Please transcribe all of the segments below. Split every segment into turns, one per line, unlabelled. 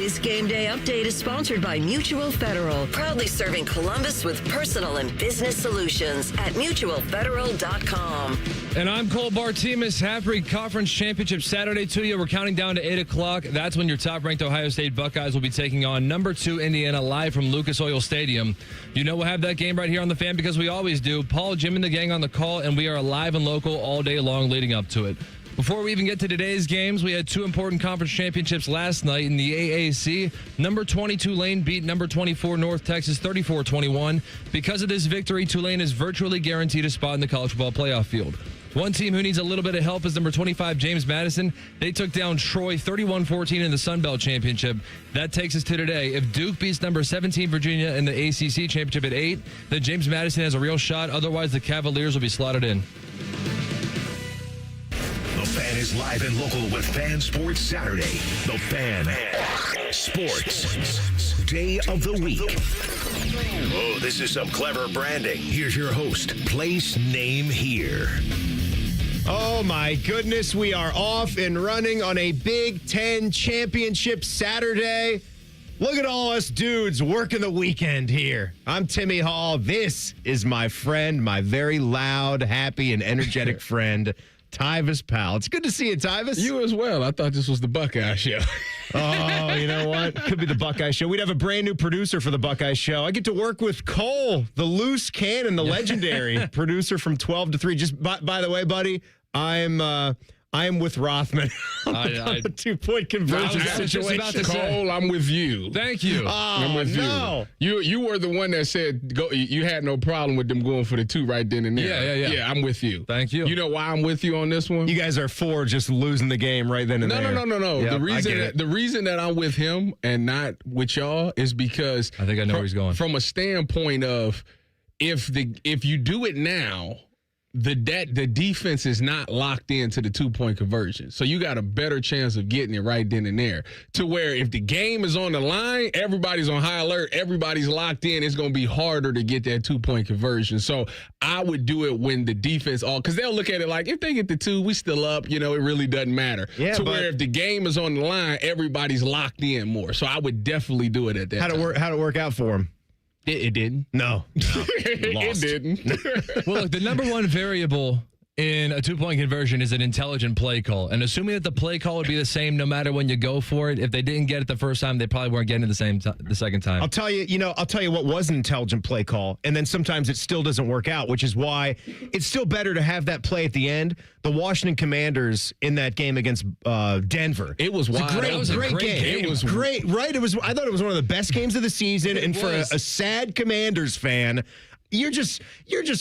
This game day update is sponsored by Mutual Federal, proudly serving Columbus with personal and business solutions at mutualfederal.com.
And I'm Cole Bartemus. Half-Breed Conference Championship Saturday to you. We're counting down to 8 o'clock. That's when your top-ranked Ohio State Buckeyes will be taking on number 2 Indiana live from Lucas Oil Stadium. You know we'll have that game right here on The Fan because we always do. Paul, Jim, and the gang on the call, and we are live and local all day long leading up to it. Before we even get to today's games, we had 2 important conference championships last night in the AAC. Number 20 Tulane beat number 24 North Texas 34-21. Because of this victory, Tulane is virtually guaranteed a spot in the college football playoff field. One team who needs a little bit of help is number 25 James Madison. They took down Troy 31-14 in the Sun Belt Championship. That takes us to today. If Duke beats number 17 Virginia in the ACC Championship at 8, then James Madison has a real shot. Otherwise, the Cavaliers will be slotted in.
The Fan is live and local with Fan Sports Saturday. The Fan Sports Day of the Week. Oh, this is some clever branding. Here's your host, place, name, here.
Oh, my goodness. We are off and running on a Big Ten Championship Saturday. Look at all us dudes working the weekend here. I'm Timmy Hall. This is my friend, my very loud, happy, and energetic friend, Tyvis Powell. It's good to see you, Tyvis.
You as well. I thought this was the Buckeye show.
Oh, you know what? Could be the Buckeye show. We'd have a brand new producer for the Buckeye show. I get to work with Cole, the loose cannon, the legendary producer from 12 to 3. Just by the way, buddy, I'm with Rothman on the 2-point conversion situation.
Cole, I'm with you.
Thank you.
I'm with you. You were the one that said you had no problem with them going for the 2 right then and there.
Yeah.
Yeah, I'm with you.
Thank you.
You know why I'm with you on this one?
You guys are for just losing the game right then and there.
No.
Yep,
The reason that I'm with him and not with y'all is because
I think I know where he's going.
From a standpoint of if you do it now, the defense is not locked into the 2-point conversion. So you got a better chance of getting it right then and there. To where if the game is on the line, everybody's on high alert, everybody's locked in, it's going to be harder to get that 2-point conversion. So I would do it when the defense because they'll look at it like, if they get the 2, we still up, it really doesn't matter.
Yeah,
where if the game is on the line, everybody's locked in more. So I would definitely do it at that time.
How'd it work out for him?
It didn't.
No.
It didn't.
Well, look, the number one variable in a 2-point conversion is an intelligent play call. And assuming that the play call would be the same no matter when you go for it, if they didn't get it the first time, they probably weren't getting it the second time.
I'll tell you what was an intelligent play call, and then sometimes it still doesn't work out, which is why it's still better to have that play at the end. The Washington Commanders in that game against Denver.
It was wild.
It was a great game. It was great, right? I thought it was one of the best games of the season, and for a sad Commanders fan, you're just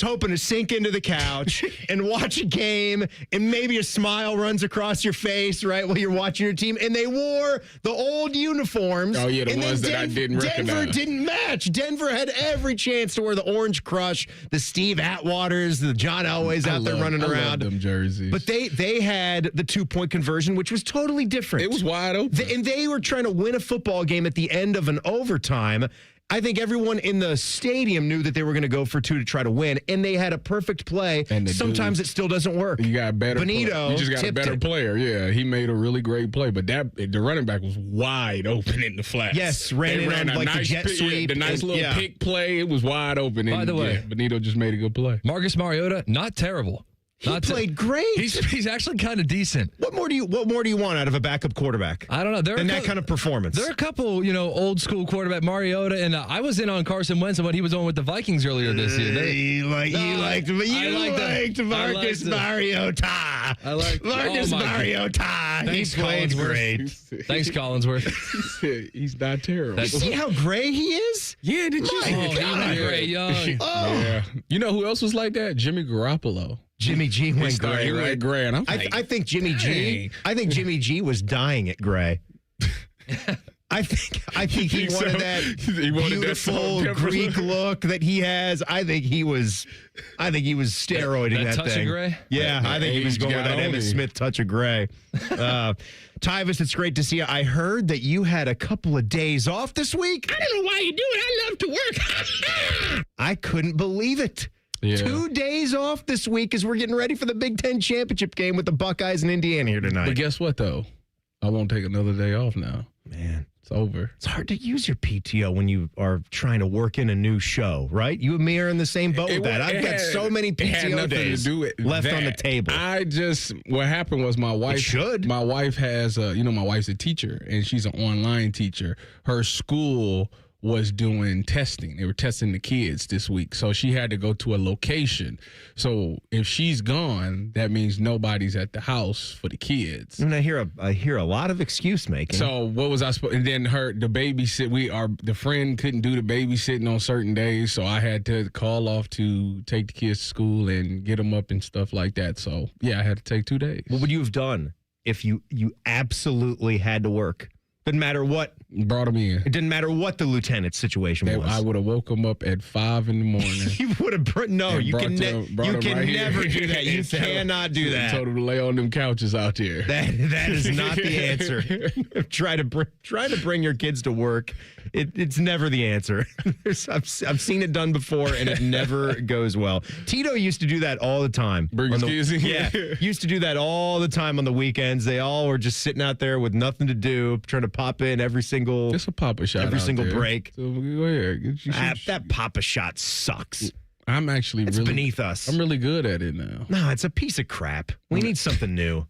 hoping to sink into the couch and watch a game, and maybe a smile runs across your face, right, while you're watching your team. And they wore the old uniforms.
Oh, yeah, the ones that I didn't recognize.
Denver didn't match. Denver had every chance to wear the Orange Crush, the Steve Atwaters, the John Elways out there running around.
I love them jerseys.
But they had the 2-point conversion, which was totally different.
It was wide open.
And they were trying to win a football game at the end of an overtime. I think everyone in the stadium knew that they were going to go for 2 to try to win, and they had a perfect play. And sometimes it still doesn't work.
You got better.
Benito,
you just got a better player. Yeah, he made a really great play, but the running back was wide open in the flats.
Yes, ran on like the jet sweep,
the nice little pick play. It was wide open.
By the way,
Benito just made a good play.
Marcus Mariota, not terrible.
He played great.
He's actually kind of decent.
What more do you want out of a backup quarterback?
I don't know.
That kind of performance.
There are a couple, old school quarterback, Mariota, and I was in on Carson Wentz and what he was on with the Vikings earlier this year.
You liked Marcus Mariota.
I liked
Marcus Mariota. He played great.
Thanks, Collinsworth.
He's not terrible.
You see how gray he is?
Yeah, did you see?
He was great young.
Yeah. You know who else was like that? Jimmy Garoppolo.
Jimmy G went gray.
He went gray, and
I think Jimmy G was dying at gray. I think he wanted that beautiful Greek look that he has. I think he was steroiding that
touch
thing.
Of gray?
Yeah, I think he was going with that Emmitt Smith touch of gray. Tyvis, it's great to see you. I heard that you had a couple of days off this week.
I don't know why you do it. I love to work.
I couldn't believe it. Yeah. 2 days off this week as we're getting ready for the Big Ten championship game with the Buckeyes in Indiana here tonight.
But guess what, though? I won't take another day off now.
Man.
It's over.
It's hard to use your PTO when you are trying to work in a new show, right? You and me are in the same boat with that. I've got so many PTO days left on the table.
What happened was my wife has, my wife's a teacher, and she's an online teacher. Her school was doing testing. They were testing the kids this week. So she had to go to a location. So if she's gone, that means nobody's at the house for the kids.
And I hear a lot of excuse making.
So what was I supposed? And then the the friend couldn't do the babysitting on certain days, so I had to call off to take the kids to school and get them up and stuff like that. So yeah, I had to take 2 days.
What would you have done if you absolutely had to work? Didn't matter what.
Brought him in.
It didn't matter what the lieutenant's situation was.
I would have woke him up at 5 in the morning.
You would have. No, you can never do that. You cannot do that.
Told him to lay on them couches out there.
That is not the answer. Try to bring your kids to work. It's never the answer. I've seen it done before, and it never goes well. Tito used to do that all the time.
Bring his kids in.
Yeah, used to do that all the time on the weekends. They all were just sitting out there with nothing to do, trying to pop in every single.
Just a Papa shot.
Every single break.
So go ahead.
That Papa shot sucks.
I'm actually
it's beneath us.
I'm really good at it now.
No, it's a piece of crap. We need something new.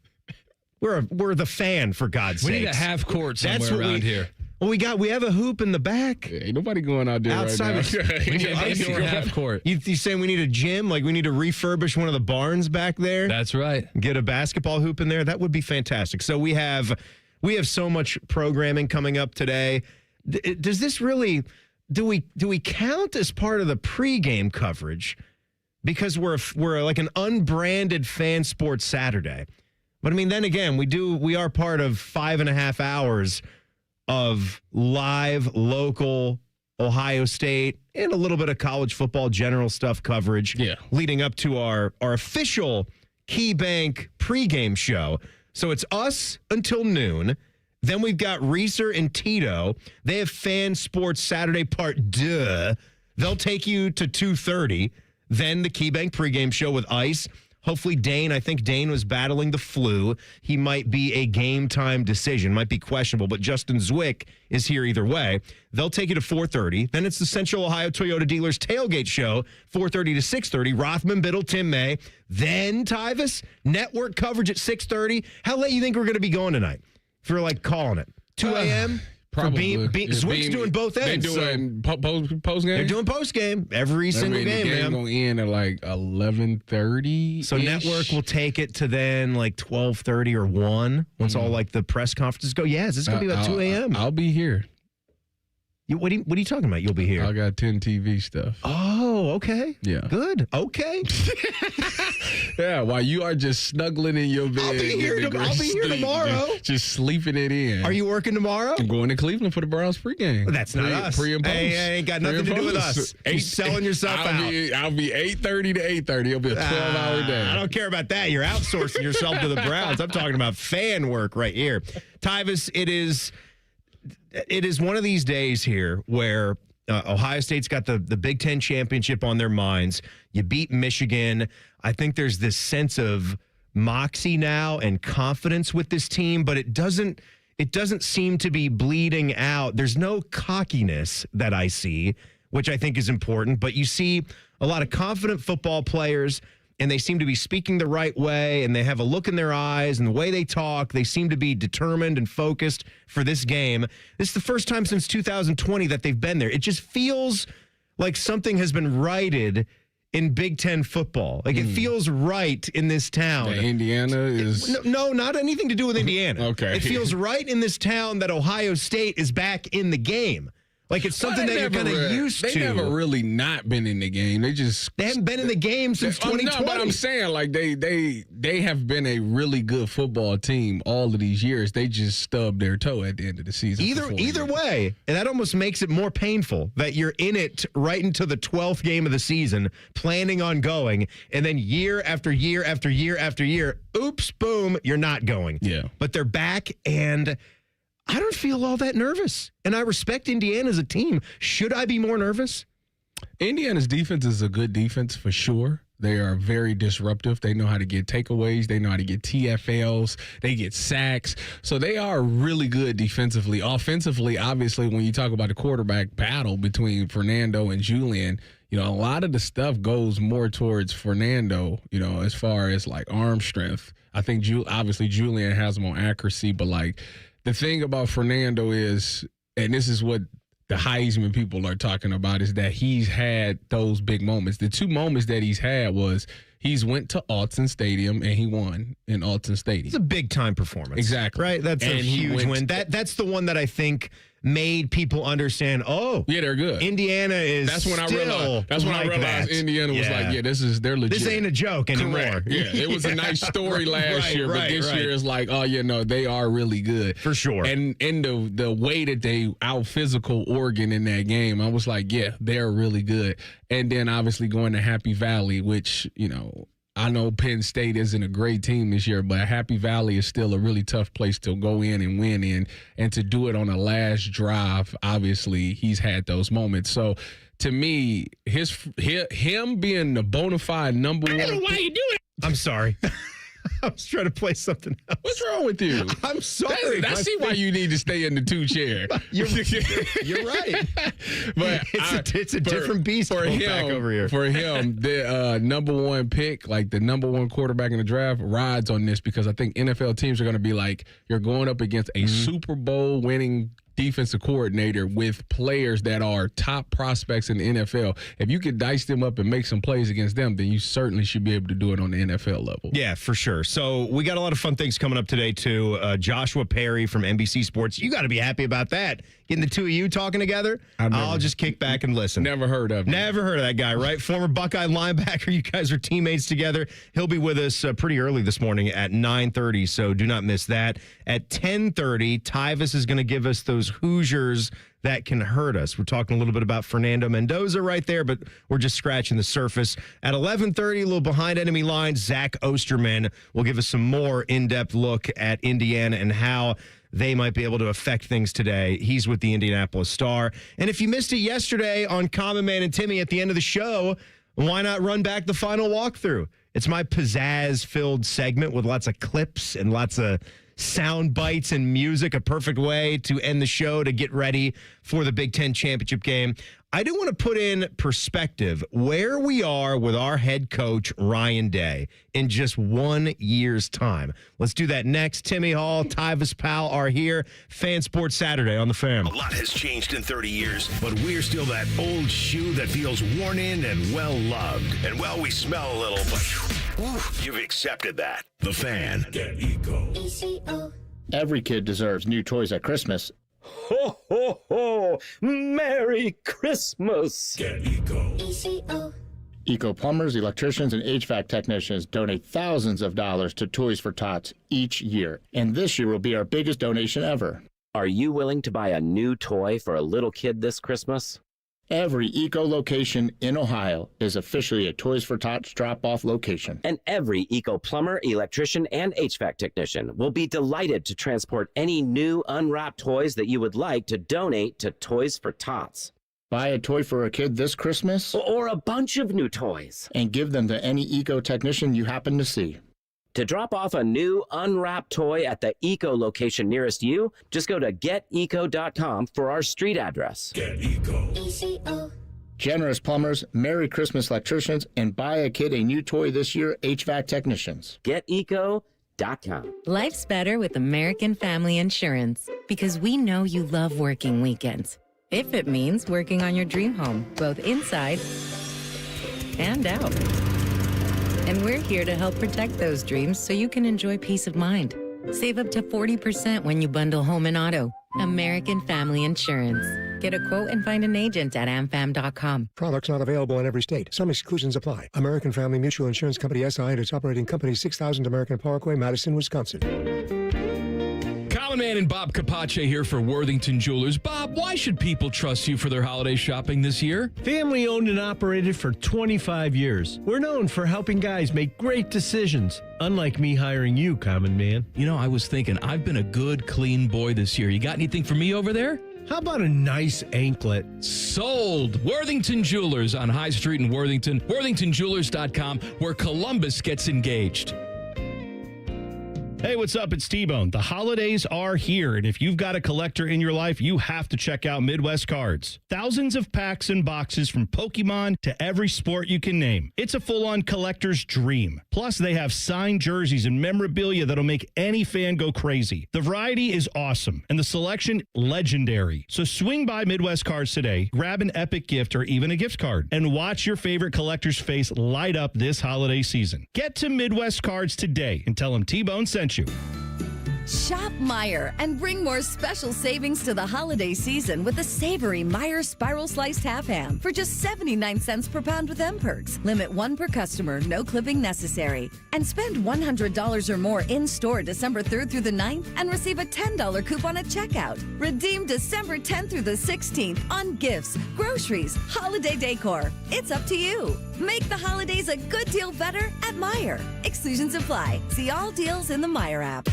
We're the fan, for God's sake.
We need a half court somewhere around here.
Well, we have a hoop in the back.
Ain't nobody going out there
outside
right now.
We need an indoor half court.
You saying we need a gym? Like we need to refurbish one of the barns back there?
That's right.
Get a basketball hoop in there? That would be fantastic. So we have so much programming coming up today. Does this really do we count as part of the pregame coverage because we're like an unbranded fan sports Saturday? But I mean, then again, we are part of 5.5 hours of live local Ohio State and a little bit of college football general stuff coverage leading up to our official KeyBank pregame show. So it's us until noon. Then we've got Reeser and Tito. They have Fan Sports Saturday Part 2. They'll take you to 2:30. Then the KeyBank pregame show with Ice. Hopefully Dane, I think Dane was battling the flu. He might be a game time decision, might be questionable, but Justin Zwick is here either way. They'll take you to 4:30. Then it's the Central Ohio Toyota Dealers tailgate show, 4:30 to 6:30. Rothman, Biddle, Tim May. Then Tyvis, network coverage at 6:30. How late you think we're going to be going tonight? If you're like calling it. 2 a.m.?
Probably.
Zwick's doing both ends.
They're doing post game?
They're doing post game every single game,
man. The game going to end at like 11:30.
So network will take it to then like 12:30 or 1 once all like the press conferences go. Yeah, is this going to be about 2 a.m.?
I'll be here.
What are you talking about? You'll be here.
I got 10 TV stuff.
Oh, okay.
Yeah.
Good. Okay.
Yeah, while you are just snuggling in your bed.
I'll be here tomorrow.
Just sleeping it in.
Are you working tomorrow?
I'm going to Cleveland for the Browns pregame.
Well, that's not us.
Pre and post.
Hey, ain't got nothing to do with us. You're selling yourself out.
I'll be 8:30 to 8:30. It'll be a 12-hour day.
I don't care about that. You're outsourcing yourself to the Browns. I'm talking about fan work right here. Tyvis, it is one of these days here where Ohio State's got the Big Ten championship on their minds. You beat Michigan. I think there's this sense of moxie now and confidence with this team, but it doesn't seem to be bleeding out. There's no cockiness that I see, which I think is important, but you see a lot of confident football players, and they seem to be speaking the right way, and they have a look in their eyes, and the way they talk, they seem to be determined and focused for this game. This is the first time since 2020 that they've been there. It just feels like something has been righted in Big Ten football. Like it feels right in this town.
Indiana is...
No, not anything to do with Indiana.
Okay.
It feels right in this town that Ohio State is back in the game. Like it's something that you're kind of used to.
They never really not been in the game. They
haven't been in the game since 2020.
No, but I'm saying like they have been a really good football team all of these years. They just stubbed their toe at the end of the season.
Either way, and that almost makes it more painful that you're in it right into the 12th game of the season, planning on going, and then year after year after year after year, oops, boom, you're not going.
Yeah.
But they're back, and I don't feel all that nervous, and I respect Indiana as a team. Should I be more nervous?
Indiana's defense is a good defense for sure. They are very disruptive. They know how to get takeaways. They know how to get TFLs. They get sacks. So they are really good defensively. Offensively, obviously, when you talk about the quarterback battle between Fernando and Julian, a lot of the stuff goes more towards Fernando, as far as like arm strength. I think obviously Julian has more accuracy, but like the thing about Fernando is, and this is what the Heisman people are talking about, is that he's had those big moments. The two moments that he's had was he's went to Alton Stadium and he won in Alton Stadium.
It's a big time performance.
Exactly.
Right? That's a huge win. That's the one that I think made people understand, yeah,
they're good.
Indiana is
when I realized Indiana was they're legit.
This ain't a joke anymore.
Correct. Yeah, it was a nice story last year, but this year is like, they are really good.
For sure.
And the way that they out physical Oregon in that game, I was like, yeah, they're really good. And then obviously going to Happy Valley, which, I know Penn State isn't a great team this year, but Happy Valley is still a really tough place to go in and win in. And to do it on the last drive, obviously, he's had those moments. So, to me, him being the bona fide number one. I don't know why you do it.
I'm sorry. I was trying to play something else.
What's wrong with you?
I'm sorry.
I see why you need to stay in the two chair.
You're right.
But
it's a different beast
for him,
back over here.
For him, the number one pick, like the number one quarterback in the draft, rides on this because I think NFL teams are going to be like, you're going up against a Super Bowl winning defensive coordinator with players that are top prospects in the NFL. If you could dice them up and make some plays against them, then you certainly should be able to do it on the NFL level.
Yeah, for sure. So we got a lot of fun things coming up today, too. Joshua Perry from NBC Sports. You got to be happy about that. Getting the two of you talking together. I'll just kick back and listen.
Never heard of him.
Never heard of that guy, right? Former Buckeye linebacker. You guys are teammates together. He'll be with us pretty early this morning at 9:30, so do not miss that. At 10:30, Tyvis is going to give us those Hoosiers that can hurt us. We're talking a little bit about Fernando Mendoza right there, but we're just scratching the surface. At 11:30, a little behind enemy lines, Zach Osterman will give us some more in-depth look at Indiana and how they might be able to affect things today. He's with the Indianapolis Star. And if you missed it yesterday on Common Man and Timmy at the end of the show, why not run back the final walkthrough? It's my pizzazz-filled segment with lots of clips and lots of sound bites and music, a perfect way to end the show to get ready for the Big Ten championship game. I do want to put in perspective where we are with our head coach, Ryan Day, in just 1 year's time. Let's do that next. Timmy Hall, Tyvis Powell are here. Fan Sports Saturday on the Fan.
A lot has changed in 30 years, but we're still that old shoe that feels worn in and well-loved. And, well, we smell a little, but you've accepted that. The Fan. Get Eco.
ECO. Every kid deserves new toys at Christmas. Ho, ho, ho! Merry Christmas!
Get Eco.
ECO. Eco plumbers, electricians, and HVAC technicians donate thousands of dollars to Toys for Tots each year. And this year will be our biggest donation ever.
Are you willing to buy a new toy for a little kid this Christmas?
Every Eco location in Ohio is officially a Toys for Tots drop-off location.
And every Eco plumber, electrician, and HVAC technician will be delighted to transport any new unwrapped toys that you would like to donate to Toys for Tots.
Buy a toy for a kid this Christmas?
Or a bunch of new toys.
And give them to any Eco technician you happen to see.
To drop off a new unwrapped toy at the Eco location nearest you, just go to geteco.com for our street address.
Get Eco.
ECO. Generous plumbers, Merry Christmas electricians, and buy a kid a new toy this year, HVAC technicians.
Geteco.com.
Life's better with American Family Insurance because we know you love working weekends. If it means working on your dream home, both inside and out. And we're here to help protect those dreams so you can enjoy peace of mind. Save up to 40% when you bundle home and auto. American Family Insurance. Get a quote and find an agent at amfam.com.
Products not available in every state. Some exclusions apply. American Family Mutual Insurance Company, SI, and its operating company, 6000 American Parkway, Madison, Wisconsin.
Common Man and Bob Capace here for Worthington Jewelers. Bob, why should people trust you for their holiday shopping this year?
Family owned and operated for 25 years. We're known for helping guys make great decisions. Unlike me hiring you, Common Man.
You know, I was thinking, I've been a good, clean boy this year. You got anything for me over there?
How about a nice anklet?
Sold. Worthington Jewelers on High Street in Worthington. WorthingtonJewelers.com, where Columbus gets engaged.
Hey, what's up? It's T-Bone. The holidays are here, and if you've got a collector in your life, you have to check out Midwest Cards. Thousands of packs and boxes from Pokemon to every sport you can name. It's a full-on collector's dream. Plus, they have signed jerseys and memorabilia that'll make any fan go crazy. The variety is awesome, and the selection legendary. So swing by Midwest Cards today, grab an epic gift or even a gift card, and watch your favorite collector's face light up this holiday season. Get to Midwest Cards today and tell them T-Bone sent you.
Shop Meijer and bring more special savings to the holiday season with the savory Meijer Spiral Sliced Half Ham for just 79 cents per pound with M-Perks. Limit 1 per customer, no clipping necessary. And spend $100 or more in-store December 3rd through the 9th and receive a $10 coupon at checkout. Redeem December 10th through the 16th on gifts, groceries, holiday decor. It's up to you. Make the holidays a good deal better at Meijer. Exclusions apply. See all deals in the Meijer app.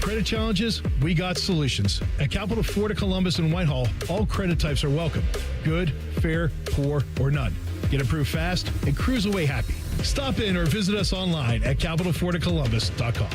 Credit challenges? We got solutions. At Capital Ford of Columbus and Whitehall, all credit types are welcome. Good, fair, poor, or none. Get approved fast and cruise away happy. Stop in or visit us online at capitalfordofcolumbus.com.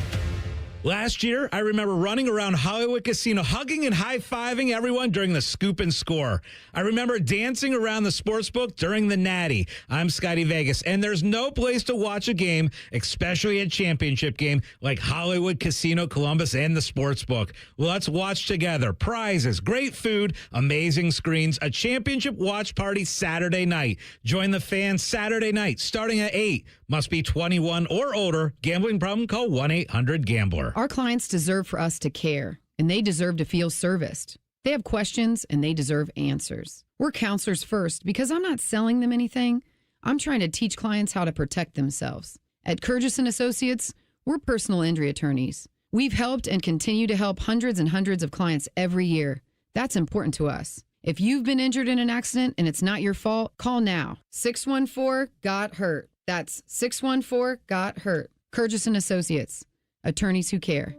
Last year, I remember running around Hollywood Casino, hugging and high-fiving everyone during the Scoop and Score. I remember dancing around the sportsbook during the Natty. I'm Scotty Vegas, and there's no place to watch a game, especially a championship game, like Hollywood Casino Columbus and the sportsbook. Let's watch together. Prizes, great food, amazing screens, a championship watch party Saturday night. Join the fans Saturday night, starting at 8. Must be 21 or older. Gambling problem? Call 1-800-GAMBLER.
Our clients deserve for us to care, and they deserve to feel serviced. They have questions, and they deserve answers. We're counselors first because I'm not selling them anything. I'm trying to teach clients how to protect themselves. At Curtis & Associates, we're personal injury attorneys. We've helped and continue to help hundreds and hundreds of clients every year. That's important to us. If you've been injured in an accident and it's not your fault, call now. 614-GOT-HURT. That's 614-GOT-HURT. Curtis & Associates. Attorneys who care.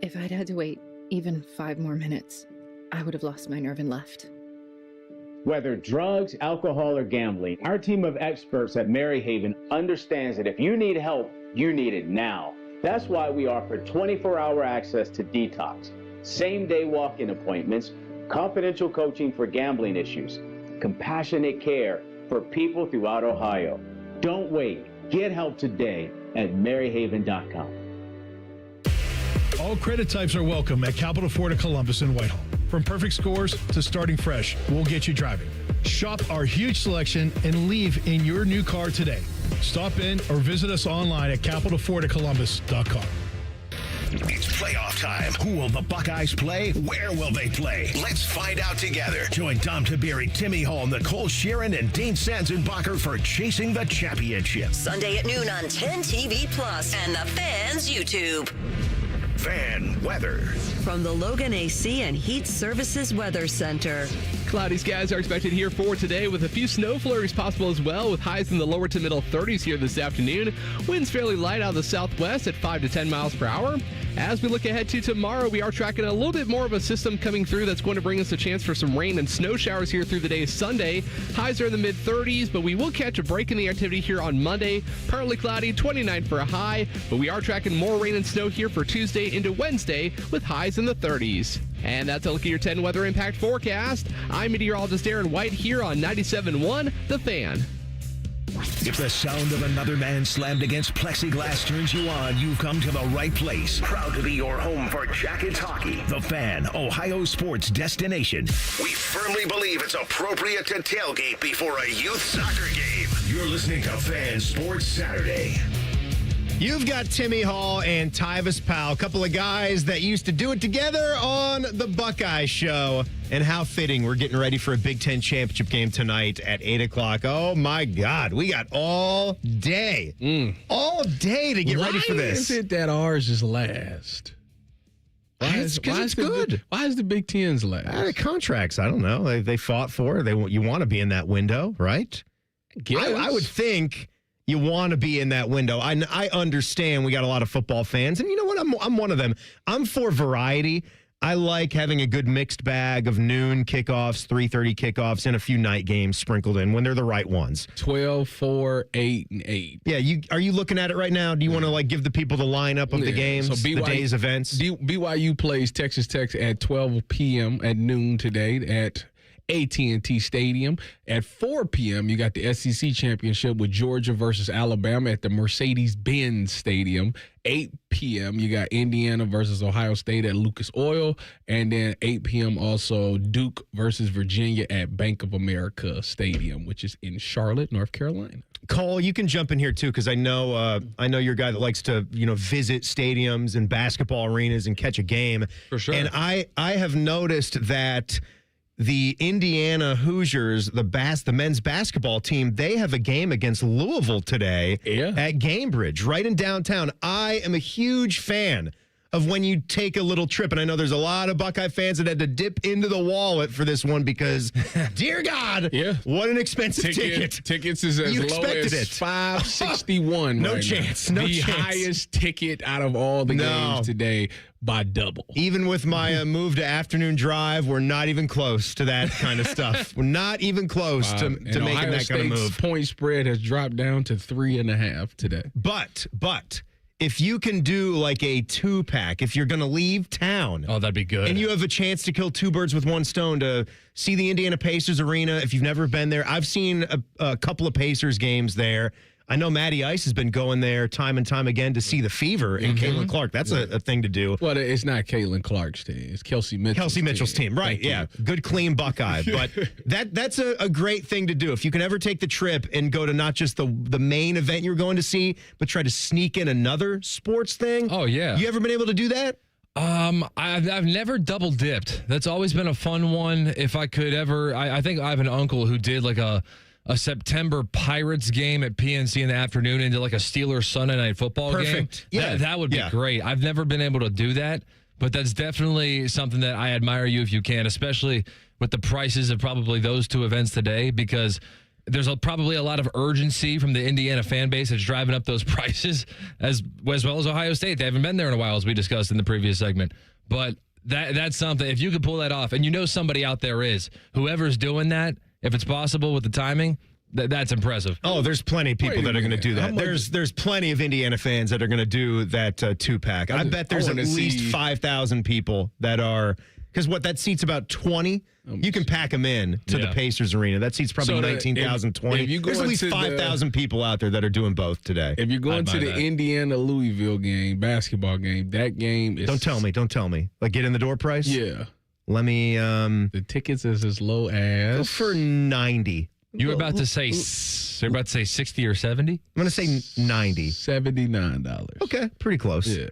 If I'd had to wait even 5 more minutes, I would have lost my nerve and left.
Whether drugs, alcohol, or gambling, our team of experts at Maryhaven understands that if you need help, you need it now. That's why we offer 24-hour access to detox, same-day walk-in appointments, confidential coaching for gambling issues, compassionate care for people throughout Ohio. Don't wait. Get help today at maryhaven.com.
All credit types are welcome at Capital Ford of Columbus and Whitehall. From perfect scores to starting fresh, we'll get you driving. Shop our huge selection and leave in your new car today. Stop in or visit us online at capitalfordofcolumbus.com.
It's playoff time. Who will the Buckeyes play? Where will they play? Let's find out together. Join Tom Tiberi, Timmy Hall, Nicole Sharon, and Dean Sanzenbacher for Chasing the Championship.
Sunday at noon on 10 TV Plus and the Fans YouTube.
Fan weather.
From the Logan AC and Heat Services Weather Center.
Cloudy skies are expected here for today with a few snow flurries possible as well, with highs in the lower to middle 30s here this afternoon. Winds fairly light out of the southwest at 5 to 10 miles per hour. As we look ahead to tomorrow, we are tracking a little bit more of a system coming through that's going to bring us a chance for some rain and snow showers here through the day Sunday. Highs are in the mid-30s, but we will catch a break in the activity here on Monday. Partly cloudy, 29 for a high, but we are tracking more rain and snow here for Tuesday into Wednesday with highs in the 30s. And that's a look at your 10 weather impact forecast. I'm meteorologist Aaron White here on 97.1 The Fan.
If the sound of another man slammed against plexiglass turns you on, you've come to the right place. Proud to be your home for Jackets hockey. The Fan, Ohio sports destination. We firmly believe it's appropriate to tailgate before a youth soccer game. You're listening to Fan Sports Saturday.
You've got Timmy Hall and Tyvis Powell, a couple of guys that used to do it together on the Buckeye show. And how fitting, we're getting ready for a Big Ten championship game tonight at 8 o'clock. Oh, my God. We got all day. All day to get ready for this.
Why is it that ours is last?
It's good.
Why is the Big Ten's last?
Contracts, I don't know. They fought for it. You want to be in that window, right? I would think you want to be in that window. I understand we got a lot of football fans, and you know what? I'm one of them. I'm for variety. I like having a good mixed bag of noon kickoffs, 3:30 kickoffs, and a few night games sprinkled in when they're the right ones.
12, 4, 8, and 8.
Yeah, are you looking at it right now? Do you want to give the people the lineup of the games, the day's events?
BYU plays Texas Tech at 12 p.m. at noon today at AT&T Stadium. At 4 p.m., you got the SEC Championship with Georgia versus Alabama at the Mercedes-Benz Stadium. 8 p.m., you got Indiana versus Ohio State at Lucas Oil. And then 8 p.m. also Duke versus Virginia at Bank of America Stadium, which is in Charlotte, North Carolina.
Cole, you can jump in here too, because I know you're a guy that likes to visit stadiums and basketball arenas and catch a game.
For sure.
And I have noticed that the Indiana Hoosiers, the men's basketball team, they have a game against Louisville today at Gamebridge, right in downtown. I am a huge fan of when you take a little trip, and I know there's a lot of Buckeye fans that had to dip into the wallet for this one because, dear God, what an expensive ticket.
Tickets is as low as $561.
No chance. No
the
chance.
highest ticket out of all the games today by double.
Even with my move to afternoon drive, we're not even close to that kind of stuff. We're not even close to making
Ohio
that kind of move.
State's point spread has dropped down to 3.5 today.
But if you can do like a 2-pack, if you're going to leave town.
Oh, that'd be good.
And you have a chance to kill two birds with one stone to see the Indiana Pacers arena. If you've never been there, I've seen a couple of Pacers games there. I know Matty Ice has been going there time and time again to see the Fever and Caitlin Clark. That's a thing to do.
Well, it's not Caitlin Clark's team. It's Kelsey Mitchell's
team. Right, yeah. Good, clean Buckeye. But that's a great thing to do. If you can ever take the trip and go to not just the main event you're going to see, but try to sneak in another sports thing.
Oh, yeah.
You ever been able to do that?
I've never double dipped. That's always been a fun one. If I could ever, I think I have an uncle who did like a September Pirates game at PNC in the afternoon into like a Steelers Sunday night football game.
Perfect. Yeah.
That would be great. I've never been able to do that, but that's definitely something that I admire you if you can, especially with the prices of probably those two events today, because there's probably a lot of urgency from the Indiana fan base that's driving up those prices as well as Ohio State. They haven't been there in a while, as we discussed in the previous segment. But that's something, if you could pull that off, and somebody out there is, whoever's doing that, if it's possible with the timing, that's impressive.
Oh, there's plenty of people that are going to do that. There's plenty of Indiana fans that are going to do that 2-pack. I bet there's at least 5,000 people that are, because that seats about 20. You can pack them in to the Pacers arena. That seats probably 19,000, 20. There's at least 5,000 people out there that are doing both today.
If you're going to the Indiana-Louisville game, basketball game, that game is...
Don't tell me. Like, get in the door price?
Yeah.
Let me...
the tickets is as low as...
Go for 90.
You're about to say 60 or 70?
I'm going to say 90.
$79.
Okay, pretty close.
Yeah.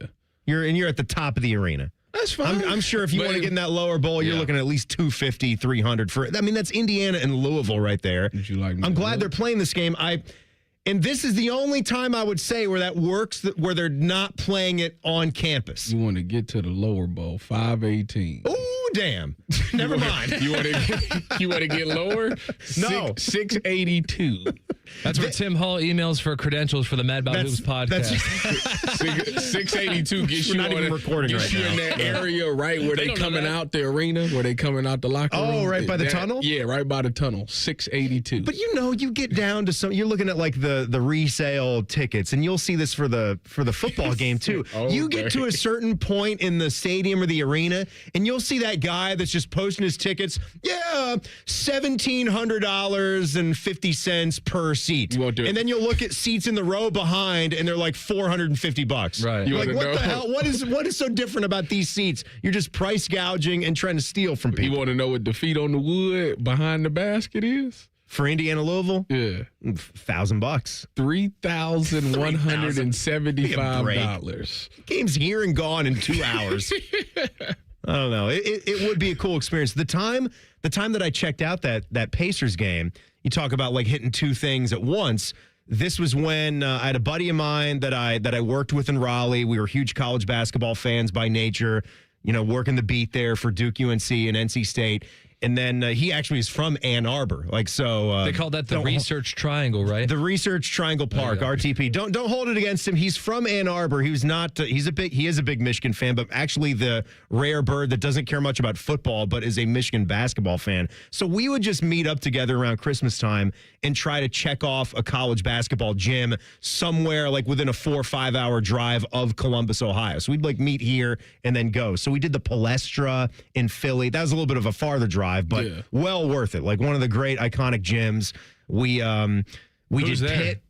You're at the top of the arena.
That's fine.
I'm sure if you want to get in that lower bowl, you're looking at least $250, $300 for it. I mean, that's Indiana and Louisville right there.
Would you like me
I'm glad they're playing this game. And this is the only time I would say where that works, where they're not playing it on campus.
You want to get to the lower bowl, 518.
Oh, damn. Never mind.
You want to get lower?
No.
682.
That's where Tim Hall emails for credentials for the Mad About Hoops podcast.
682 gets you
not even recording right now.
in that area right where they coming out the arena, where they coming out the locker room.
Oh, right by the tunnel?
Yeah, right by the tunnel. 682.
But you get down to you're looking at like the resale tickets, and you'll see this for the football game too. You get to a certain point in the stadium or the arena, and you'll see that guy that's just posting his tickets. Yeah, $1,700.50 per seat.
You won't do it.
And then you'll look at seats in the row behind, and they're like $450.
Right.
You're like, what the hell? What is so different about these seats? You're just price gouging and trying to steal from people.
You want to know what the feet on the wood behind the basket is?
For Indiana Louisville?
Yeah.
$1,000.
$3,175.
Game's here and gone in 2 hours. I don't know. It would be a cool experience. The time that I checked out that Pacers game, you talk about like hitting two things at once. This was when I had a buddy of mine that I worked with in Raleigh. We were huge college basketball fans by nature, working the beat there for Duke, UNC, and NC State. And then he actually is from Ann Arbor. Like, so
they call that the Research Triangle, right?
The Research Triangle Park, RTP. Don't hold it against him. He's from Ann Arbor. He is a big Michigan fan, but actually the rare bird that doesn't care much about football, but is a Michigan basketball fan. So we would just meet up together around Christmas time and try to check off a college basketball gym somewhere like within a 4 or 5 hour drive of Columbus, Ohio. So we'd like meet here and then go. So we did the Palestra in Philly. That was a little bit of a farther drive, but well worth it. Like one of the great iconic gyms. We did Pitt.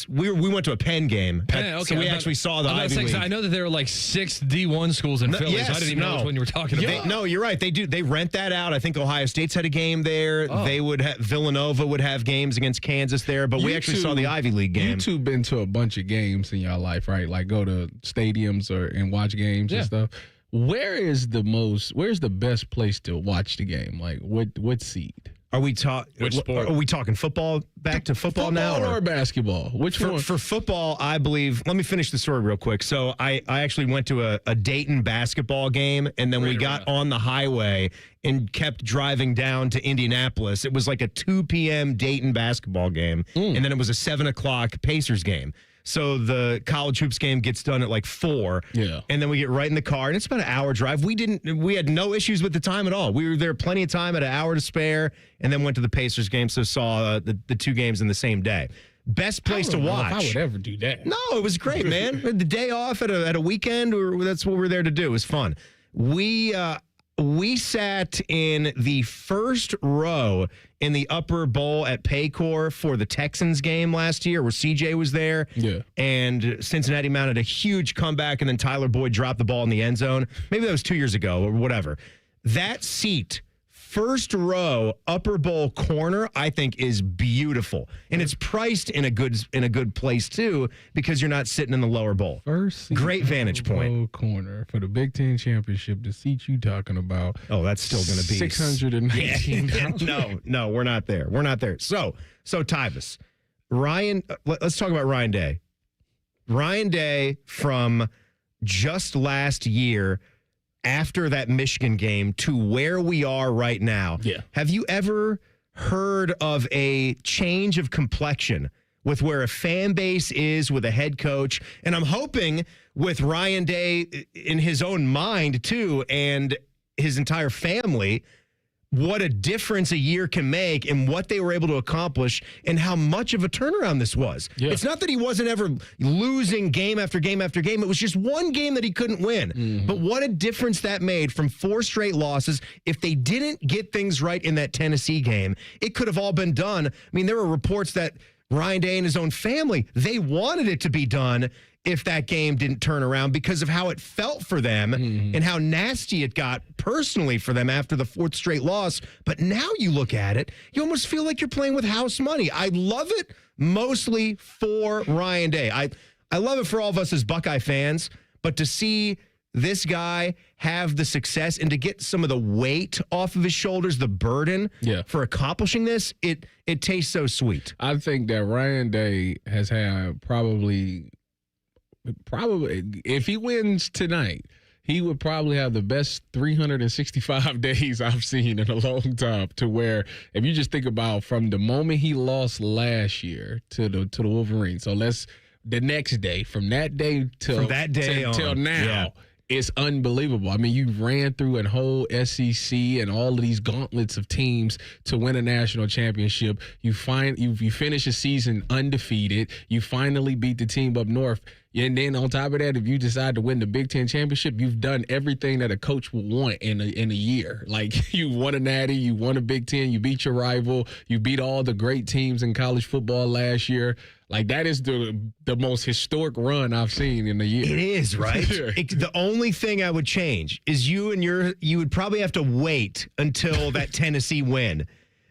We went to a Penn game. So we actually saw the Ivy League.
I know that there are like 6 D1 schools in Philly. So I didn't even know when you were talking about.
No, you're right. They do. They rent that out. I think Ohio State's had a game there. They would have Villanova would have games against Kansas there. But we actually saw the Ivy League game.
You two been to a bunch of games in your life, right? Like go to stadiums and watch games and stuff. Where's the best place to watch the game? Like what seat?
Are we which sport? Are we talking football? Back to football now,
or basketball? Which one?
For football, I believe. Let me finish the story real quick. So I actually went to a Dayton basketball game, and then we got on the highway and kept driving down to Indianapolis. It was like a 2 p.m. Dayton basketball game, and then it was a 7 o'clock Pacers game. So the college hoops game gets done at like 4.
Yeah.
And then we get right in the car, and it's about an hour drive. We had no issues with the time at all. We were there plenty of time, at an hour to spare, and then went to the Pacers game, so saw the 2 games in the same day. Best place to watch.
I would ever do that.
No, it was great, man. The day off at a weekend, that's what we're there to do. It was fun. We sat in the first row in the upper bowl at Paycor for the Texans game last year where CJ was there.
Yeah.
And Cincinnati mounted a huge comeback, and then Tyler Boyd dropped the ball in the end zone. Maybe that was 2 years ago or whatever. That seat, first row, upper bowl corner, I think is beautiful. And it's priced in a good place too, because you're not sitting in the lower bowl.
First seat,
great vantage point.
Corner for the Big Ten championship. The seat you talking about?
Oh, that's still going to be
$619.
No, we're not there. We're not there. So Tyvis, Ryan. Let's talk about Ryan Day. Ryan Day from just last year. After that Michigan game to where we are right now.
Yeah.
Have you ever heard of a change of complexion with where a fan base is with a head coach? And I'm hoping with Ryan Day in his own mind too, and his entire family, what a difference a year can make and what they were able to accomplish and how much of a turnaround this was.
Yeah.
It's not that he wasn't ever losing game after game after game. It was just one game that he couldn't win.
Mm-hmm.
But what a difference that made from 4 straight losses. If they didn't get things right in that Tennessee game, it could have all been done. I mean, there were reports that Ryan Day and his own family, they wanted it to be done if that game didn't turn around because of how it felt for them and how nasty it got personally for them after the 4th straight loss. But now you look at it, you almost feel like you're playing with house money. I love it mostly for Ryan Day. I love it for all of us as Buckeye fans, but to see this guy have the success and to get some of the weight off of his shoulders, the burden for accomplishing this, it tastes so sweet.
I think that Ryan Day has had probably if he wins tonight, he would probably have the best 365 days I've seen in a long time, to where if you just think about from the moment he lost last year to the Wolverines. So the next day, from that day till now, it's unbelievable. I mean, you ran through a whole SEC and all of these gauntlets of teams to win a national championship. You finish a season undefeated. You finally beat the team up north. And then on top of that, if you decide to win the Big Ten championship, you've done everything that a coach would want in a year. Like, you won a Natty, you won a Big Ten, you beat your rival, you beat all the great teams in college football last year. Like, that is the most historic run I've seen in a year.
It is, right? The only thing I would change is you would probably have to wait until that Tennessee win.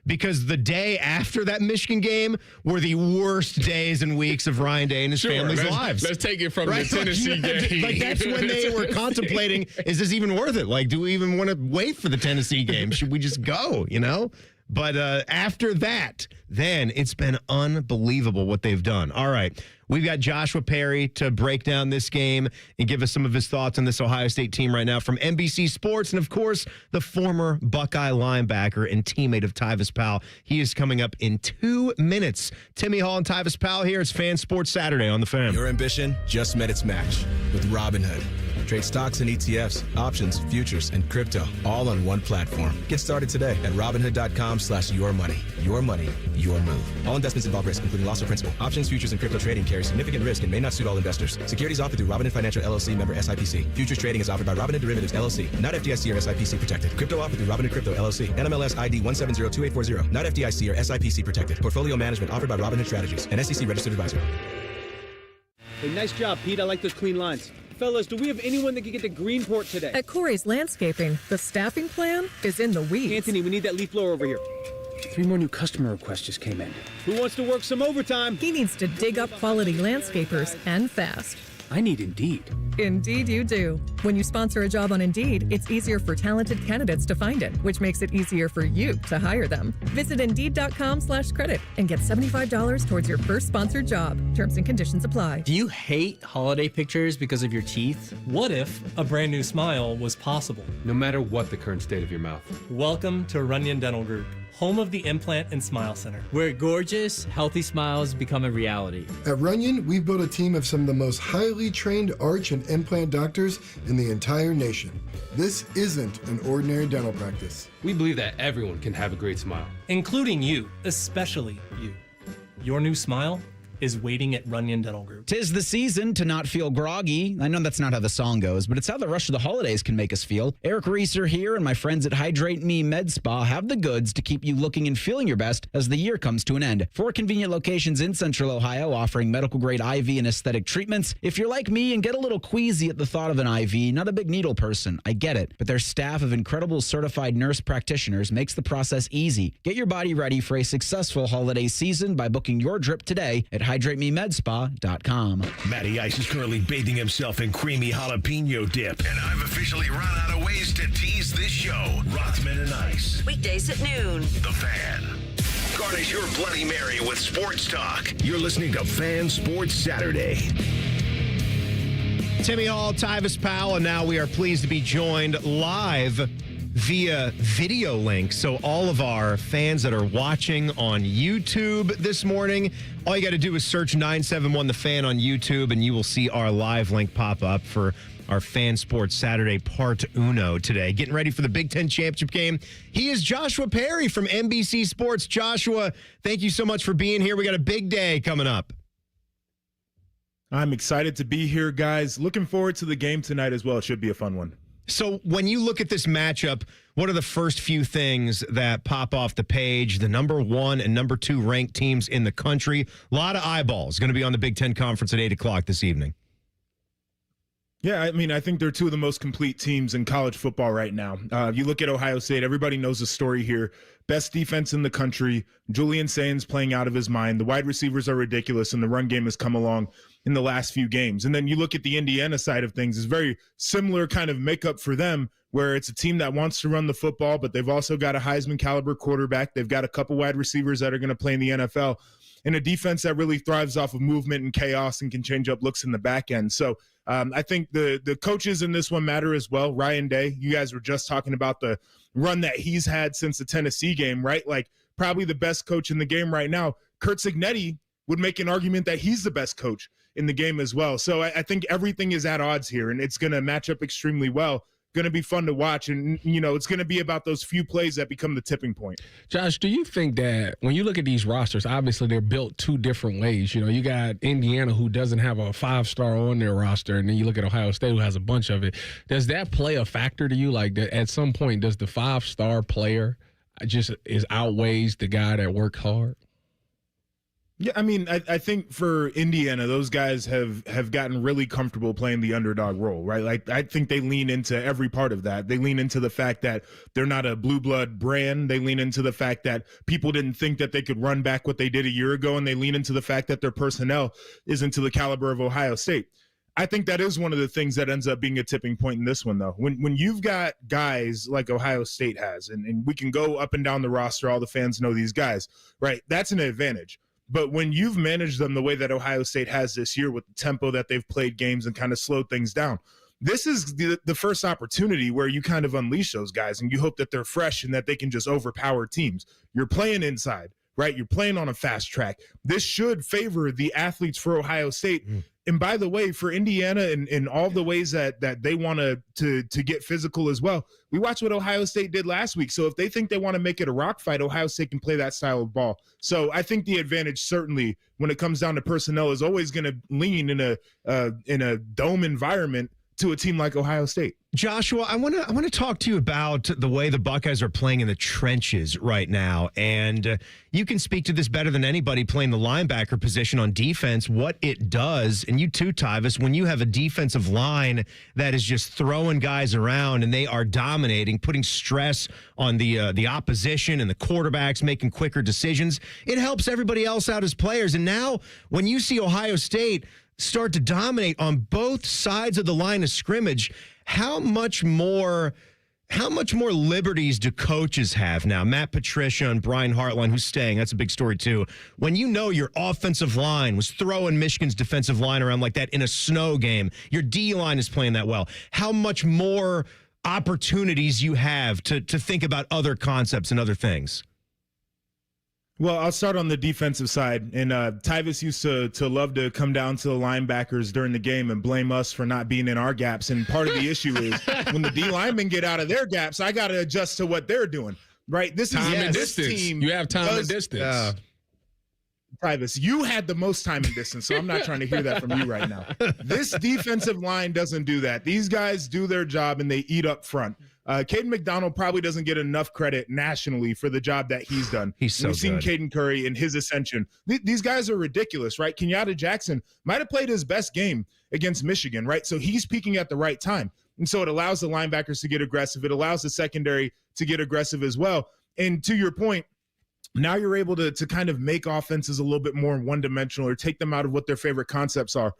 Because the day after that Michigan game were the worst days and weeks of Ryan Day and his family's lives.
Let's take it from the Tennessee game.
Like, that's when they were contemplating, is this even worth it? Like, do we even want to wait for the Tennessee game? Should we just go, But after that, then it's been unbelievable what they've done. All right. We've got Joshua Perry to break down this game and give us some of his thoughts on this Ohio State team right now from NBC Sports. And, of course, the former Buckeye linebacker and teammate of Tyvis Powell. He is coming up in 2 minutes. Timmy Hall and Tyvis Powell here. It's Fan Sports Saturday on The Fan.
Your ambition just met its match with Robinhood. Trade stocks and ETFs, options, futures, and crypto all on one platform. Get started today at Robinhood.com/yourmoney. Your money, your move. All investments involve risk, including loss of principal. Options, futures, and crypto trading carry significant risk and may not suit all investors. Securities offered through Robinhood Financial LLC, member SIPC. Futures trading is offered by Robinhood Derivatives LLC, not FDIC or SIPC protected. Crypto offered through Robinhood Crypto LLC, NMLS ID 1702840, not FDIC or SIPC protected. Portfolio management offered by Robinhood Strategies, an SEC registered advisor.
Hey, nice job, Pete. I like those clean lines. Fellas, do we have anyone that can get to Greenport today?
At Corey's Landscaping, the staffing plan is in the weeds.
Anthony, we need that leaf blower over here. 3 more new customer requests just came in. Who wants to work some overtime?
He needs to dig up quality landscapers and fast.
I need Indeed.
Indeed you do. When you sponsor a job on Indeed, it's easier for talented candidates to find it, which makes it easier for you to hire them. Visit Indeed.com/credit and get $75 towards your first sponsored job. Terms and conditions apply.
Do you hate holiday pictures because of your teeth?
What if a brand new smile was possible?
No matter what the current state of your mouth.
Welcome to Runyon Dental Group, home of the Implant and Smile Center,
where gorgeous, healthy smiles become a reality.
At Runyon, we've built a team of some of the most highly trained arch and implant doctors in the entire nation. This isn't an ordinary dental practice.
We believe that everyone can have a great smile,
including you, especially you. Your new smile is waiting at Runyon Dental Group.
'Tis the season to not feel groggy. I know that's not how the song goes, but it's how the rush of the holidays can make us feel. Eric Reeser here and my friends at Hydrate Me Med Spa have the goods to keep you looking and feeling your best as the year comes to an end. 4 convenient locations in Central Ohio offering medical-grade IV and aesthetic treatments. If you're like me and get a little queasy at the thought of an IV, not a big needle person, I get it. But their staff of incredible certified nurse practitioners makes the process easy. Get your body ready for a successful holiday season by booking your drip today at HydrateMeMedSpa.com.
Matty Ice is currently bathing himself in creamy jalapeno dip. And I've officially run out of ways to tease this show. Rothman and Ice.
Weekdays at noon.
The Fan. Garnish your Bloody Mary with sports talk. You're listening to Fan Sports Saturday.
Timmy Hall, Tyvis Powell, and now we are pleased to be joined live via video link. So all of our fans that are watching on YouTube this morning, all you got to do is search 971 The Fan on YouTube, and you will see our live link pop up for our Fan Sports Saturday Part Uno today. Getting ready for the Big Ten Championship game. He is Joshua Perry from NBC Sports. Joshua, thank you so much for being here. We got a big day coming up.
I'm excited to be here, guys. Looking forward to the game tonight as well. It should be a fun one.
So when you look at this matchup, what are the first few things that pop off the page? The number 1 and number 2 ranked teams in the country. A lot of eyeballs going to be on the Big Ten Conference at 8 o'clock this evening.
Yeah, I mean, I think they're 2 of the most complete teams in college football right now. You look at Ohio State, everybody knows the story here. Best defense in the country. Julian Sains playing out of his mind. The wide receivers are ridiculous, and the run game has come along in the last few games. And then you look at the Indiana side of things, it's very similar kind of makeup for them, where it's a team that wants to run the football, but they've also got a Heisman caliber quarterback. They've got a couple wide receivers that are going to play in the NFL, and a defense that really thrives off of movement and chaos and can change up looks in the back end. So I think the coaches in this one matter as well. Ryan Day, you guys were just talking about the run that he's had since the Tennessee game, right? Like probably the best coach in the game right now. Kurt Signetti would make an argument that he's the best coach in the game as well. So I think everything is at odds here, and it's going to match up extremely well. Going to be fun to watch, and it's going to be about those few plays that become the tipping point.
Josh, do you think that when you look at these rosters, obviously they're built 2 different ways? You got Indiana, who doesn't have a 5-star on their roster, and then you look at Ohio State, who has a bunch of it. Does that play a factor to you? Like at some point, does the 5-star player just outweighs the guy that worked hard?
Yeah, I mean, I think for Indiana, those guys have gotten really comfortable playing the underdog role, right? Like, I think they lean into every part of that. They lean into the fact that they're not a blue blood brand. They lean into the fact that people didn't think that they could run back what they did a year ago, and they lean into the fact that their personnel isn't to the caliber of Ohio State. I think that is one of the things that ends up being a tipping point in this one, though. When you've got guys like Ohio State has, and we can go up and down the roster, all the fans know these guys, right? That's an advantage. But when you've managed them the way that Ohio State has this year with the tempo that they've played games and kind of slowed things down, this is the first opportunity where you kind of unleash those guys and you hope that they're fresh and that they can just overpower teams. You're playing inside, right? You're playing on a fast track. This should favor the athletes for Ohio State. And by the way, for Indiana and in all the ways that they want to get physical as well, we watched what Ohio State did last week. So if they think they want to make it a rock fight, Ohio State can play that style of ball. So I think the advantage, certainly when it comes down to personnel, is always going to lean in a dome environment to a team like Ohio State.
Joshua, I want to talk to you about the way the Buckeyes are playing in the trenches right now. And you can speak to this better than anybody playing the linebacker position on defense, what it does. And you too, Tyvis, when you have a defensive line that is just throwing guys around and they are dominating, putting stress on the opposition and the quarterbacks making quicker decisions, it helps everybody else out as players. And now when you see Ohio State start to dominate on both sides of the line of scrimmage, how much more liberties do coaches have now? Matt Patricia and Brian Hartline, who's staying, that's a big story too. When you know your offensive line was throwing Michigan's defensive line around like that in a snow game, your D-line is playing that well, how much more opportunities you have to think about other concepts and other things?
Well, I'll start on the defensive side. And Tyvis used to love to come down to the linebackers during the game and blame us for not being in our gaps. And part of the issue is when the D linemen get out of their gaps, I got to adjust to what they're doing. Right? This
time
is
and
this
distance.
Team
you have time and distance.
Tyvis, you had the most time and distance, so I'm not trying to hear that from you right now. This defensive line doesn't do that. These guys do their job and they eat up front. Caden McDonald probably doesn't get enough credit nationally for the job that he's done.
He's so
We've seen Caden Curry and his ascension. These guys are ridiculous, right? Kenyatta Jackson might have played his best game against Michigan, right? So he's peaking at the right time. And so it allows the linebackers to get aggressive. It allows the secondary to get aggressive as well. And to your point, now you're able to kind of make offenses a little bit more one-dimensional or take them out of what their favorite concepts are.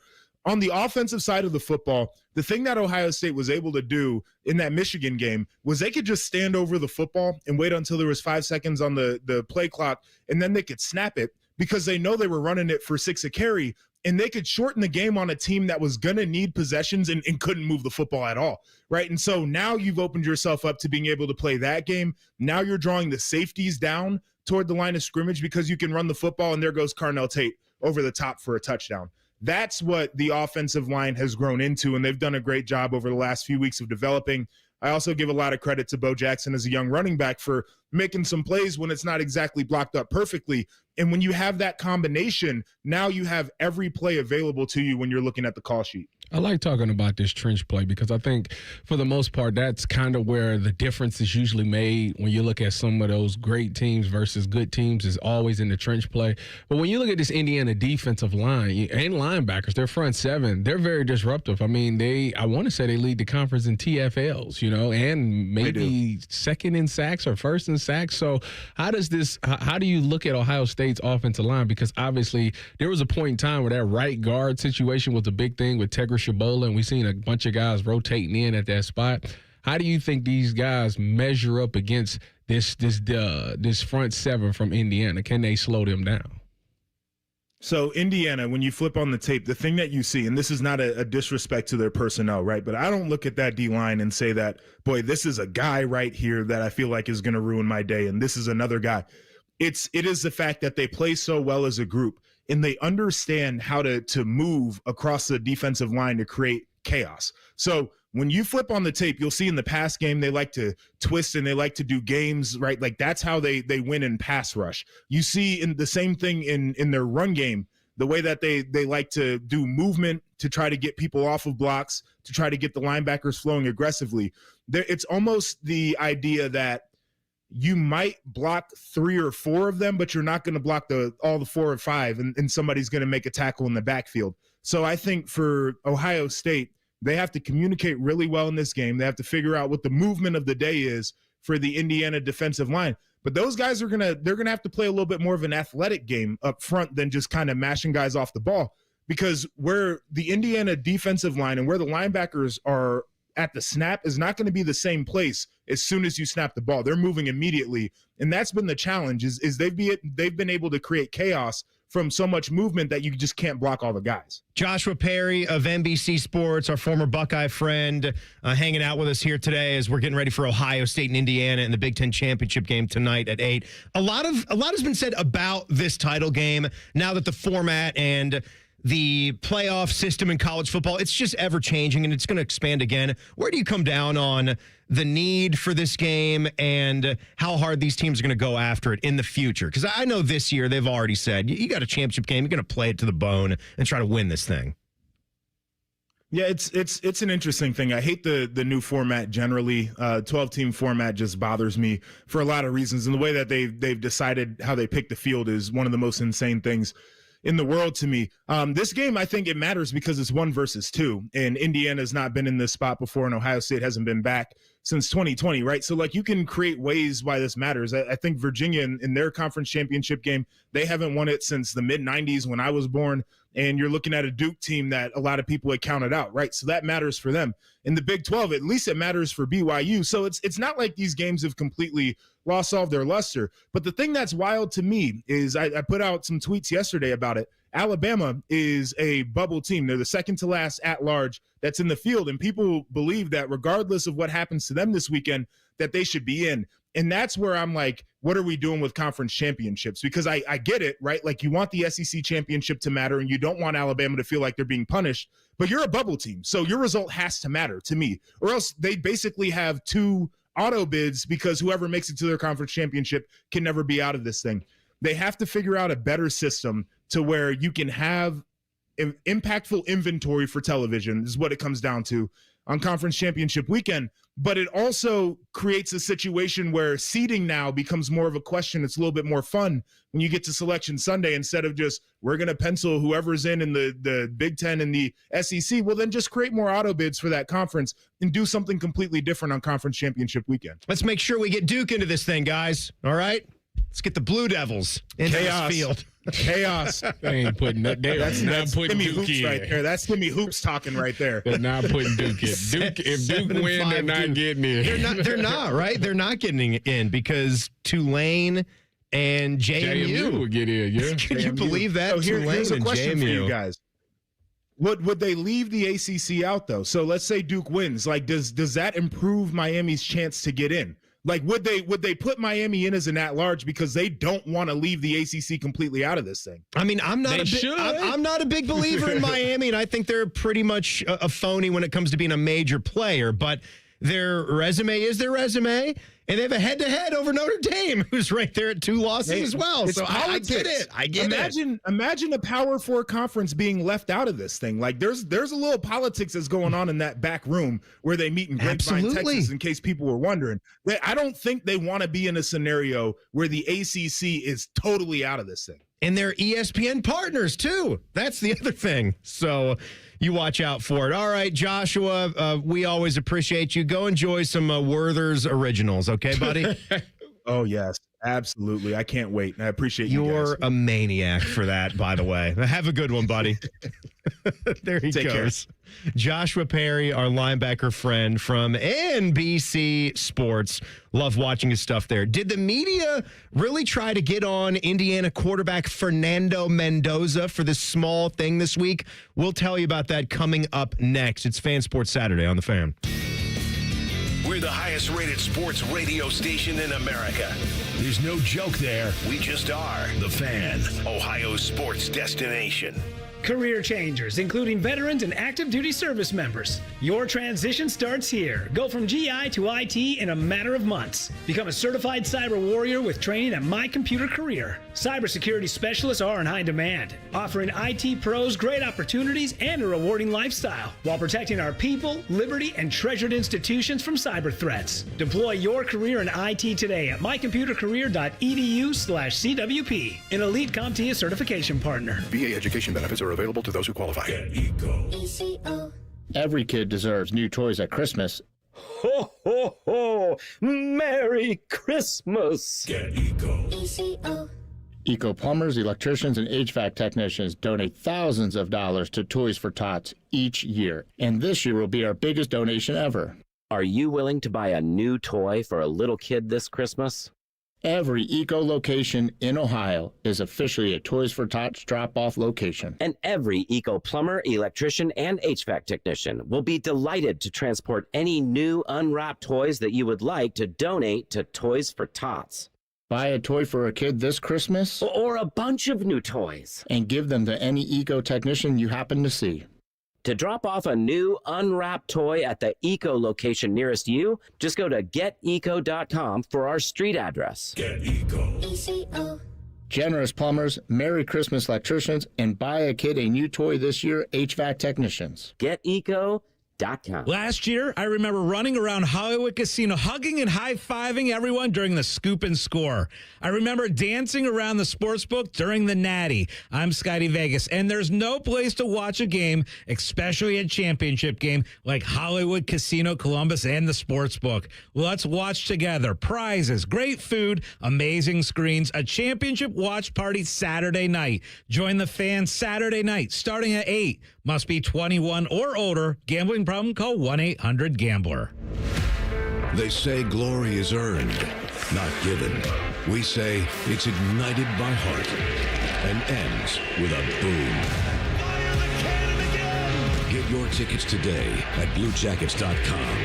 On the offensive side of the football, the thing that Ohio State was able to do in that Michigan game was they could just stand over the football and wait until there was 5 seconds on the play clock, and then they could snap it because they know they were running it for 6 a carry, and they could shorten the game on a team that was going to need possessions and couldn't move the football at all, right? And so now you've opened yourself up to being able to play that game. Now you're drawing the safeties down toward the line of scrimmage because you can run the football, and there goes Carnell Tate over the top for a touchdown. That's what the offensive line has grown into, and they've done a great job over the last few weeks of developing. I also give a lot of credit to Bo Jackson as a young running back for making some plays when it's not exactly blocked up perfectly. And when you have that combination, now you have every play available to you when you're looking at the call sheet.
I like talking about this trench play because I think for the most part, that's kind of where the difference is usually made when you look at some of those great teams versus good teams is always in the trench play. But when you look at this Indiana defensive line and linebackers, their front seven, they're very disruptive. I mean, I want to say they lead the conference in TFLs, and maybe second in sacks or first in sacks. So how do you look at Ohio State's offensive line? Because obviously there was a point in time where that right guard situation was a big thing with Tegra Shabola, and we've seen a bunch of guys rotating in at that spot. How do you think these guys measure up against this front seven from Indiana? Can they slow them down?
So Indiana, when you flip on the tape, the thing that you see, and this is not a disrespect to their personnel, right? But I don't look at that D-line and say that, boy, this is a guy right here that I feel like is going to ruin my day, and this is another guy. It is the fact that they play so well as a group, and they understand how to move across the defensive line to create chaos. So when you flip on the tape, you'll see in the pass game, they like to twist and they like to do games, right? Like that's how they win in pass rush. You see in the same thing in their run game, the way that they like to do movement to try to get people off of blocks, to try to get the linebackers flowing aggressively. It's almost the idea that you might block 3 or 4 of them, but you're not going to block all the 4 or 5, and somebody's going to make a tackle in the backfield. So I think for Ohio State, they have to communicate really well in this game. They have to figure out what the movement of the day is for the Indiana defensive line. But those guys they're gonna have to play a little bit more of an athletic game up front than just kind of mashing guys off the ball. because where the Indiana defensive line and where the linebackers are at the snap is not going to be the same place as soon as you snap the ball. They're moving immediately. And that's been the challenge is they've been able to create chaos from so much movement that you just can't block all the guys.
Joshua Perry of NBC Sports, our former Buckeye friend, hanging out with us here today as we're getting ready for Ohio State and Indiana in the Big Ten championship game tonight at 8. A lot has been said about this title game now that the format and the playoff system in college football, it's just ever changing and it's going to expand again. Where do you come down on the need for this game and how hard these teams are going to go after it in the future? Because I know this year they've already said, you got a championship game, you're going to play it to the bone and try to win this thing.
Yeah, it's an interesting thing. I hate the new format generally. 12-team format just bothers me for a lot of reasons. And the way that they've decided how they pick the field is one of the most insane things in the world to me. This game, I think it matters because it's 1 versus 2, and Indiana's not been in this spot before, and Ohio State hasn't been back since 2020, right? So, like, you can create ways why this matters. I think Virginia in their conference championship game, they haven't won it since the mid-'90s when I was born, and you're looking at a Duke team that a lot of people had counted out, right? So that matters for them. In the Big 12, at least it matters for BYU. So it's not like these games have completely lost all of their luster. But the thing that's wild to me is I put out some tweets yesterday about it. Alabama is a bubble team. They're the second to last at large that's in the field. And people believe that regardless of what happens to them this weekend, that they should be in. And that's where I'm like, what are we doing with conference championships? Because I get it, right? Like, you want the SEC championship to matter and you don't want Alabama to feel like they're being punished, but you're a bubble team. So your result has to matter to me, or else they basically have 2 auto bids because whoever makes it to their conference championship can never be out of this thing. They have to figure out a better system to where you can have impactful inventory for television is what it comes down to on conference championship weekend. But it also creates a situation where seeding now becomes more of a question. It's a little bit more fun when you get to Selection Sunday instead of just we're going to pencil whoever's in the Big Ten and the SEC. Well, then just create more auto bids for that conference and do something completely different on conference championship weekend.
Let's make sure we get Duke into this thing, guys. All right? Let's get the Blue Devils into this field.
Chaos.
They ain't putting that. That's not putting
Timmy
Duke
Hoops
in.
right there. That's Timmy Hoops talking right there.
They're not putting Duke in. If Duke win, they're not getting in.
They're not, right? They're not getting in because Tulane and JMU
will get in. Yeah.
Can you believe that?
So here's a question for you guys. Would they leave the ACC out though? So let's say Duke wins. Like, does that improve Miami's chance to get in? Like, would they put Miami in as an at-large because they don't want to leave the ACC completely out of this thing?
I mean, I'm not a big believer in Miami, and I think they're pretty much a phony when it comes to being a major player. But their resume is their resume, and they have a head-to-head over Notre Dame, who's right there at 2 losses as well. So I get it.
Imagine a Power 4 conference being left out of this thing. Like, there's a little politics that's going on in that back room where they meet in Grapevine, Texas, in case people were wondering. I don't think they want to be in a scenario where the ACC is totally out of this thing.
And they're ESPN partners, too. That's the other thing. So you watch out for it. All right, Joshua, we always appreciate you. Go enjoy some Werther's Originals, okay, buddy?
Oh, yes, absolutely. I can't wait. I appreciate you guys.
You're a maniac for that, by the way. Have a good one, buddy. There he goes. Care. Joshua Perry, our linebacker friend from NBC Sports. Love watching his stuff there. Did the media really try to get on Indiana quarterback Fernando Mendoza for this small thing this week? We'll tell you about that coming up next. It's Fan Sports Saturday on The Fan.
We're the highest rated sports radio station in America. There's no joke there. We just are. The Fan, Ohio's sports destination.
Career changers, including veterans and active duty service members. Your transition starts here. Go from GI to IT in a matter of months. Become a certified cyber warrior with training at My Computer Career. Cybersecurity specialists are in high demand, offering IT pros great opportunities and a rewarding lifestyle while protecting our people, liberty, and treasured institutions from cyber threats. Deploy your career in IT today at mycomputercareer.edu/CWP, an elite CompTIA certification partner.
VA education benefits are available to those who qualify.
Every kid deserves new toys at Christmas. Ho, ho, ho! Merry Christmas!
Get Eco.
Eco plumbers, electricians, and HVAC technicians donate thousands of dollars to Toys for Tots each year. And this year will be our biggest donation ever.
Are you willing to buy a new toy for a little kid this Christmas?
Every Eco location in Ohio is officially a Toys for Tots drop-off location.
And every Eco plumber, electrician, and HVAC technician will be delighted to transport any new unwrapped toys that you would like to donate to Toys for Tots.
Buy a toy for a kid this Christmas?
Or a bunch of new toys.
And give them to any Eco technician you happen to see.
To drop off a new unwrapped toy at the Eco location nearest you, just go to geteco.com for our street address.
Get Eco.
ECO. Generous plumbers, Merry Christmas electricians, and buy a kid a new toy this year, HVAC technicians.
GetEco.com.
Last year, I remember running around Hollywood Casino, hugging and high-fiving everyone during the scoop and score. I remember dancing around the sportsbook during the Natty. I'm Scotty Vegas, and there's no place to watch a game, especially a championship game, like Hollywood Casino Columbus and the sportsbook. Let's watch together. Prizes, great food, amazing screens, a championship watch party Saturday night. Join the fans Saturday night, starting at 8. Must be 21 or older. Gambling problem? Call 1-800-GAMBLER.
They say glory is earned, not given. We say it's ignited by heart and ends with a boom. Get your tickets today at BlueJackets.com.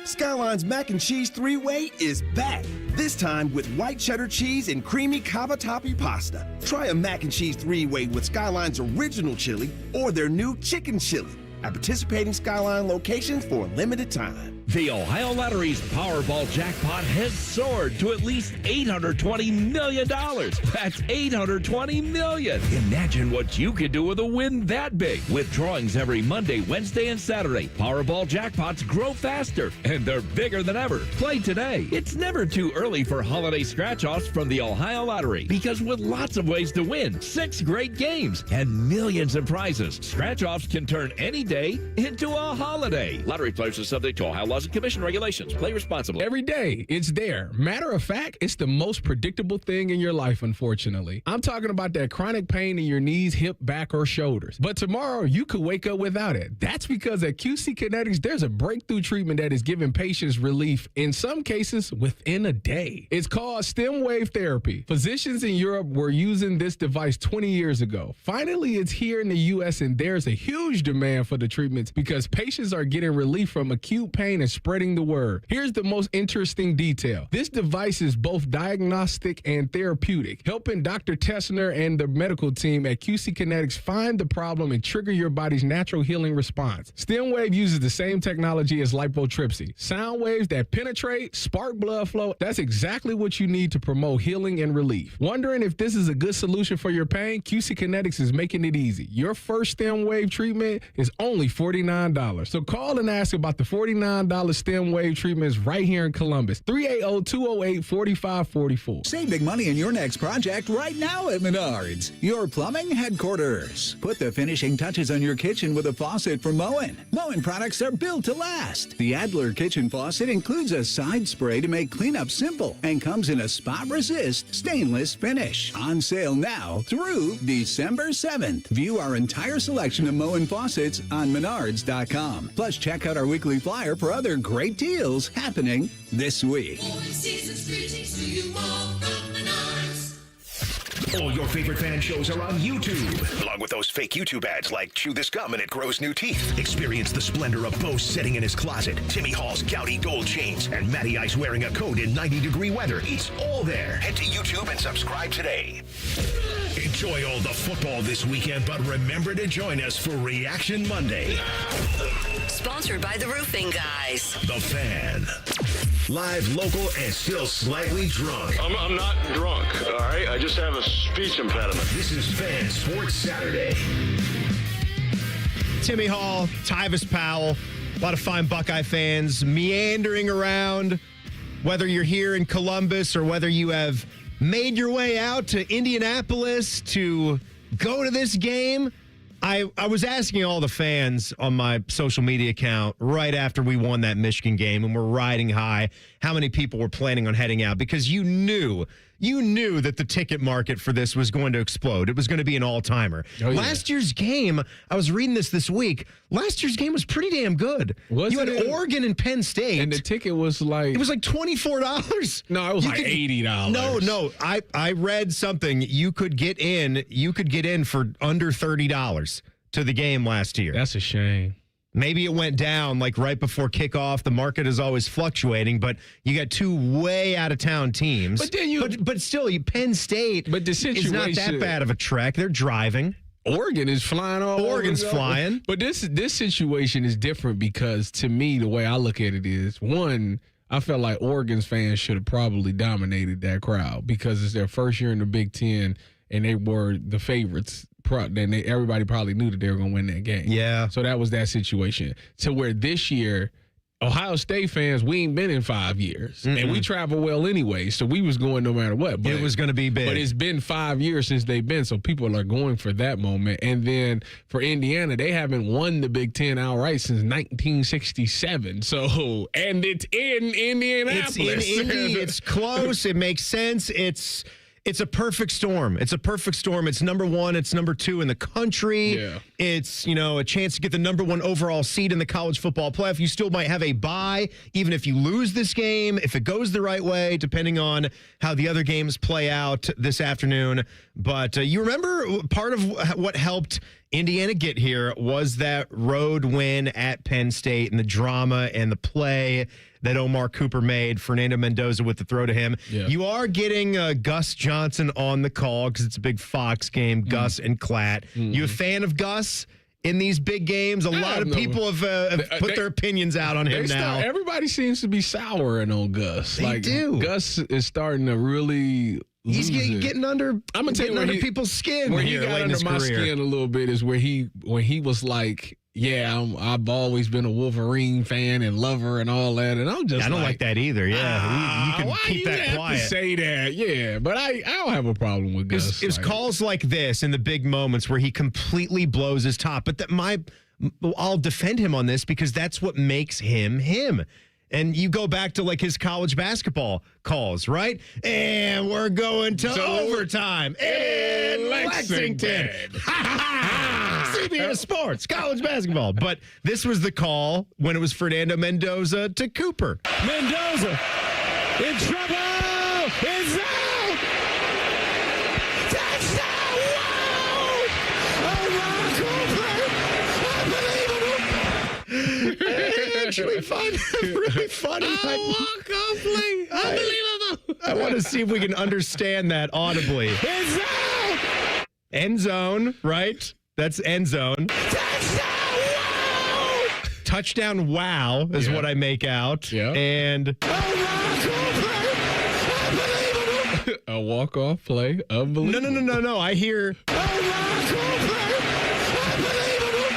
Skyline's Mac and Cheese 3-Way is back. This time with white cheddar cheese and creamy cavatappi pasta. Try a Mac and Cheese 3-Way with Skyline's original chili or their new chicken chili at participating Skyline locations for a limited time.
The Ohio Lottery's Powerball jackpot has soared to at least $820 million. That's $820 million. Imagine what you could do with a win that big. With drawings every Monday, Wednesday, and Saturday, Powerball jackpots grow faster, and they're bigger than ever. Play today. It's never too early for holiday scratch-offs from the Ohio Lottery, because with lots of ways to win, 6 great games, and millions of prizes, scratch-offs can turn any day into a holiday. Lottery players are subject to Ohio laws and commission regulations. Play responsibly.
Every day, it's there. Matter of fact, it's the most predictable thing in your life, unfortunately. I'm talking about that chronic pain in your knees, hip, back, or shoulders. But tomorrow, you could wake up without it. That's because at QC Kinetics, there's a breakthrough treatment that is giving patients relief, in some cases, within a day. It's called stem wave therapy. Physicians in Europe were using this device 20 years ago. Finally, it's here in the U.S., and there's a huge demand for the treatments because patients are getting relief from acute pain and spreading the word. Here's the most interesting detail. This device is both diagnostic and therapeutic, helping Dr. Tessner and the medical team at QC Kinetics find the problem and trigger your body's natural healing response. StemWave uses the same technology as lipotrypsy. Sound waves that penetrate, spark blood flow. That's exactly what you need to promote healing and relief. Wondering if this is a good solution for your pain? QC Kinetics is making it easy. Your first StemWave treatment is only $49. So call and ask about the $49 stem wave treatments right here in Columbus. 380-208-4544.
Save big money in your next project right now at Menards, your plumbing headquarters. Put the finishing touches on your kitchen with a faucet from Moen. Moen products are built to last. The Adler kitchen faucet includes a side spray to make cleanup simple and comes in a spot-resist stainless finish. On sale now through December 7th. View our entire selection of Moen faucets on Menards.com. Plus, check out our weekly flyer for other great deals happening this week.
All your favorite fan shows are on YouTube, along with those fake YouTube ads like chew this gum and it grows new teeth. Experience the splendor of Bo sitting in his closet, Timmy Hall's Gouty gold chains, and Matty Ice wearing a coat in 90-degree weather. It's all there. Head to YouTube and subscribe today. Enjoy all the football this weekend, but remember to join us for Reaction Monday.
Sponsored by the Roofing Guys.
The Fan. Live, local, and still slightly drunk.
I'm not drunk, all right? I just have a speech impediment.
This is Fan Sports Saturday.
Timmy Hall, Tyvis Powell, a lot of fine Buckeye fans meandering around, whether you're here in Columbus or whether you have made your way out to Indianapolis to go to this game. I was asking all the fans on my social media account right after we won that Michigan game and we're riding high how many people were planning on heading out, because you knew you knew that the ticket market for this was going to explode. It was going to be an all-timer. Last year's game, I was reading this week, last year's game was pretty damn good. You had Oregon and Penn State.
And the ticket was like...
It was like $24.
No, it was like $80.
No. I read something. You could get in for under $30 to the game last year.
That's a shame.
Maybe it went down like right before kickoff. The market is always fluctuating, but you got two way out of town teams.
But then
but still, Penn State is not that bad of a trek. They're driving.
Oregon is flying all
Oregon's
over.
flying.
But this situation is different because to me, the way I look at it is, one, I felt like Oregon's fans should have probably dominated that crowd because it's their first year in the Big Ten and they were the favorites. Then everybody probably knew that they were going to win that game.
Yeah.
So that was that situation. To where this year, Ohio State fans, we ain't been in 5 years. Mm-mm. And we travel well anyway, so we was going no matter what. But
it was going to be big.
But it's been 5 years since they've been, so people are going for that moment. And then for Indiana, they haven't won the Big Ten outright since 1967. So, and it's in Indianapolis.
It's in Indy. It's close. It makes sense. It's a perfect storm. It's a perfect storm. It's number one. It's number two in the country.
Yeah.
It's, a chance to get the number one overall seed in the college football playoff. You still might have a bye, even if you lose this game, if it goes the right way, depending on how the other games play out this afternoon. But you remember part of what helped Indiana get here was that road win at Penn State and the drama and the play that Omar Cooper made, Fernando Mendoza with the throw to him.
Yeah.
You are getting Gus Johnson on the call because it's a big Fox game, Gus and Klatt. You a fan of Gus in these big games? A lot of people have put their opinions out on him now.
Everybody seems to be souring on Gus.
They do.
Gus is starting to really...
He's getting under. I'm
gonna tell you
under people's skin.
Where he got under my skin a little bit is when he was like, "Yeah, I've always been a Wolverine fan and lover and all that," and I'm just,
I don't like that either. Yeah, you can
why
keep
you
that
have
quiet.
To say that, yeah, but I don't have a problem with Gus.
It's calls like this in the big moments where he completely blows his top. But I'll defend him on this because that's what makes him him. And you go back to like his college basketball calls, right? And we're going to overtime in Lexington. CBS Sports, college basketball. But this was the call when it was Fernando Mendoza to Cooper.
Mendoza in trouble. It's out. Touchdown. Wow.
I actually find it really funny.
Walk-off play. Unbelievable.
I want to see if we can understand that audibly.
It's out.
End zone, right? That's end zone.
Touchdown. Wow.
Touchdown, wow, is what I make out.
Yeah.
And
a walk-off play. Unbelievable.
No. I hear...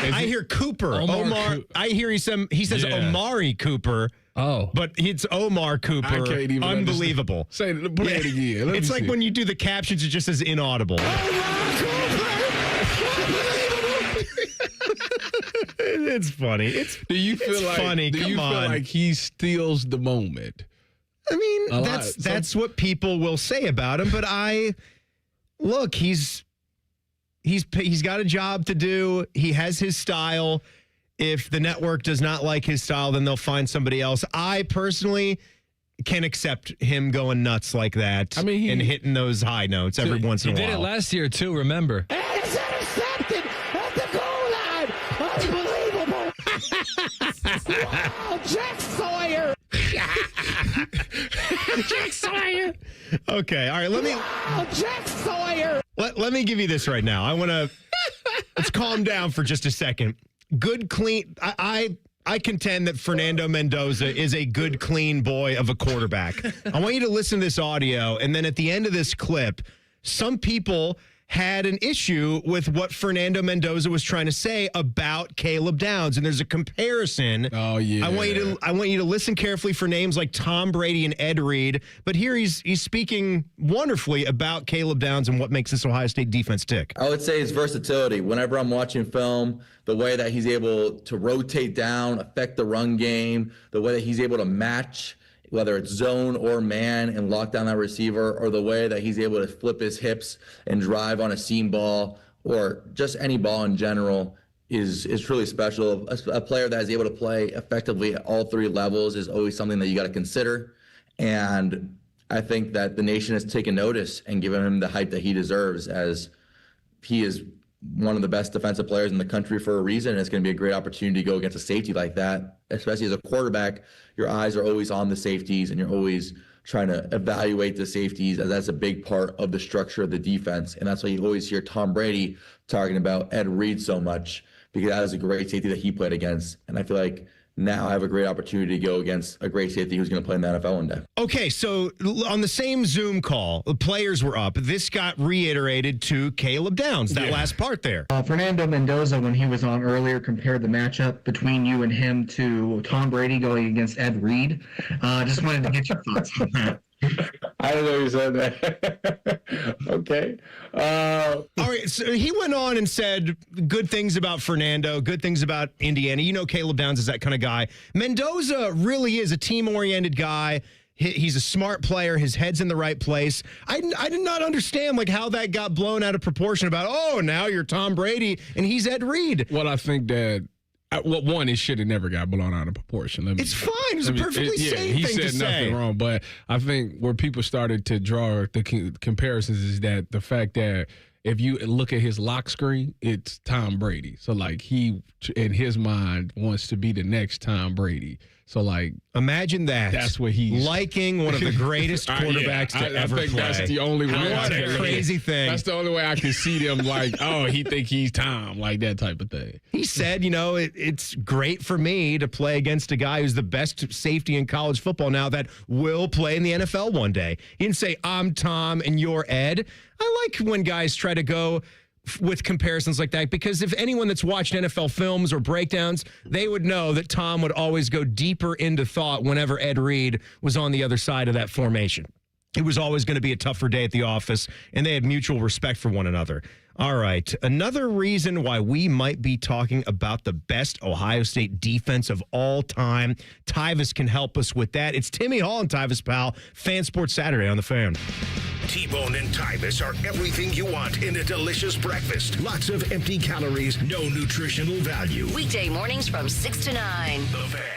I hear Cooper. Omar. I hear he says Omari Cooper.
Oh.
But it's Omar Cooper.
I can't even
Unbelievable.
Play it again.
It's like when you do the captions, it just says inaudible. It's funny.
Do you feel like he steals the moment?
I mean, that's what people will say about him. But look, he's got a job to do. He has his style. If the network does not like his style, then they'll find somebody else. I personally can accept him going nuts like that. And hitting those high notes every once in a while.
He did it last year too, remember?
And it's intercepted at the goal line. Unbelievable. Wow, Jack Sawyer. Jack Sawyer.
Okay, all right,
Wow, Jack Sawyer.
Let me give you this right now. Let's calm down for just a second. Good, clean. I contend that Fernando Mendoza is a good, clean boy of a quarterback. I want you to listen to this audio, and then at the end of this clip, some people had an issue with what Fernando Mendoza was trying to say about Caleb Downs, and there's a comparison.
Oh yeah.
I want you to listen carefully for names like Tom Brady and Ed Reed, but here he's speaking wonderfully about Caleb Downs and what makes this Ohio State defense tick.
I would say his versatility. Whenever I'm watching film, the way that he's able to rotate down, affect the run game, the way that he's able to match whether it's zone or man, and lock down that receiver, or the way that he's able to flip his hips and drive on a seam ball, or just any ball in general, is truly special. A player that is able to play effectively at all three levels is always something that you got to consider. And I think that the nation has taken notice and given him the hype that he deserves, as he is one of the best defensive players in the country for a reason. And it's going to be a great opportunity to go against a safety like that, especially as a quarterback. Your eyes are always on the safeties, and you're always trying to evaluate the safeties, as that's a big part of the structure of the defense. And that's why you always hear Tom Brady talking about Ed Reed so much, because that is a great safety that he played against. And I feel like now I have a great opportunity to go against a great safety who's going to play in the NFL one day.
Okay, so on the same Zoom call, the players were up. This got reiterated to Caleb Downs, that last part there.
Fernando Mendoza, when he was on earlier, compared the matchup between you and him to Tom Brady going against Ed Reed. Just wanted to get your thoughts on that.
I don't know who said that. Okay.
All right, so he went on and said good things about Fernando, good things about Indiana. You know Caleb Downs is that kind of guy. Mendoza really is a team-oriented guy. He's a smart player. His head's in the right place. I did not understand how that got blown out of proportion about, oh, now you're Tom Brady and he's Ed Reed.
Well, I think that one, it should have never got blown out of proportion.
It's fine. It was a perfectly sane thing to say.
He said nothing wrong, but I think where people started to draw the comparisons is that the fact that if you look at his lock screen, it's Tom Brady. So, he, in his mind, wants to be the next Tom Brady. So,
imagine that.
That's what he's
liking, one of the greatest quarterbacks to ever play.
That's the only way.
What a crazy thing.
That's the only way I can see them he think he's Tom, that type of thing.
He said, it's great for me to play against a guy who's the best safety in college football now that will play in the NFL one day. He didn't say, I'm Tom and you're Ed. I like when guys try to go with comparisons like that, because if anyone that's watched NFL films or breakdowns, they would know that Tom would always go deeper into thought whenever Ed Reed was on the other side of that formation. It was always going to be a tougher day at the office, and they had mutual respect for one another. All right, another reason why we might be talking about the best Ohio State defense of all time. Tyvis can help us with that. It's Timmy Hall and Tyvis Powell, Fan Sports Saturday on the Fan.
T-Bone and Tyvis are everything you want in a delicious breakfast. Lots of empty calories, no nutritional value.
Weekday mornings from 6 to 9.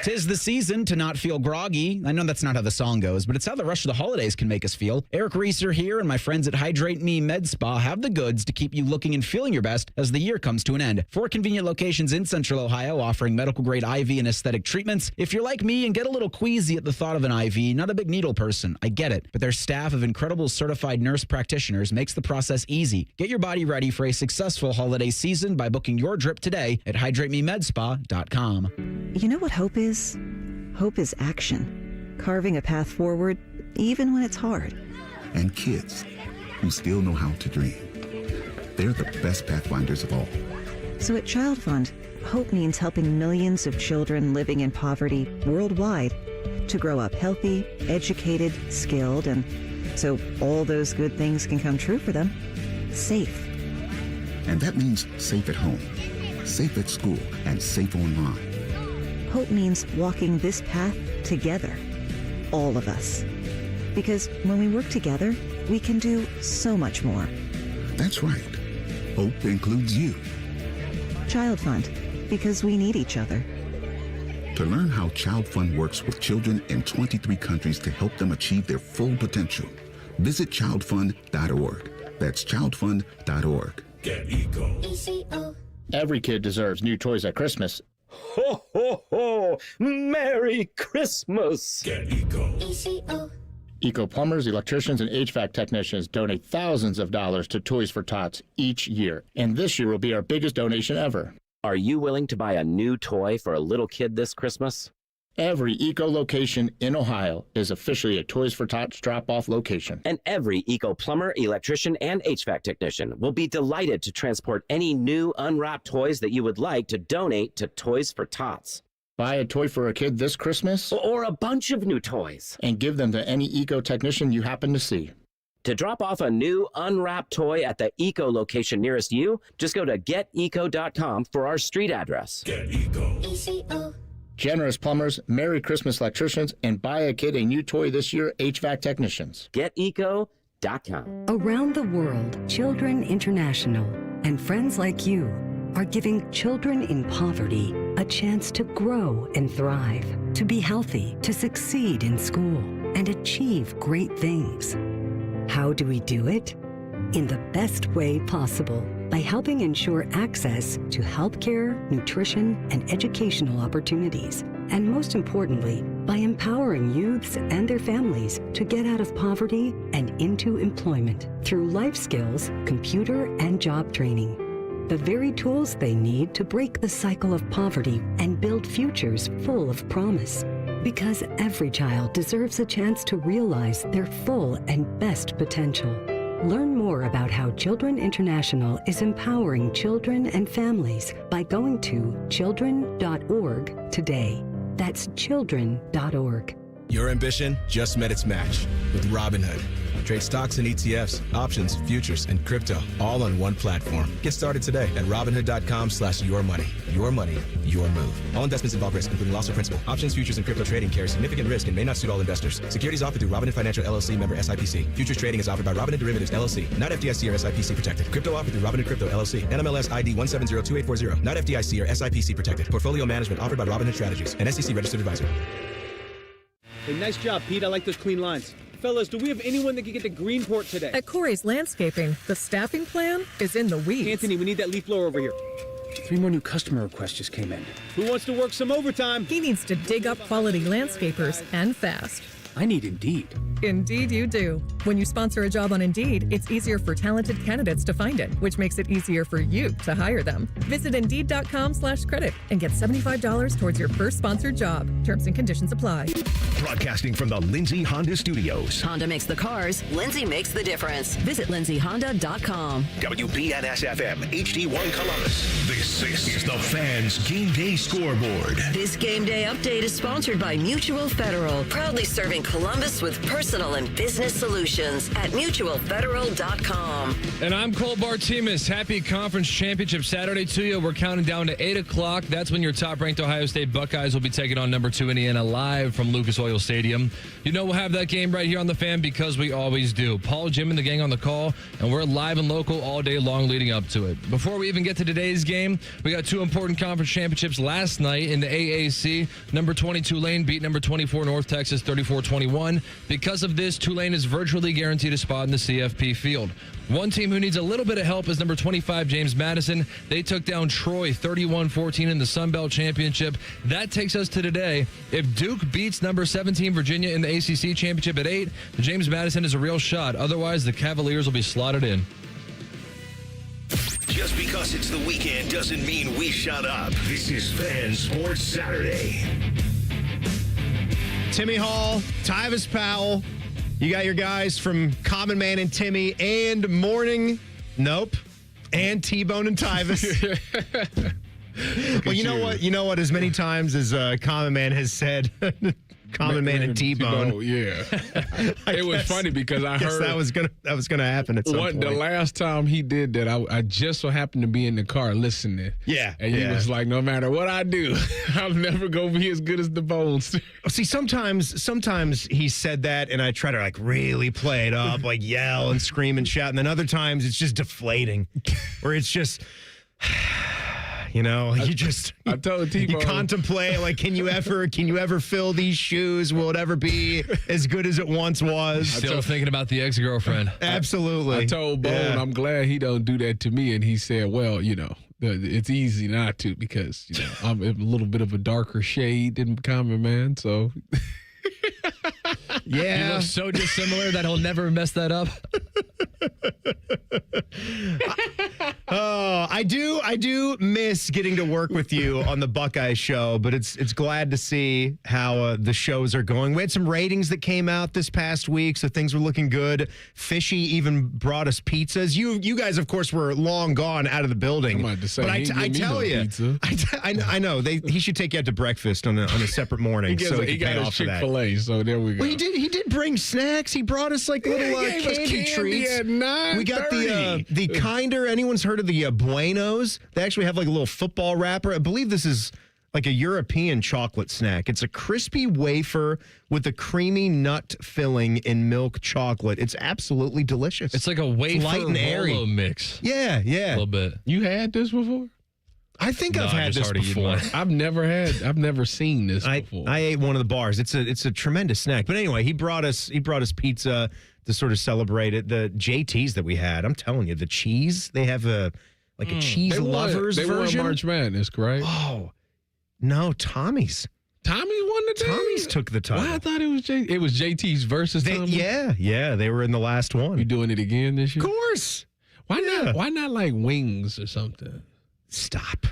Tis the season to not feel groggy. I know that's not how the song goes, but it's how the rush of the holidays can make us feel. Eric Reeser here and my friends at Hydrate Me Med Spa have the goods to keep you looking and feeling your best as the year comes to an end. 4 convenient locations in Central Ohio offering medical-grade IV and aesthetic treatments. If you're like me and get a little queasy at the thought of an IV, not a big needle person, I get it. But their staff of incredible certified nurse practitioners makes the process easy. Get your body ready for a successful holiday season by booking your drip today at hydratememedspa.com.
You know what hope is? Hope is action. Carving a path forward, even when it's hard.
And kids who still know how to dream. They're the best pathfinders of all.
So at Child Fund, hope means helping millions of children living in poverty worldwide to grow up healthy, educated, skilled, and so all those good things can come true for them. Safe.
And that means safe at home, safe at school, and safe online.
Hope means walking this path together. All of us. Because when we work together, we can do so much more.
That's right. Hope includes you.
Child Fund, because we need each other.
To learn how Child Fund works with children in 23 countries to help them achieve their full potential, visit childfund.org. That's childfund.org.
Get eco.
Every kid deserves new toys at Christmas.
Ho, ho, ho! Merry Christmas!
Get eco.
Eco plumbers, electricians, and HVAC technicians donate thousands of dollars to Toys for Tots each year. And this year will be our biggest donation ever.
Are you willing to buy a new toy for a little kid this Christmas?
Every Eco location in Ohio is officially a Toys for Tots drop-off location.
And every Eco plumber, electrician, and HVAC technician will be delighted to transport any new unwrapped toys that you would like to donate to Toys for Tots.
Buy a toy for a kid this Christmas?
Or a bunch of new toys.
And give them to any Eco technician you happen to see.
To drop off a new unwrapped toy at the Eco location nearest you, just go to geteco.com for our street address.
Get eco.
Generous Plumbers, Merry Christmas Electricians, and buy a kid a new toy this year, HVAC Technicians.
GetEco.com.
Around the world, Children International and friends like you are giving children in poverty a chance to grow and thrive, to be healthy, to succeed in school, and achieve great things. How do we do it? In the best way possible, by helping ensure access to healthcare, nutrition, and educational opportunities. And most importantly, by empowering youths and their families to get out of poverty and into employment through life skills, computer, and job training. The very tools they need to break the cycle of poverty and build futures full of promise. Because every child deserves a chance to realize their full and best potential. Learn more about how Children International is empowering children and families by going to children.org today. That's children.org.
Your ambition just met its match with Robinhood. Trade stocks and ETFs, options, futures, and crypto all on one platform. Get started today at Robinhood.com/yourmoney. Your money, your move. All investments involve risk, including loss of principal. Options, futures, and crypto trading carry significant risk and may not suit all investors. Securities offered through Robinhood Financial LLC, member SIPC. Futures trading is offered by Robinhood Derivatives LLC, not FDIC or SIPC protected. Crypto offered through Robinhood Crypto LLC, NMLS ID 1702840, not FDIC or SIPC protected. Portfolio management offered by Robinhood Strategies, an SEC registered advisor.
Hey, nice job, Pete. I like those clean lines. Fellas, do we have anyone that can get to Greenport today?
At Corey's Landscaping, the staffing plan is in the weeds.
Anthony, we need that leaf blower over here. 3 more new customer requests just came in. Who wants to work some overtime?
He needs to dig up quality landscapers and fast.
I need Indeed.
Indeed you do. When you sponsor a job on Indeed, it's easier for talented candidates to find it, which makes it easier for you to hire them. Visit Indeed.com/credit and get $75 towards your first sponsored job. Terms and conditions apply.
Broadcasting from the Lindsay Honda Studios.
Honda makes the cars. Lindsay makes the difference. Visit lindsayhonda.com.
WBNS-FM, HD1 Columbus. This is the Fans Game Day Scoreboard.
This game day update is sponsored by Mutual Federal, proudly serving Columbus with personal and business solutions at mutualfederal.com.
And I'm Cole Bartimus. Happy Conference Championship Saturday to you. We're counting down to 8 o'clock. That's when your top-ranked Ohio State Buckeyes will be taking on number 2 Indiana live from Lucas Oil Stadium. You know we'll have that game right here on The Fan because we always do. Paul, Jim, and the gang on the call, and we're live and local all day long leading up to it. Before we even get to today's game, we got 2 important conference championships last night in the AAC. Number 20 Tulane beat number 24 North Texas 34-21. Because of this, Tulane is virtually guaranteed a spot in the CFP field. One team who needs a little bit of help is number 25 James Madison. They took down Troy 31-14 in the Sun Belt Championship. That takes us to today. If Duke beats number 17 Virginia in the ACC Championship at 8, James Madison is a real shot. Otherwise, the Cavaliers will be slotted in.
Just because it's the weekend doesn't mean we shut up. This is Fan Sports Saturday.
Timmy Hall, Tyvis Powell. You got your guys from Common Man and Timmy and Morning. Nope. And T-Bone and Tyvis. Well, you know what? You know what? As many times as Common Man has said, Common Man and T-Bone.
Yeah. It was funny because I heard
that was gonna happen at some point.
The last time he did that, I just so happened to be in the car listening.
Yeah.
And he was like, no matter what I do, I'm never gonna be as good as the Bones.
See, sometimes he said that, and I try to like really play it up, like yell and scream and shout, and then other times it's just deflating, where it's just. You know, I
told T-Bone.
You contemplate, like, can you ever fill these shoes? Will it ever be as good as it once was?
Still thinking about the ex-girlfriend.
Absolutely.
I told Bone, I'm glad he don't do that to me. And he said, well, you know, it's easy not to because, you know, I'm a little bit of a darker shade than Common Man. So...
Yeah. He looks so dissimilar that he'll never mess that up.
Oh, I do miss getting to work with you on the Buckeye show, but it's glad to see how the shows are going. We had some ratings that came out this past week, so things were looking good. Fishy even brought us pizzas. You guys, of course, were long gone out of the building.
I'm about to say,
but I tell you, I know he should take you out to breakfast on a separate morning.
He got his Chick-fil-A, so there we go.
Well, he did bring snacks. He brought us like little candy treats.
At 9:30.
We got the Kinder. Anyone's heard of the Buenos? They actually have like a little football wrapper. I believe this is like a European chocolate snack. It's a crispy wafer with a creamy nut filling in milk chocolate. It's absolutely delicious.
It's like a wafer
light and airy
Rolo mix.
Yeah.
A little bit.
You had this before?
I think I've had this before.
I've never seen this before.
I ate one of the bars. It's a tremendous snack. But anyway, he brought us pizza to sort of celebrate it. The JTs that we had, I'm telling you, the cheese, they have a cheese lovers version.
They won March Madness, correct?
Oh, no, Tommy's.
Tommy won the day?
Tommy's took the title.
Well, I thought it was JT's versus Tommy.
Yeah, they were in the last one.
You doing it again this year?
Of course.
Why not like wings or something?
Stop.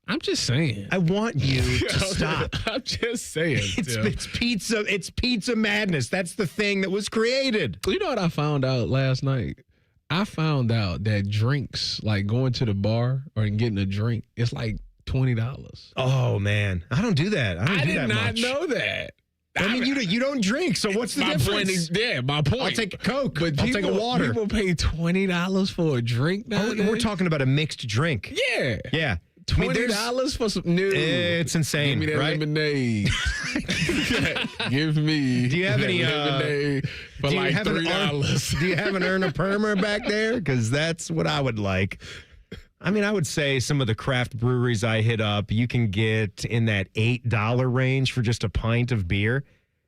I'm just saying.
I want you to stop.
I'm just saying.
It's pizza. It's pizza madness. That's the thing that was created.
You know what I found out last night? I found out that drinks, like going to the bar or getting a drink, it's like $20.
Oh man, I don't do that. I
did not know that.
I mean, you don't drink, so what's the difference?
My point.
I'll take a Coke.
But
I'll take a water.
People pay $20 for a drink now.
We're talking about a mixed drink.
Yeah.
$20
for some new.
It's insane.
Give me that
right?
lemonade. Give me.
Do you have any
lemonade for like $3?
Do you have an earn a perma back there? Because that's what I would like. I mean, I would say some of the craft breweries I hit up, you can get in that $8 range for just a pint of beer.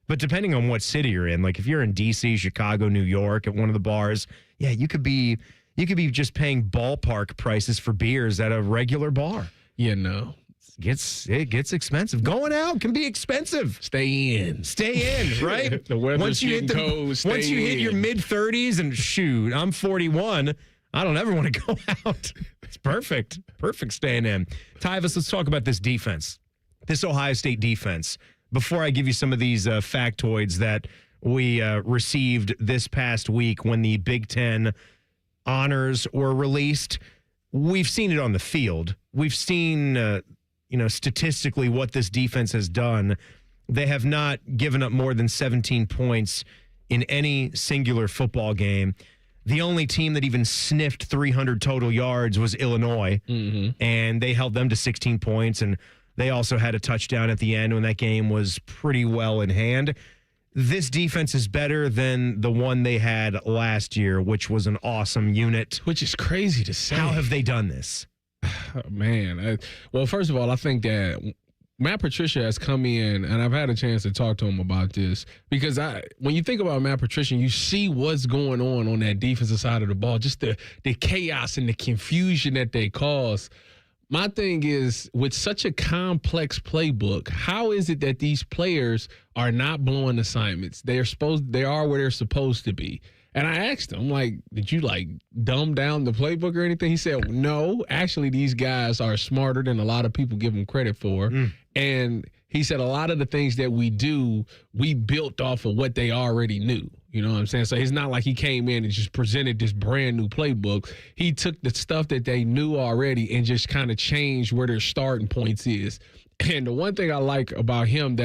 But depending on what city you're in, like if you're in D.C., Chicago, New York, at one of the bars, yeah, you could be just paying ballpark prices for beers at a regular bar.
Yeah, no.
It gets expensive. Going out can be expensive.
Stay in,
right?
The weather's getting cold.
Once you hit your mid-30s, and shoot, I'm 41. I don't ever want to go out. It's perfect. Perfect staying in. Tyvis, let's talk about this defense, this Ohio State defense. Before I give you some of these factoids that we received this past week when the Big Ten honors were released, we've seen it on the field. We've seen, statistically what this defense has done. They have not given up more than 17 points in any singular football game. The only team that even sniffed 300 total yards was Illinois, and they held them to 16 points, and they also had a touchdown at the end when that game was pretty well in hand. This defense is better than the one they had last year, which was an awesome unit.
Which is crazy to say.
How have they done this?
Oh, man. Well, first of all, I think that Matt Patricia has come in, and I've had a chance to talk to him about this, because when you think about Matt Patricia, you see what's going on that defensive side of the ball, just the chaos and the confusion that they cause. My thing is, with such a complex playbook, how is it that these players are not blowing assignments? They are where they're supposed to be. And I asked him, like, did you dumb down the playbook or anything? He said, no, actually, these guys are smarter than a lot of people give them credit for. And he said a lot of the things that we do, we built off of what they already knew. You know what I'm saying? So it's not like he came in and just presented this brand new playbook. He took the stuff that they knew already and just kind of changed where their starting points is. And the one thing I like about him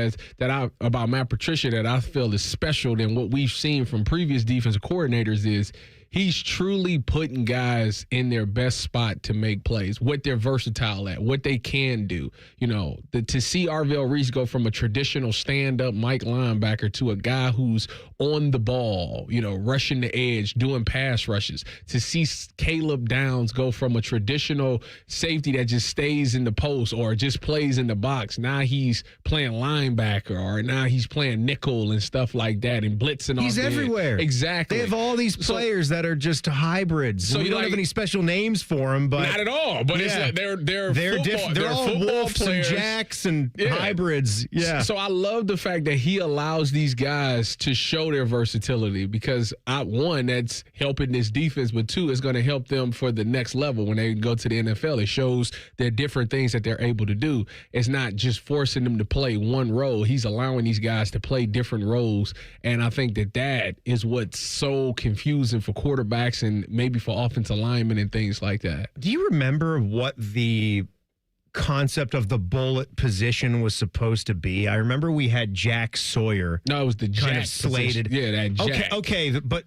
about Matt Patricia that I feel is special than what we've seen from previous defensive coordinators is he's truly putting guys in their best spot to make plays, what they're versatile at, what they can do. To see Arvell Reese go from a traditional stand-up Mike linebacker to a guy who's on the ball, rushing the edge, doing pass rushes. To see Caleb Downs go from a traditional safety that just stays in the post or just plays in the box. Now he's playing linebacker, or now he's playing nickel and stuff like that, and blitzing.
He's everywhere.
Exactly.
They have all these players that are just hybrids. So we don't have any special names for them, but
not at all. But it's they're
different. They're all wolves
players.
And jacks and hybrids. Yeah.
So I love the fact that he allows these guys to show their versatility, because one, that's helping this defense, but two, it's going to help them for the next level when they go to the NFL. It shows their different things that they're able to do. It's not just forcing them to play one role. He's allowing these guys to play different roles, and I think that is what's so confusing for quarterbacks and maybe for offensive linemen and things like that.
Do you remember what the concept of the bullet position was supposed to be? I remember we had Jack Sawyer.
No, it was the
kind
Jack
of slated.
Position. Yeah, that Jack.
Okay, but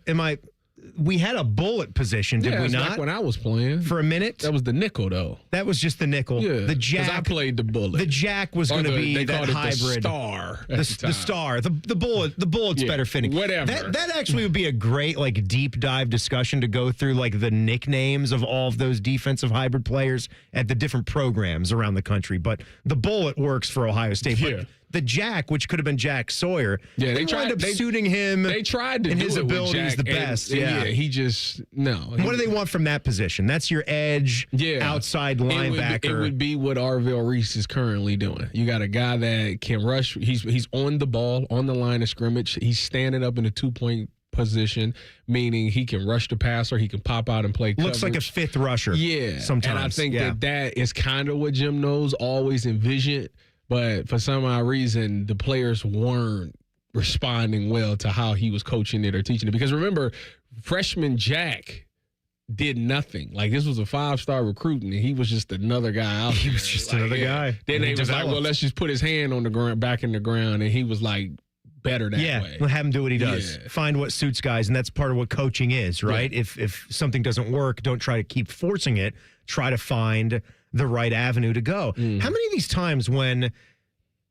we had a bullet position, did we not?
Like when I was playing.
For a minute?
That was the nickel, though.
That was just the nickel.
Yeah,
the jack.
I played the bullet.
The jack was going to be
they
that hybrid.
The star.
The star. The bullet. The bullet's better fitting.
Whatever.
That actually would be a great like deep dive discussion to go through like the nicknames of all of those defensive hybrid players at the different programs around the country. But the bullet works for Ohio State. But the jack, which could have been Jack Sawyer, they tried to suiting him.
They tried to
and
do
his
it
ability
with
is
Jack,
the best.
And he just
What do they want from that position? That's your edge, outside linebacker.
It would be what Arvell Reese is currently doing. You got a guy that can rush. He's on the ball, on the line of scrimmage. He's standing up in a 2-point position, meaning he can rush the passer. He can pop out and play coverage.
Looks like a fifth rusher.
Yeah.
Sometimes.
And I think that is kind of what Jim Knowles always envisioned. But for some odd reason, the players weren't responding well to how he was coaching it or teaching it. Because remember, freshman Jack did nothing. Like, this was a 5-star recruit, and he was just another guy out there.
He was just another guy.
Then they was like, well, let's just put his hand on the ground, back in the ground, and he was like better that way.
We'll have him do what he does.
Yeah.
Find what suits guys, and that's part of what coaching is, right?
Yeah.
If something doesn't work, don't try to keep forcing it. Try to find the right avenue to go. How many of these times when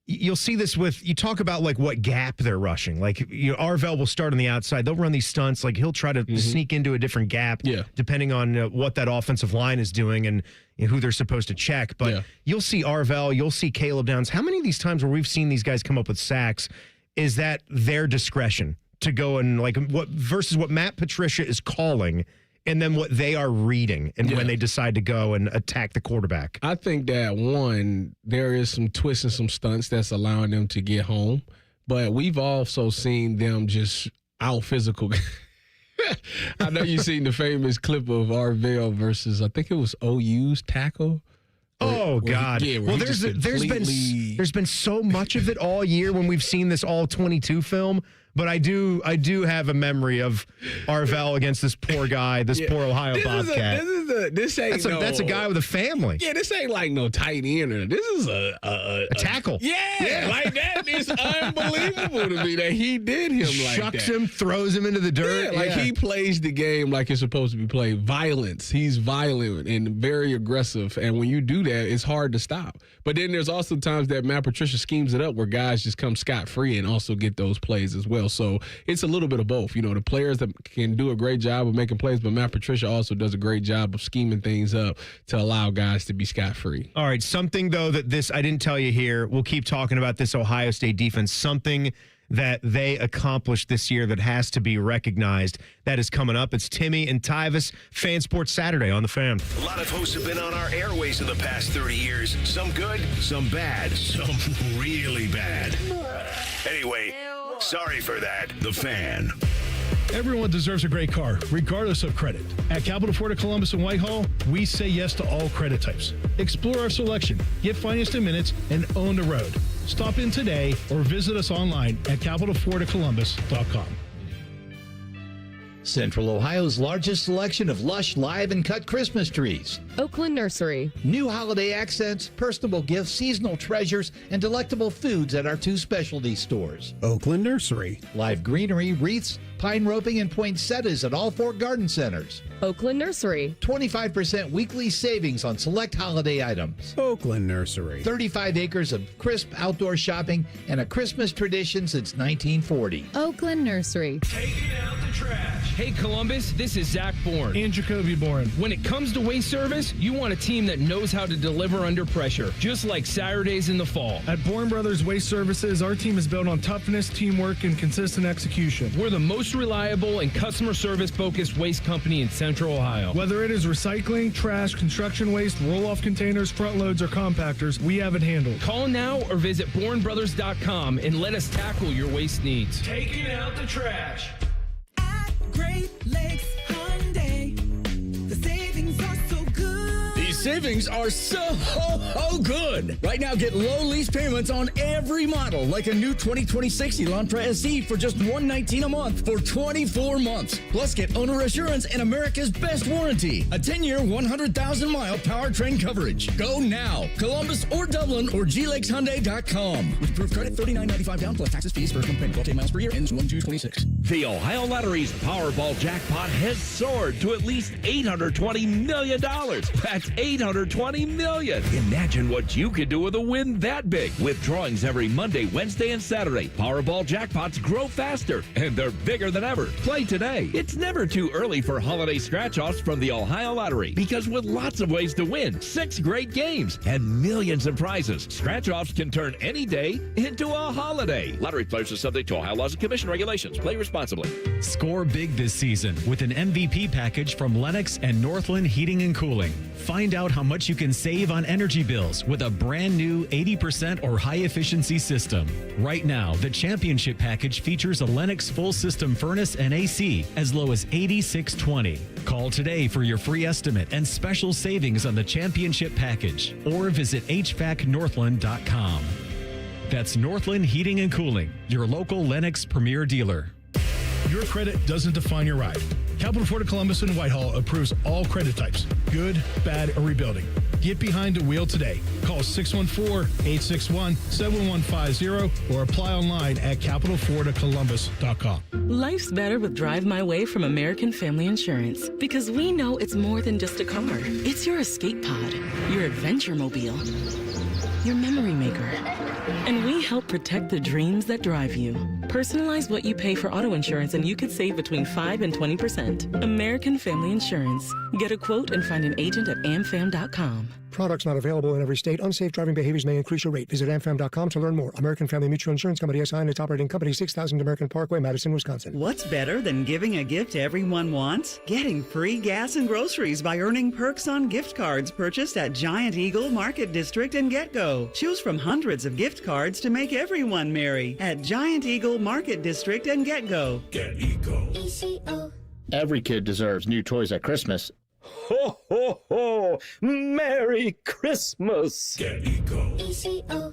you'll see this with, you talk about like what gap they're rushing, like Arvell will start on the outside, they'll run these stunts, like he'll try to sneak into a different gap depending on what that offensive line is doing and who they're supposed to check. But you'll see Arvell, you'll see Caleb Downs. How many of these times where we've seen these guys come up with sacks, is that their discretion to go and like what versus what Matt Patricia is calling and then what they are reading and when they decide to go and attack the quarterback?
I think that, one, there is some twists and some stunts that's allowing them to get home. But we've also seen them just out physical. I know you've seen the famous clip of Arvell versus, I think it was OU's tackle.
Oh God! Well, there's been so much of it all year when we've seen this all 22 film. But I do have a memory of Arvell against this poor guy, this poor Ohio Bobcat. That's a guy with a family.
Yeah, this ain't like no tight end. This is a
tackle.
Yeah, like that is unbelievable to me that he did him like that.
Shucks him, throws him into the dirt.
Yeah, he plays the game like it's supposed to be played. Violence. He's violent and very aggressive. And when you do that, it's hard to stop. But then there's also times that Matt Patricia schemes it up where guys just come scot-free and also get those plays as well. So it's a little bit of both. The players that can do a great job of making plays, but Matt Patricia also does a great job of scheming things up to allow guys to be scot-free.
All right, something, though, that I didn't tell you here, we'll keep talking about this Ohio State defense, something that they accomplished this year that has to be recognized. That is coming up. It's Timmy and Tyvis, Fan Sports Saturday on The Fan.
A lot of hosts have been on our airways in the past 30 years. Some good, some bad, some really bad. Anyway, sorry for that. The Fan.
Everyone deserves a great car, regardless of credit. At Capital Ford of Columbus and Whitehall, we say yes to all credit types. Explore our selection, get financed in minutes, and own the road. Stop in today or visit us online at capitalfordofcolumbus.com.
Central Ohio's largest selection of lush, live, and cut Christmas trees.
Oakland Nursery.
New holiday accents, personable gifts, seasonal treasures, and delectable foods at our 2 specialty stores.
Oakland Nursery.
Live greenery, wreaths, pine roping, and poinsettias at all 4 garden centers.
Oakland Nursery.
25% weekly savings on select holiday items.
Oakland Nursery.
35 acres of crisp outdoor shopping and a Christmas tradition since 1940.
Oakland Nursery.
Taking out the trash.
Hey, Columbus, this is Zach Bourne.
And Jacoby Bourne.
When it comes to waste service, you want a team that knows how to deliver under pressure, just like Saturdays in the fall.
At Bourne Brothers Waste Services, our team is built on toughness, teamwork, and consistent execution.
We're the most reliable and customer service-focused waste company in Central Ohio.
Whether it is recycling, trash, construction waste, roll-off containers, front loads, or compactors, we have it handled.
Call now or visit BourneBrothers.com and let us tackle your waste needs.
Taking out the trash.
Great Lakes Hyundai. The savings are so good.
These
savings are so good. Right now, get low lease payments on every model, like a new 2026 Elantra SE for just $119 a month for 24 months. Plus, get owner assurance and America's best warranty, a 10-year, 100,000-mile powertrain coverage. Go now. Columbus or Dublin or glexhyundai.com. With proof credit, $39.95 down plus taxes, fees, first month payment, 12 miles per year, ends 1/2/26.
The Ohio Lottery's Powerball jackpot has soared to at least $820 million. That's $820 million. Imagine what you could do with a win that big. With drawings every Monday, Wednesday, and Saturday, Powerball jackpots grow faster, and they're bigger than ever. Play today. It's never too early for holiday scratch-offs from the Ohio Lottery, because with lots of ways to win, 6 great games, and millions of prizes, scratch-offs can turn any day into a holiday. Lottery players are subject to Ohio laws and commission regulations. Play responsibly.
Score big this season with an MVP package from Lennox and Northland Heating and Cooling. Find out how much you can save on energy bills with a brand new 80% or high efficiency system. Right now, the championship package features a Lennox full system furnace and AC as low as $86.20. Call today for your free estimate and special savings on the championship package, or visit hvacnorthland.com. That's Northland Heating and Cooling, your local Lennox premier dealer.
Your credit doesn't define your ride. Capital Ford of Columbus and Whitehall approves all credit types, good, bad, or rebuilding. Get behind the wheel today. Call 614-861-7150 or apply online at capitalfordofcolumbus.com.
Life's better with Drive My Way from American Family Insurance, because we know it's more than just a car. It's your escape pod, your adventure mobile, your memory maker. And we help protect the dreams that drive you. Personalize what you pay for auto insurance and you could save between 5 and 20%. American Family Insurance. Get a quote and find an agent at amfam.com.
Products not available in every state. Unsafe driving behaviors may increase your rate. Visit amfam.com to learn more. American Family Mutual Insurance Company SI and its operating company, 6000 American Parkway, Madison, Wisconsin.
What's better than giving a gift everyone wants? Getting free gas and groceries by earning perks on gift cards purchased at Giant Eagle Market District and GetGo. Choose from hundreds of gift cards to make everyone merry at Giant Eagle Market District and GetGo.
Get Eco.
ECO.
Every kid deserves new toys at Christmas.
Ho, ho, ho! Merry Christmas!
Get Eco.
ECO.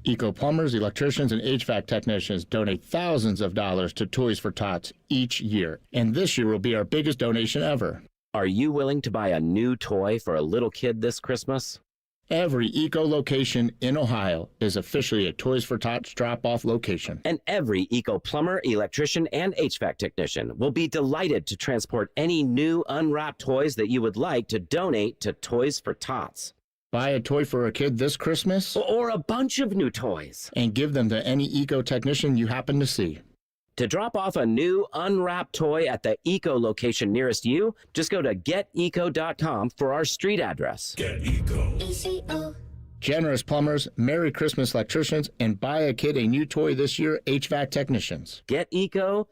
Eco plumbers, electricians, and HVAC technicians donate thousands of dollars to Toys for Tots each year. And this year will be our biggest donation ever.
Are you willing to buy a new toy for a little kid this Christmas?
Every Eco location in Ohio is officially a Toys for Tots drop-off location.
And every Eco plumber, electrician, and HVAC technician will be delighted to transport any new unwrapped toys that you would like to donate to Toys for Tots.
Buy a toy for a kid this Christmas.
Or a bunch of new toys.
And give them to any Eco technician you happen to see.
To drop off a new unwrapped toy at the Eco location nearest you, just go to geteco.com for our street address.
Get Eco.
ECO.
Generous plumbers, Merry Christmas electricians, and buy a kid a new toy this year, HVAC technicians.
geteco.com.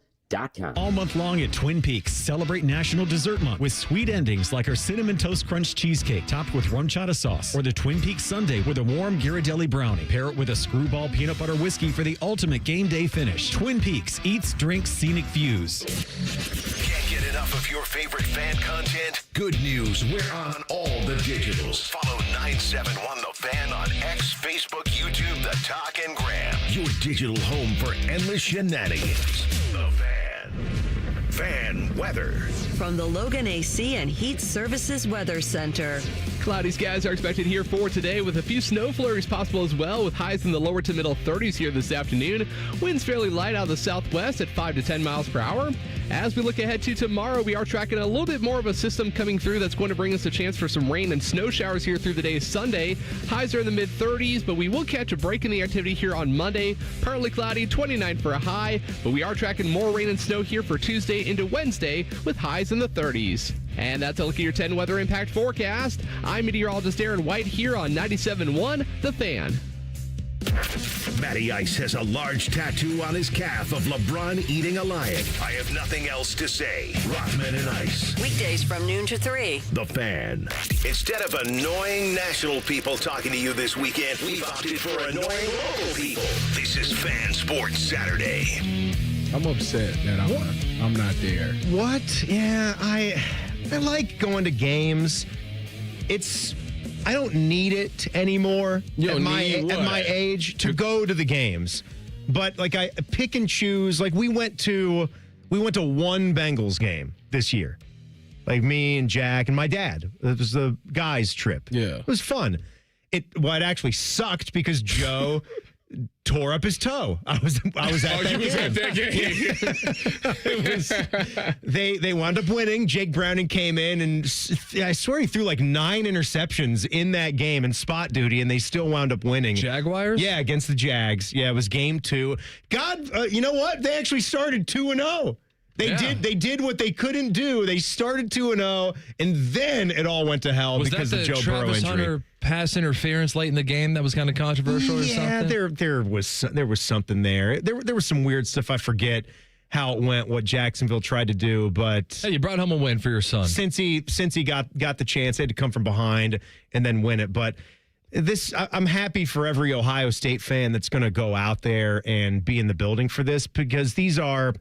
All month long at Twin Peaks, celebrate National Dessert Month with sweet endings like our Cinnamon Toast Crunch Cheesecake topped with rum chata sauce, or the Twin Peaks Sundae with a warm Ghirardelli brownie. Pair it with a Screwball peanut butter whiskey for the ultimate game day finish. Twin Peaks, eats, drinks, scenic views.
Can't get enough of your favorite fan content? Good news, we're on all the digitals. Follow 971 The Fan on X, Facebook, YouTube, The Talk, and Gram. Your digital home for endless shenanigans. The Fan. Fan weather.
From the Logan AC and Heat Services Weather Center.
Cloudy skies are expected here for today with a few snow flurries possible as well, with highs in the lower to middle 30s here this afternoon. Winds fairly light out of the southwest at 5 to 10 miles per hour. As we look ahead to tomorrow, we are tracking a little bit more of a system coming through that's going to bring us a chance for some rain and snow showers here through the day Sunday. Highs are in the mid-30s, but we will catch a break in the activity here on Monday. Partly cloudy, 29 for a high, but we are tracking more rain and snow here for Tuesday into Wednesday with highs in the 30s. And that's a look at your 10 weather impact forecast. I'm meteorologist Aaron White here on 97.1 The Fan.
Matty Ice has a large tattoo on his calf of LeBron eating a lion. I have nothing else to say. Rothman and Ice.
Weekdays from noon to 3.
The Fan. Instead of annoying national people talking to you this weekend, we've opted for annoying local people. This is Fan Sports Saturday.
I'm upset that I'm not there.
What? Yeah, I like going to games. It's I don't need it anymore at my age to go to the games. But like I pick and choose. Like we went to one Bengals game this year. Like me and Jack and my dad. It was the guys' trip. Yeah. It was fun. It actually sucked because Joe tore up his toe. I was at that game. They wound up winning. Jake Browning came in and I swear he threw like 9 interceptions in that game in spot duty, and they still wound up winning.
Jaguars?
Yeah, against the Jags. Yeah, it was game 2. God, you know what? They actually started 2-0. They did what they couldn't do. They started 2-0, and then it all went to hell because of Joe Burrow
Travis
injury.
Hunter pass interference late in the game that was kind of controversial or something?
Yeah, there was something there. There was some weird stuff. I forget how it went, what Jacksonville tried to do, but
hey, you brought home a win for your son.
Since he got the chance, they had to come from behind and then win it. But I'm happy for every Ohio State fan that's going to go out there and be in the building for this, because these are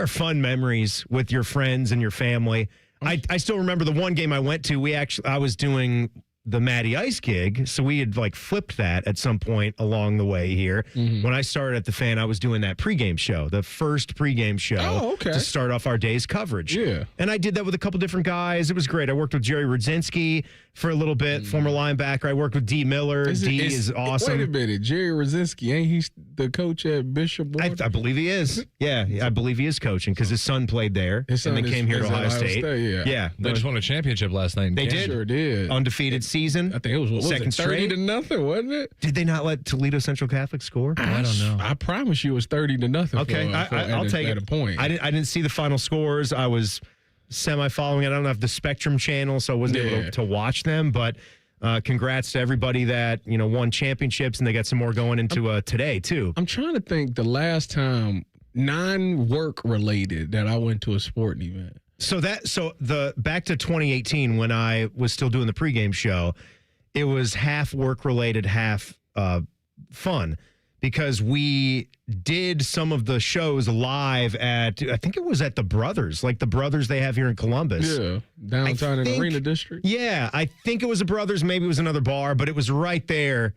fun memories with your friends and your family. I still remember the one game I went to. I was doing the Matty Ice gig, so we had like flipped that at some point along the way here. Mm-hmm. When I started at the Fan, I was doing that pregame show, the first pregame show to start off our day's coverage. Yeah, and I did that with a couple different guys. It was great. I worked with Jerry Rudzinski for a little bit, former linebacker. I worked with D. Miller. D is awesome.
Wait a minute, Jerry Rudzinski, ain't he the coach at Bishop?
I believe he is. Yeah, I believe he is coaching because his son played there and then came here to Ohio State. Yeah.
They just won a championship last night.
They did.
Sure did.
Undefeated season.
I think it was
second straight.
30-0, wasn't it?
Did they not let Toledo Central Catholic score?
I don't know.
I promise you it was 30-0.
Okay, I'll take it.
At a point.
I didn't see the final scores. I was semi-following it. I don't have the Spectrum channel, so I wasn't able to watch them, but congrats to everybody that won championships, and they got some more going into today too.
I'm trying to think the last time non-work related that I went to a sporting event.
So the back to 2018 when I was still doing the pregame show, it was half work related, half fun, because we did some of the shows live at, I think it was at the Brothers, like the Brothers they have here in Columbus.
Yeah, downtown in Arena District.
Yeah, I think it was a Brothers, maybe it was another bar, but it was right there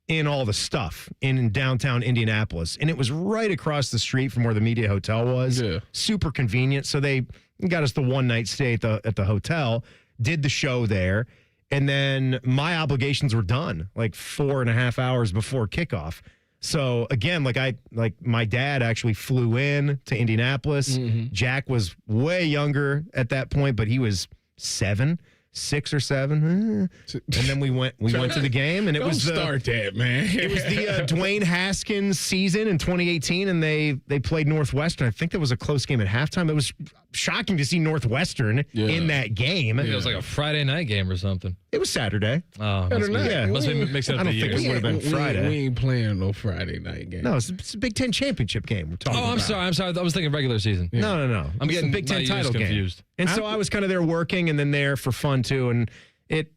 in all the stuff in downtown Indianapolis. And it was right across the street from where the Media Hotel was. Yeah. Super convenient. So they got us the one-night stay at the hotel, did the show there, and then my obligations were done like 4.5 hours before kickoff. So again, my dad actually flew in to Indianapolis. Mm-hmm. Jack was way younger at that point, but he was 6 or 7, and then we went to the game, and it was
start that, man.
It was the Dwayne Haskins season in 2018, and they played Northwestern. I think there was a close game at halftime. It was shocking to see Northwestern in that game.
It was like a Friday night game or something.
It was Saturday.
Oh, must be mixing up the years.
I don't think it would have been Friday.
We ain't playing no Friday night game.
No, it's a Big Ten championship game we're talking about.
I'm sorry. I was thinking regular season.
Yeah. No.
I'm getting
Big Ten title
confused.
Game. And so I was kind of there working and then there for fun too, and it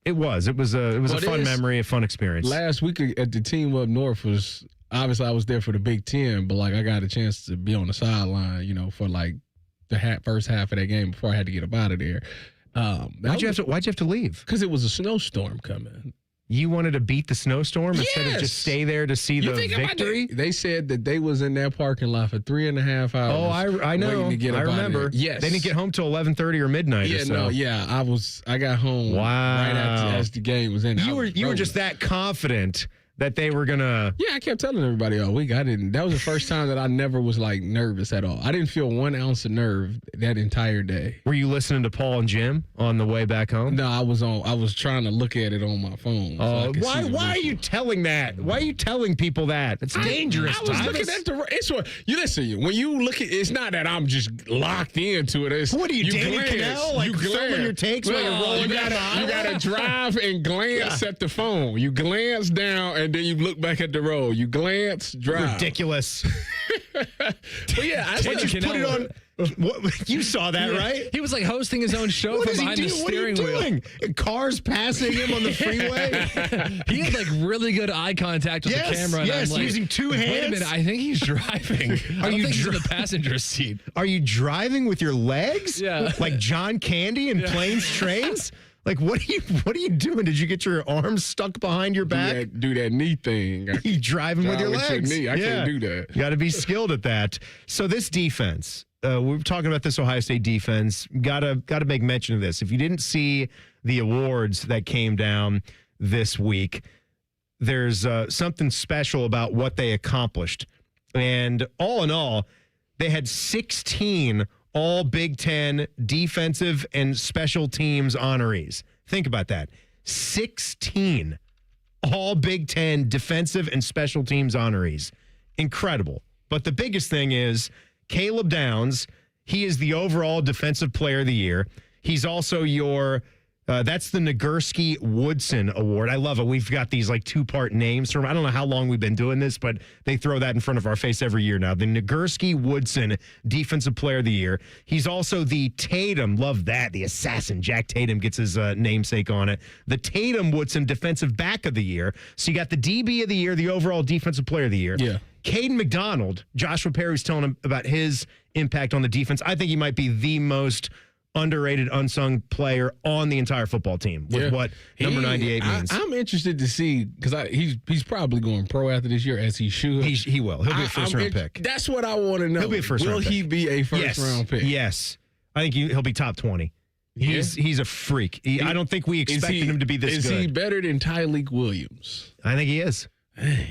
was a fun memory, a fun experience.
Last week at the team up north was obviously I was there for the Big Ten, but like I got a chance to be on the sideline, for like the first half of that game before I had to get up out of there. Why'd you have to leave? Because it was a snowstorm coming.
You wanted to beat the snowstorm instead of just stay there to see the victory?
They said that they was in that parking lot for 3.5 hours.
Oh, I know.
To get
I remember.
Yes.
They didn't get home till 11:30 or midnight.
Yeah,
or so.
I got home right as the game was in.
You were just that confident that they were gonna.
Yeah, I kept telling everybody all week. That was the first time that I never was like nervous at all. I didn't feel 1 ounce of nerve that entire day.
Were you listening to Paul and Jim on the way back home?
No, I was trying to look at it on my phone.
Oh, why are you telling that? Why are you telling people that? It's dangerous.
I was looking at you listen. When you look at, it's not that I'm just locked into it. It's,
what are you, Danny Cannell? Like filming your takes while you're rolling down the highway?
You gotta drive and glance at the phone. You glance down and then you look back at the road. You glance, drive.
Ridiculous.
But yeah, I
just put it on. What, you saw that, right?
He was like hosting his own show from behind the steering wheel.
Cars passing him on the freeway.
He had like really good eye contact with the camera.
Yes,
and I'm like,
using 2 hands.
Wait a minute, I think he's driving. I don't think he's in the passenger seat.
Are you driving with your legs?
Yeah.
Like John Candy in Planes, Trains? Like, what are you doing? Did you get your arms stuck behind your back?
Do that knee thing.
You driving with your legs.
knee. I can't do that.
You got to be skilled at that. So this defense, we're talking about this Ohio State defense. Got to make mention of this. If you didn't see the awards that came down this week, there's something special about what they accomplished. And all in all, they had 16 all Big Ten defensive and special teams honorees. Think about that. 16 all Big Ten defensive and special teams honorees. Incredible. But the biggest thing is Caleb Downs. He is the overall defensive player of the year. He's also your that's the Nagurski-Woodson Award. I love it. We've got these like two-part names. I don't know how long we've been doing this, but they throw that in front of our face every year now. The Nagurski-Woodson Defensive Player of the Year. He's also the Tatum, love that, the assassin. Jack Tatum gets his namesake on it. The Tatum-Woodson Defensive Back of the Year. So you got the DB of the year, the overall Defensive Player of the Year.
Yeah.
Caden McDonald, Joshua Perry's telling him about his impact on the defense. I think he might be the most underrated, unsung player on the entire football team with what number 98 means.
I'm interested to see because he's probably going pro after this year, as he should.
He will. He'll be a first-round pick.
That's what I want to know.
He'll be a first-round pick.
Will he be a first-round pick?
Yes. I think he'll be top 20. He's a freak. I don't think we expected him to be this good.
Is he better than Tyleek Williams?
I think he is.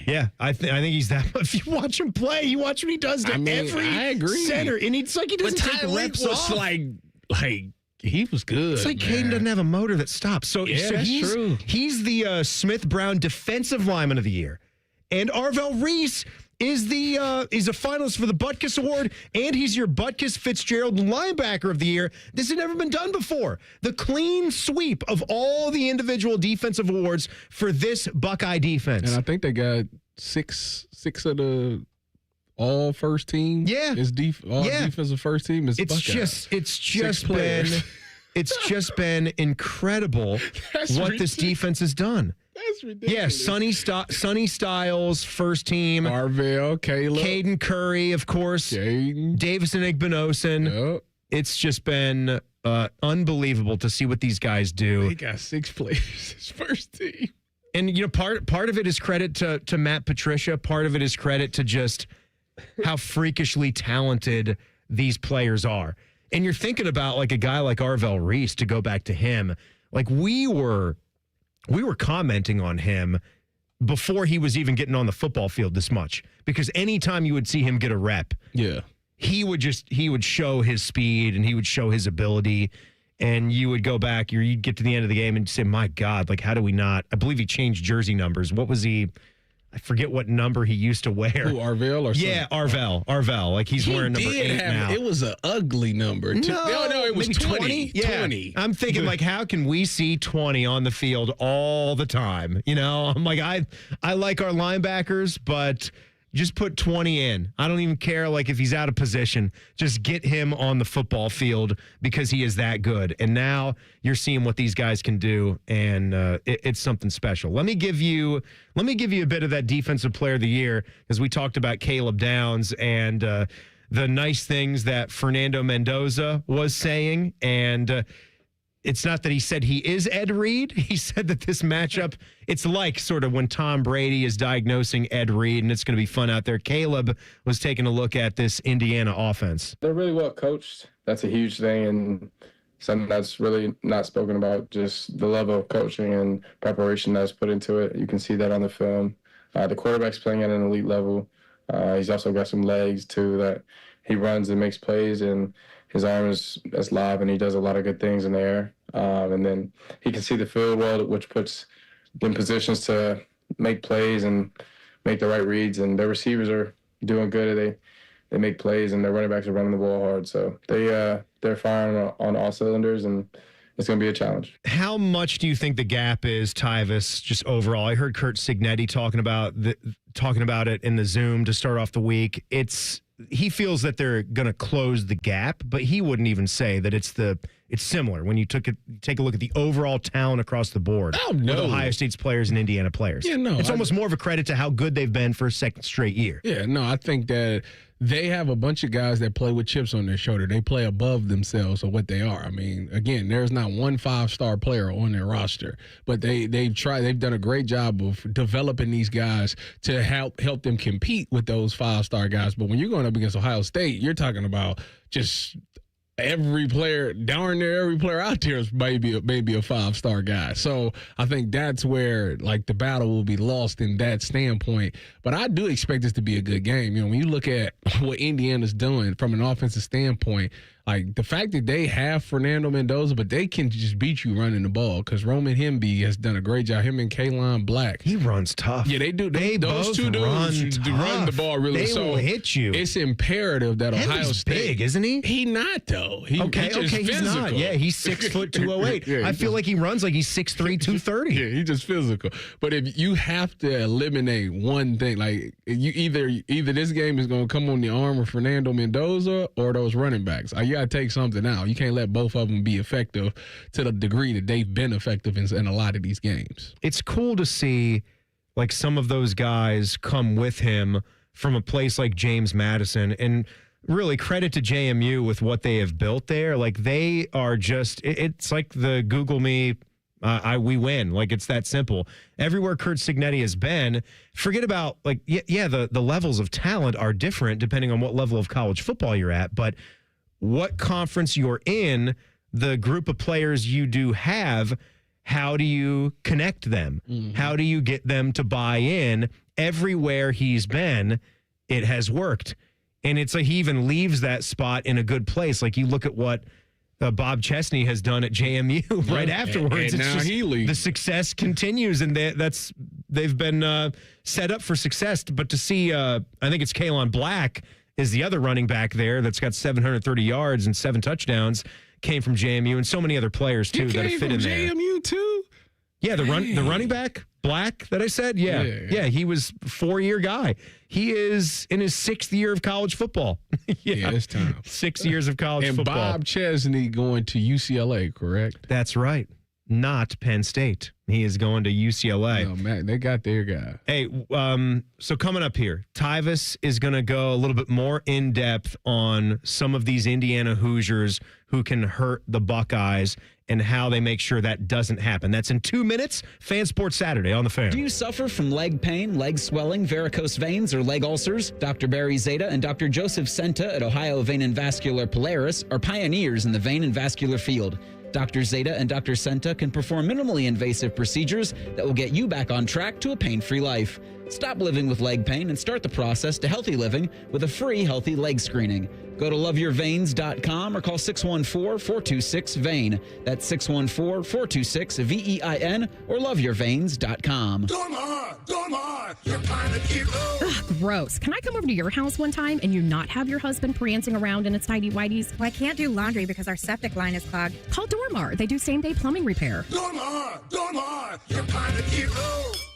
Yeah, I think he's that. If you watch him play, you watch what he does to every center, and it's like he doesn't take reps off.
Like he was good.
It's like Caden doesn't have a motor that stops. So
that's true.
He's the Smith Brown Defensive Lineman of the Year, and Arvell Reese is he's a finalist for the Butkus Award, and he's your Butkus Fitzgerald Linebacker of the Year. This has never been done before. The clean sweep of all the individual defensive awards for this Buckeye defense.
And I think they got six of the all first team.
Yeah.
Defensive first team is Buckeye.
It's just been incredible what this defense has done.
That's ridiculous.
Yeah, Sonny Styles, first team.
Arvell, Caleb.
Caden Curry, of course. Davison Igbinosun.
Yep.
It's just been unbelievable to see what these guys do.
They got 6 players, his first team.
And, part of it is credit to Matt Patricia. Part of it is credit to just how freakishly talented these players are. And you're thinking about like a guy like Arvell Reese, to go back to him. Like we were commenting on him before he was even getting on the football field this much, because anytime you would see him get a rep, he would show his speed and he would show his ability, and you would go back, you'd get to the end of the game and say, my God, like how do we not? I believe he changed jersey numbers. What was he? I forget what number he used to wear.
Who, Arvell or something?
Yeah, Arvell. Like he's wearing number 8 now.
It was an ugly number. No, it was 20.
Yeah.
20.
I'm thinking like, how can we see 20 on the field all the time? I'm like, I like our linebackers, but just put 20 in. I don't even care like if he's out of position. Just get him on the football field because he is that good. And now you're seeing what these guys can do, and it's something special. Let me give you a bit of that Defensive Player of the Year, because we talked about Caleb Downs and the nice things that Fernando Mendoza was saying, and it's not that he said he is Ed Reed. He said that this matchup, it's like sort of when Tom Brady is diagnosing Ed Reed, and it's going to be fun out there. Caleb was taking a look at this Indiana offense.
They're really well coached. That's a huge thing, and something that's really not spoken about, just the level of coaching and preparation that's put into it. You can see that on the film. The quarterback's playing at an elite level. He's also got some legs, too, that he runs and makes plays, and his arm is live, and he does a lot of good things in the air. And then he can see the field well, which puts them in positions to make plays and make the right reads. And their receivers are doing good. They make plays, and their running backs are running the ball hard. So they're firing on all cylinders, and it's going to be a challenge.
How much do you think the gap is, Tyvis, just overall? I heard Kurt Signetti talking about it in the Zoom to start off the week. He feels that they're going to close the gap, but he wouldn't even say that it's the it's similar when you take a look at the overall talent across the board.
Oh, no.
With Ohio State's players and Indiana players.
Yeah, no.
It's almost more of a credit to how good they've been for a second straight year.
Yeah, no, I think that they have a bunch of guys that play with chips on their shoulder. They play above themselves of what they are. I mean, again, there's not one 5-star player on their roster, but they've done a great job of developing these guys to help them compete with those 5-star guys. But when you're going up against Ohio State, you're talking about just every player, darn near every player out there is maybe a 5-star guy. So I think that's where like the battle will be lost in that standpoint. But I do expect this to be a good game. You know, when you look at what Indiana's doing from an offensive standpoint, like the fact that they have Fernando Mendoza, but they can just beat you running the ball because Roman Hemby has done a great job. Him and Kalon Black.
He runs tough.
Yeah, they do. Those two dudes run the ball really.
They will hit you.
It's imperative that Ohio State.
Big, isn't he?
He not though. He's
not. Yeah, he's 6'2", 208.
Yeah,
I feel like he runs like he's 6'3", 230.
Yeah, he's just physical. But if you have to eliminate one thing, like you either this game is going to come on the arm of Fernando Mendoza or those running backs. You got to take something out. You can't let both of them be effective to the degree that they've been effective in a lot of these games.
It's cool to see like some of those guys come with him from a place like James Madison, and really credit to JMU with what they have built there. Like they are just, it's like the Google me, we win. Like it's that simple. Everywhere Kurt Signetti has been, forget about like, the levels of talent are different depending on what level of college football you're at, but what conference you're in, the group of players you do have, how do you connect them? Mm-hmm. How do you get them to buy in? Everywhere he's been, it has worked. And it's like he even leaves that spot in a good place. Like you look at what Bob Chesney has done at JMU right afterwards.
And now he leaves.
The success continues, and they've been set up for success. But to see, I think it's Kalon Black is the other running back there that's got 730 yards and 7 touchdowns, came from JMU, and so many other players too that have fit in there.
JMU too?
Yeah, the running back, Black, that I said? Yeah, he was a 4-year guy. He is in his 6th year of college football.
Yeah, it's time.
6 years of college
and
football.
And Bob Chesney going to UCLA, correct?
That's right. Not Penn State. He is going to UCLA.
Oh, man, they got their guy.
Hey, so coming up here, Tyvis is going to go a little bit more in depth on some of these Indiana Hoosiers who can hurt the Buckeyes and how they make sure that doesn't happen. That's in 2 minutes. Fan Sports Saturday on the Fan.
Do you suffer from leg pain, leg swelling, varicose veins, or leg ulcers? Dr. Barry Zeta and Dr. Joseph Senta at Ohio Vein and Vascular Polaris are pioneers in the vein and vascular field. Dr. Zeta and Dr. Senta can perform minimally invasive procedures that will get you back on track to a pain-free life. Stop living with leg pain and start the process to healthy living with a free healthy leg screening. Go to loveyourveins.com or call 614-426-VEIN. That's 614-426-VEIN or loveyourveins.com.
Dormar, you're kind of cute. Ugh, gross. Can I come over to your house one time and you not have your husband prancing around in its tidy whities?
Well, I can't do laundry because our septic line is clogged.
Call Dormar. They do same-day plumbing repair. Dormar, you're kind of cute.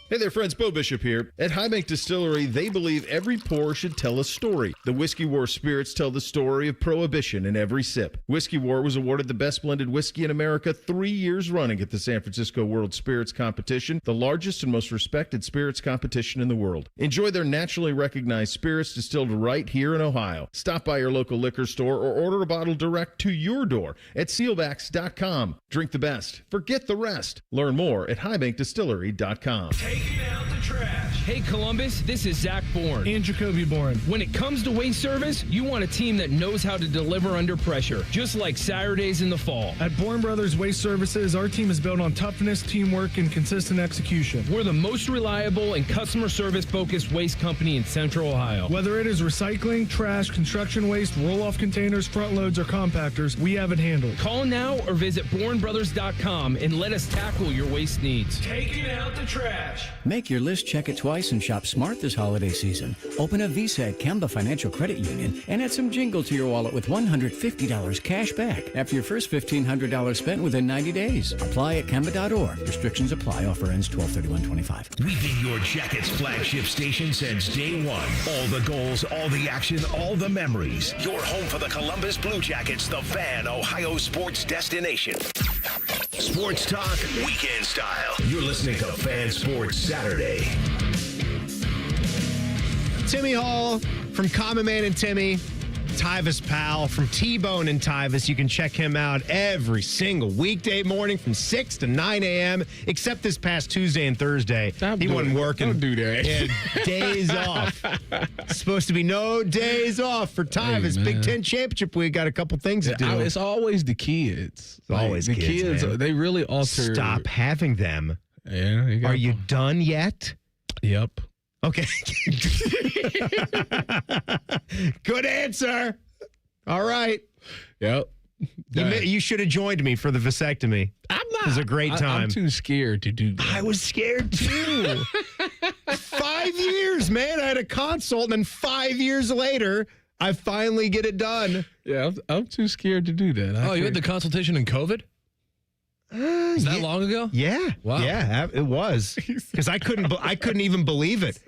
Hey there, friends. Bo Bishop here. At High Bank Distillery, they believe every pour should tell a story. The Whiskey War spirits tell the story of Prohibition in every sip. Whiskey War was awarded the best blended whiskey in America 3 years running at the San Francisco World Spirits Competition, the largest and most respected spirits competition in the world. Enjoy their naturally recognized spirits distilled right here in Ohio. Stop by your local liquor store or order a bottle direct to your door at sealbacks.com. Drink the best. Forget the rest. Learn more at highbankdistillery.com.
Taking out the trash. Hey, Columbus, this is Zach Bourne. And Jacoby Bourne. When it comes to waste service, you want a team that knows how to deliver under pressure, just like Saturdays in the fall.
At Bourne Brothers Waste Services, our team is built on toughness, teamwork, and consistent execution.
We're the most reliable and customer service-focused waste company in Central Ohio.
Whether it is recycling, trash, construction waste, roll-off containers, front loads, or compactors, we have it handled.
Call now or visit BourneBrothers.com and let us tackle your waste needs.
Taking out the trash.
Make your list check at 12
twice and shop smart this holiday season. Open a Visa at Kemba Financial Credit Union and add some jingle to your wallet with $150 cash back after your first $1,500 spent within 90 days. Apply at Kemba.org. Restrictions apply. Offer ends 12/31/25.
We've been your Jackets flagship station since day one. All the goals, all the action, all the memories. Your home for the Columbus Blue Jackets, the Fan, Ohio sports destination. Sports talk, weekend style. You're listening to Fan Sports Saturday.
Timmy Hall from Common Man and Timmy. Tyvis Powell from T-Bone and Tyvis. You can check him out every single weekday morning from 6 to 9 a.m., except this past Tuesday and Thursday. He wasn't working.
Don't do that.
He had days off. Supposed to be no days off for Tyvis.
Hey,
Big Ten Championship week. Got a couple things to do.
It's always the kids.
It's always
the
kids, man.
They really alter.
Stop having them.
Yeah.
Are you done yet?
Yep.
Okay. Good answer. All right.
Yep.
You should have joined me for the vasectomy.
I'm not.
It was a great time.
I'm too scared to do that.
I was scared too. 5 years, man. I had a consult, and then 5 years later, I finally get it done.
Yeah, I'm too scared to do that.
You had the consultation in COVID? Is that long ago?
Yeah.
Wow.
Yeah, it was. Because I couldn't even believe it.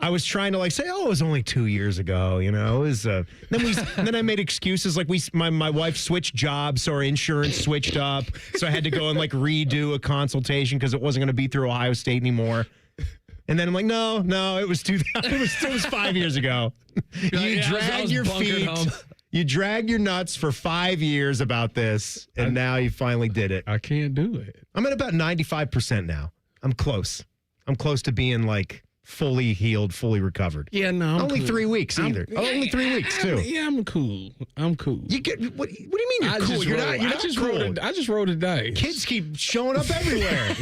I was trying to say, it was only 2 years ago, It was. Then I made excuses my wife switched jobs, so our insurance switched up, so I had to go and redo a consultation because it wasn't going to be through Ohio State anymore. And then I'm like, no, it was it was 5 years ago. You dragged your feet. You dragged your nuts for 5 years about this, and now you finally did it.
I can't do it.
I'm at about 95% now. I'm close. I'm close to being fully healed, fully recovered.
Yeah, no.
Only
cool.
3 weeks either. Only 3 weeks too.
Yeah, I'm cool. I'm cool.
You get what do you mean you're cool? You're not cool.
I just rolled the dice.
Kids keep showing up everywhere.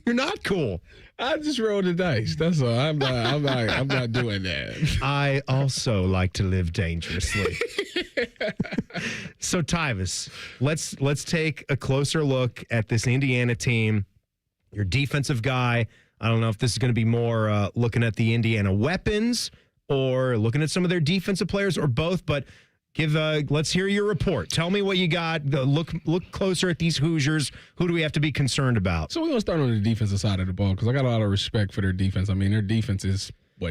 You're not cool.
I just rolled the dice. That's all. I'm not doing that.
I also like to live dangerously. So Tyvis, let's take a closer look at this Indiana team. Your defensive guy. I don't know if this is going to be more looking at the Indiana weapons or looking at some of their defensive players or both, but let's hear your report. Tell me what you got. Look closer at these Hoosiers. Who do we have to be concerned about?
So we're going to start on the defensive side of the ball because I got a lot of respect for their defense. I mean, their defense is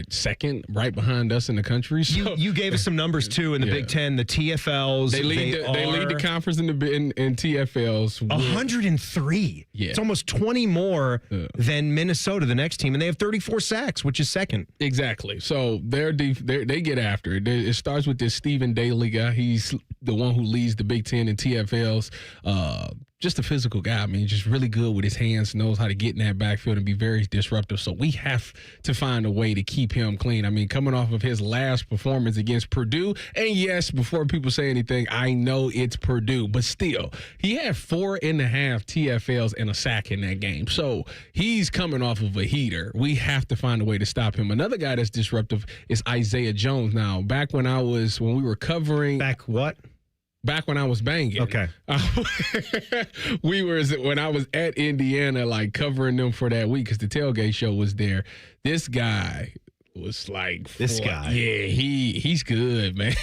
second, right behind us in the country. So,
you gave us some numbers too in the Big Ten, the TFLs.
They lead the conference in TFLs.
103.
Yeah.
It's almost 20 more than Minnesota, the next team, and they have 34 sacks, which is second.
Exactly. So they get after it. It starts with this Stephen Daly guy. He's the one who leads the Big Ten in TFLs. Just a physical guy. I mean, just really good with his hands, knows how to get in that backfield and be very disruptive. So we have to find a way to keep him clean. I mean, coming off of his last performance against Purdue, and yes, before people say anything, I know it's Purdue, but still, he had 4.5 TFLs and a sack in that game. So he's coming off of a heater. We have to find a way to stop him. Another guy that's disruptive is Isaiah Jones. Now, back when we were covering.
Back what?
Back when I was banging.
Okay.
When I was at Indiana, covering them for that week because the tailgate show was there. This guy was
this guy.
Yeah, he's good, man.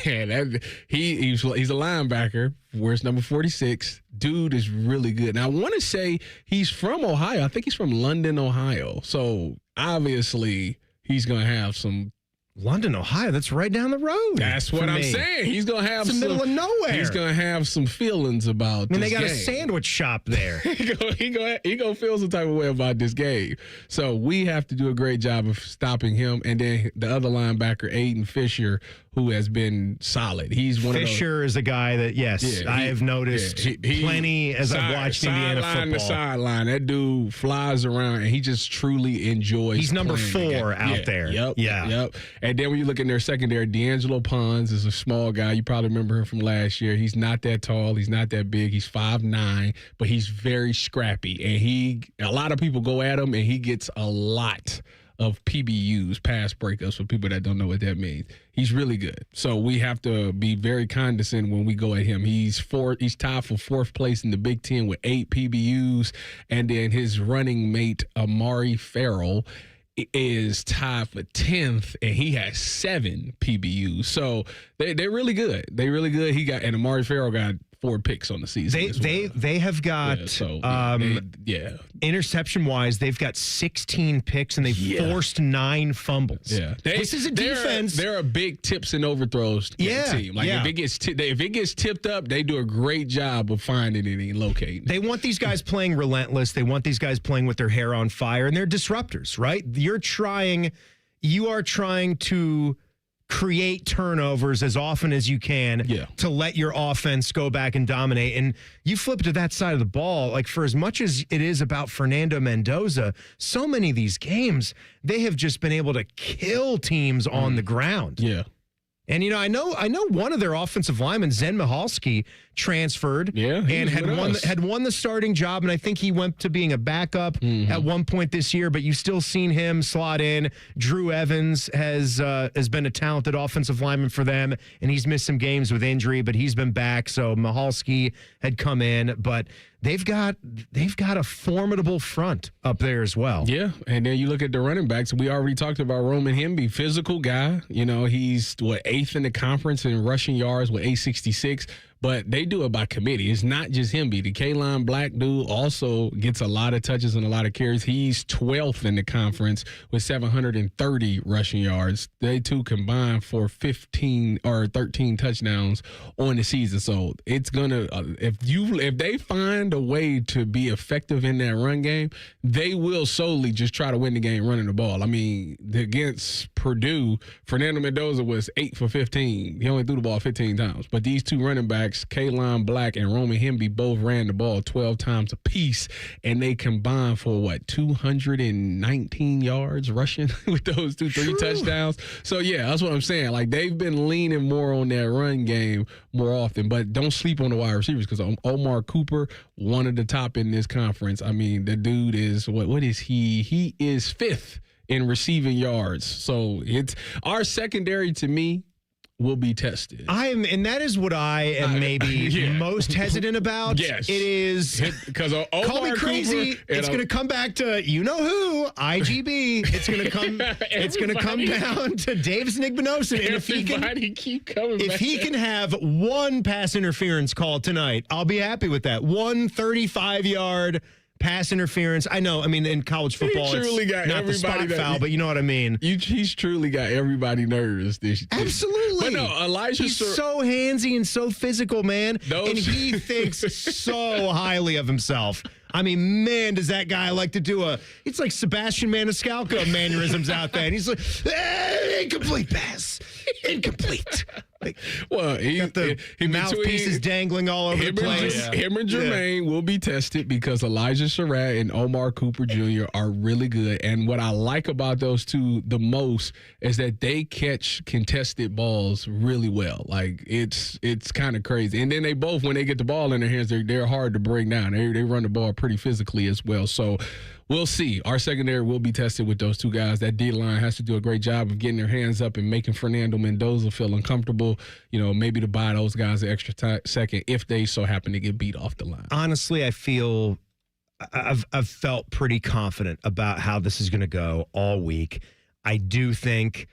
He's a linebacker. Wears number 46. Dude is really good. Now I want to say he's from Ohio. I think he's from London, Ohio. So obviously he's gonna have some.
London, Ohio, that's right down the road.
That's what I'm saying. He's going to have
the middle of nowhere.
He's going to have some feelings about this game.
They got a sandwich shop there.
he going to feel some type of way about this game. So we have to do a great job of stopping him. And then the other linebacker, Aiden Fisher, who has been solid. He's one
Fisher is a guy that, I have noticed plenty as I've watched Indiana football.
To sideline, that dude flies around, and he just truly enjoys.
He's number 4 out there.
Yep. And then when you look in their secondary, D'Angelo Pons is a small guy. You probably remember him from last year. He's not that tall. He's not that big. He's 5'9", but he's very scrappy. And a lot of people go at him, and he gets a lot of PBUs, pass breakups, for people that don't know what that means. He's really good. So we have to be very condescending when we go at him. He's tied for 4th place in the Big Ten with 8 PBUs. And then his running mate, Amari Farrell, is tied for 10th, and he has 7 PBUs. So they're really good. They're really good. And Amari Farrell got 4 picks on the season.
They have got interception wise, they've got 16 picks and they've forced 9 fumbles.
Yeah,
this is a defense.
There are big tips and overthrows team. Like if it gets tipped up, they do a great job of finding it and locating.
They want these guys playing relentless. They want these guys playing with their hair on fire, and they're disruptors, right? You are trying to create turnovers as often as you can to let your offense go back and dominate. And you flip to that side of the ball, like for as much as it is about Fernando Mendoza, so many of these games, they have just been able to kill teams on the ground.
Yeah.
And, I know one of their offensive linemen, Zen Mihalski, transferred and had won the starting job, and I think he went to being a backup at one point this year, but you've still seen him slot in. Drew Evans has been a talented offensive lineman for them, and he's missed some games with injury, but he's been back, so Mihalski had come in, but they've got a formidable front up there as well.
Yeah, and then you look at the running backs. We already talked about Roman Hemby, physical guy. He's 8th in the conference in rushing yards with 866. But they do it by committee. It's not just Hemby. The Kaline Black dude also gets a lot of touches and a lot of carries. He's 12th in the conference with 730 rushing yards. They two combined for 15 or 13 touchdowns on the season. So it's gonna if they find a way to be effective in that run game, they will solely just try to win the game running the ball. I mean, against Purdue, Fernando Mendoza was 8 for 15. He only threw the ball 15 times. But these two running backs, Kaline Black and Roman Hemby, both ran the ball 12 times apiece, and they combined for 219 yards rushing with those 3 touchdowns. So yeah, that's what I'm saying. Like, they've been leaning more on that run game more often, but don't sleep on the wide receivers, because Omar Cooper, one of the top in this conference. I mean, the dude is what is he? He is 5th in receiving yards. So it's our secondary, to me, will be tested.
And that is what I am maybe most hesitant about.
Yes.
It is,
because
call me crazy, it's going to come back to who, IGB. It's going to come down to Dave Snigbanosin. And if he can have one pass interference call tonight, I'll be happy with that. 135-yard pass interference. I know. I mean, in college football, it's not the spot foul, but you know what I mean.
He's truly got everybody nervous.
Absolutely.
But no, Elijah.
He's so handsy and so physical, man. And he thinks so highly of himself. I mean, man, does that guy like to do it's like Sebastian Maniscalco mannerisms out there. And he's like, incomplete pass. Incomplete.
He
got the mouthpieces dangling all over the place.
Him and Jermaine will be tested, because Elijah Surratt and Omar Cooper Jr. are really good. And what I like about those two the most is that they catch contested balls really well. Like, it's kind of crazy. And then they both, when they get the ball in their hands, they're hard to bring down. They run the ball pretty physically as well. So we'll see. Our secondary will be tested with those two guys. That D-line has to do a great job of getting their hands up and making Fernando Mendoza feel uncomfortable, maybe to buy those guys an extra second if they so happen to get beat off the line.
Honestly, I feel I've felt pretty confident about how this is going to go all week. I do think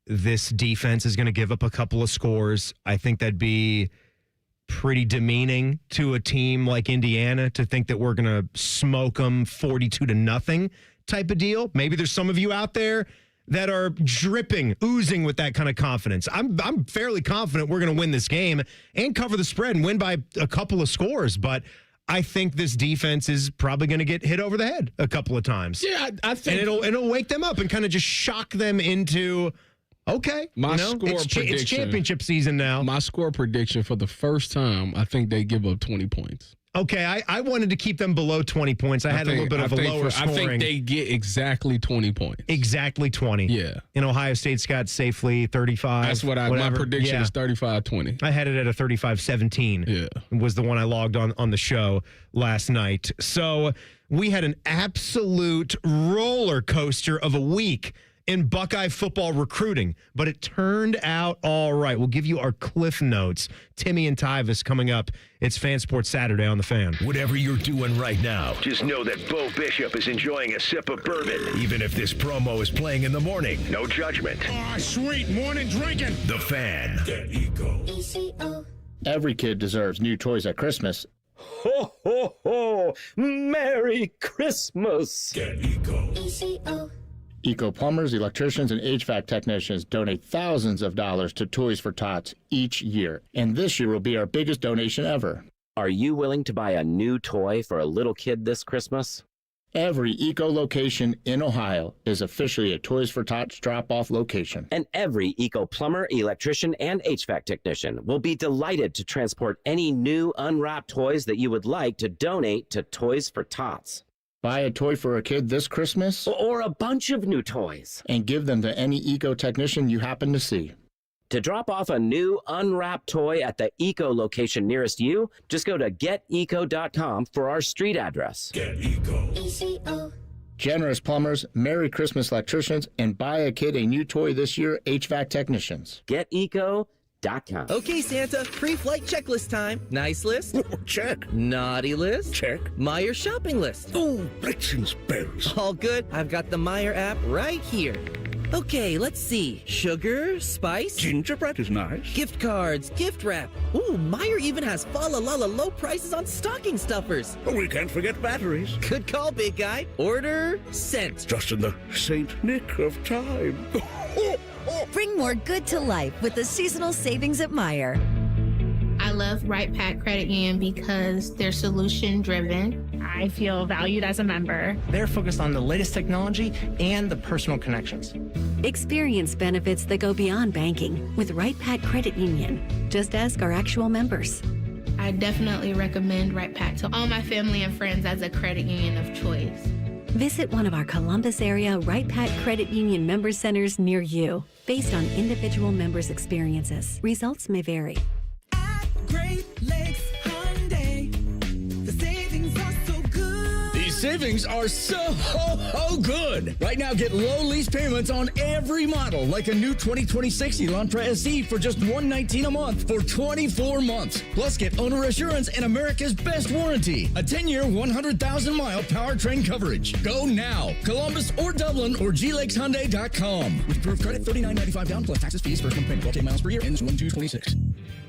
this defense is going to give up a couple of scores. I think that'd be pretty demeaning to a team like Indiana to think that we're going to smoke them 42-0 type of deal. Maybe there's some of you out there that are oozing with that kind of confidence. I'm fairly confident we're going to win this game and cover the spread and win by a couple of scores, but I think this defense is probably going to get hit over the head a couple of times.
Yeah, I think.
And it'll wake them up and kind of just shock them into, okay, it's championship season now.
My score prediction for the first time, I think they give up 20 points.
Okay, I wanted to keep them below 20 points. I had a little bit of a lower scoring.
I think they get exactly 20 points.
Exactly 20.
Yeah.
And Ohio State's got safely 35.
That's what my prediction is 35-20.
I had it at a 35-17.
Yeah.
Was the one I logged on the show last night. So we had an absolute roller coaster of a week in Buckeye football recruiting, but it turned out all right. We'll give you our Cliff Notes. Timmy and Tyvis coming up. It's Fan Sports Saturday on The Fan.
Whatever you're doing right now, just know that Bo Bishop is enjoying a sip of bourbon. Even if this promo is playing in the morning, no judgment.
Oh, sweet morning drinking.
The Fan.
Every kid deserves new toys at Christmas.
Ho, ho, ho! Merry Christmas!
Get Eco. Eco plumbers, electricians, and HVAC technicians donate thousands of dollars to Toys for Tots each year. And this year will be our biggest donation ever.
Are you willing to buy a new toy for a little kid this Christmas?
Every Eco location in Ohio is officially a Toys for Tots drop-off location.
And every Eco plumber, electrician, and HVAC technician will be delighted to transport any new unwrapped toys that you would like to donate to Toys for Tots.
Buy a toy for a kid this Christmas?
Or a bunch of new toys.
And give them to any Eco technician you happen to see.
To drop off a new unwrapped toy at the Eco location nearest you, just go to geteco.com for our street address.
Get Eco. ECO. Generous plumbers, Merry Christmas electricians, and buy a kid a new toy this year, HVAC technicians.
GetEco.com.
Okay, Santa, pre-flight checklist time. Nice list?
Check.
Naughty list?
Check.
Meyer shopping list?
Oh, Blitzens berries.
All good. I've got the Meyer app right here. Okay, let's see. Sugar, spice.
Gingerbread is nice.
Gift cards, gift wrap. Ooh, Meyer even has fa-la-la-la low prices on stocking stuffers.
Oh, we can't forget batteries.
Good call, big guy. Order sent.
Just in the Saint Nick of time.
Bring more good to life with the seasonal savings at Meijer.
I love Right Pack Credit Union because they're solution driven.
I feel valued as a member. They're focused on the latest technology and the personal connections.
Experience benefits that go beyond banking with Right Pack Credit Union. Just ask our actual members.
I definitely recommend Right Pack to all my family and friends as a credit union of choice.
Visit one of our Columbus area Right Pack Credit Union member centers near you. Based on individual members' experiences, results may vary.
Great Lakes Hyundai. The savings are so good.
These savings are so good. Right now, get low lease payments on every model, like a new 2026 Elantra SE for just $119 a month for 24 months. Plus, get owner assurance and America's best warranty. A 10-year, 100,000-mile powertrain coverage. Go now. Columbus or Dublin or glakeshyundai.com. With approved credit, $39.95 down plus taxes, fees, first payment 12 miles per year. Ends 1/2/26.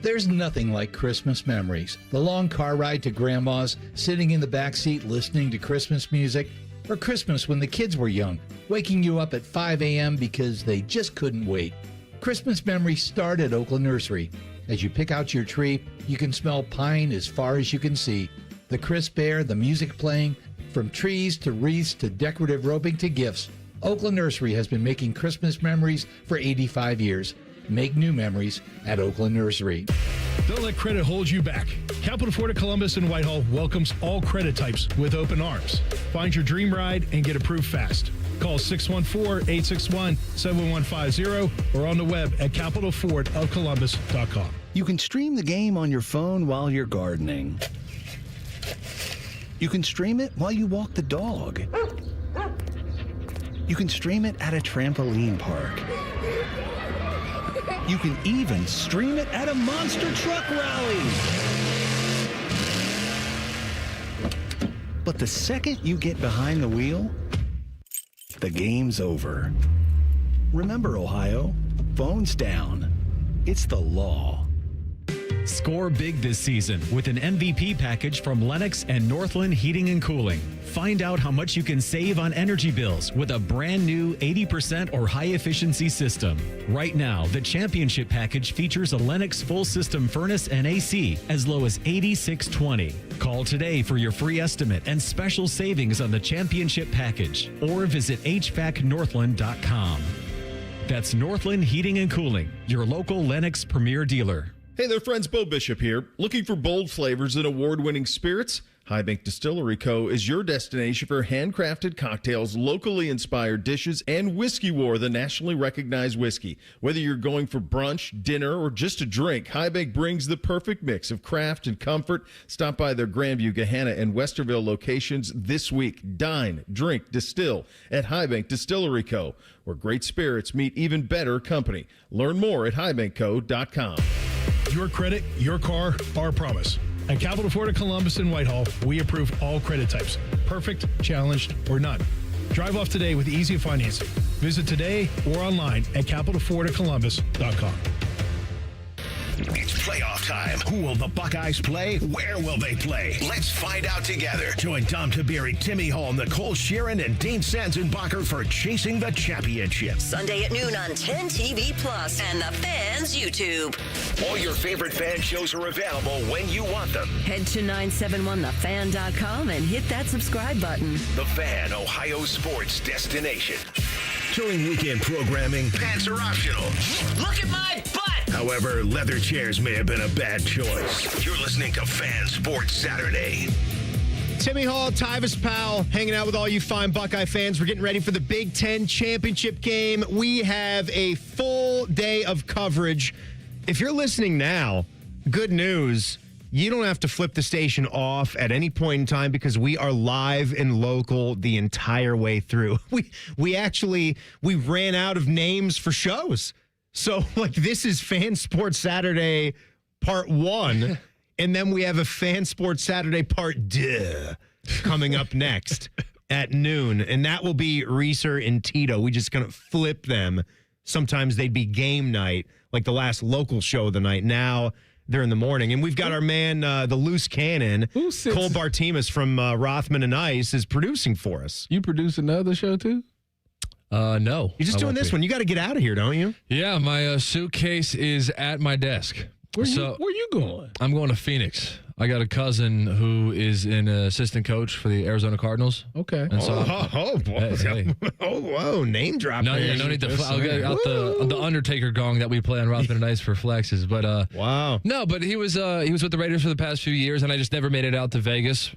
There's nothing like Christmas memories. The long car ride to Grandma's, sitting in the back seat listening to Christmas music, or Christmas when the kids were young, waking you up at 5 a.m. because they just couldn't wait. Christmas memories start at Oakland Nursery. As you pick out your tree, you can smell pine as far as you can see. The crisp air, the music playing, from trees to wreaths to decorative roping to gifts. Oakland Nursery has been making Christmas memories for 85 years. Make new memories at Oakland Nursery.
Don't let credit hold you back. Capital Ford at Columbus and Whitehall welcomes all credit types with open arms. Find your dream ride and get approved fast. Call 614-861-7150 or on the web at capitalfordofcolumbus.com.
You can stream the game on your phone while you're gardening. You can stream it while you walk the dog. You can stream it at a trampoline park. You can even stream it at a monster truck rally. But the second you get behind the wheel, the game's over. Remember, Ohio, phones down. It's the law.
Score big this season with an MVP package from Lennox and Northland Heating and Cooling. Find out how much you can save on energy bills with a brand new 80% or high efficiency system. Right now, the championship package features a Lennox full system furnace and AC as low as $86.20. Call today for your free estimate and special savings on the championship package, or visit HVACnorthland.com. That's Northland Heating and Cooling, your local Lennox premier dealer.
Hey there, friends. Bo Bishop here. Looking for bold flavors and award-winning spirits? High Bank Distillery Co. is your destination for handcrafted cocktails, locally inspired dishes, and Whiskey War, the nationally recognized whiskey. Whether you're going for brunch, dinner, or just a drink, High Bank brings the perfect mix of craft and comfort. Stop by their Grandview, Gahanna, and Westerville locations this week. Dine, drink, distill at High Bank Distillery Co., where great spirits meet even better company. Learn more at highbankco.com.
Your credit, your car, our promise. At Capital Florida Columbus and Whitehall, we approve all credit types. Perfect, challenged, or none. Drive off today with easy financing. Visit today or online at capitalfloridacolumbus.com.
It's playoff time. Who will the Buckeyes play? Where will they play? Let's find out together. Join Tom Taberi, Timmy Hall, Nicole Sheeran, and Dean Sanzenbacher for Chasing the Championship.
Sunday at noon on 10 TV Plus and the Fans YouTube.
All your favorite fan shows are available when you want them.
Head to 971thefan.com and hit that subscribe button.
The Fan, Ohio sports destination. During weekend programming, pants are optional.
Look at my butt!
However, leather chairs may have been a bad choice. You're listening to Fan Sports Saturday.
Timmy Hall, Tyvis, Powell, hanging out with all you fine Buckeye fans. We're getting ready for the Big Ten championship game. We have a full day of coverage. If you're listening now, good news. You don't have to flip the station off at any point in time because we are live and local the entire way through. We ran out of names for shows. So, this is Fan Sports Saturday Part 1, and then we have a Fan Sports Saturday Part 2 coming up next at noon, and that will be Reeser and Tito. We just going to flip them. Sometimes they'd be game night, like the last local show of the night. Now they're in the morning, and we've got our man, the loose cannon, Cole Bartimas from Rothman and Ice, is producing for us.
You produce another show, too?
No.
You're just doing this one. You got to get out of here, don't you?
Yeah, my suitcase is at my desk.
Where you going?
I'm going to Phoenix. I got a cousin who is an assistant coach for the Arizona Cardinals.
Okay.
And so
boy.
Hey.
Whoa, name drop.
No need to. I'll get out the Undertaker gong that we play on Rothman and Ice for flexes. But
wow.
No, but he was with the Raiders for the past few years, and I just never made it out to Vegas.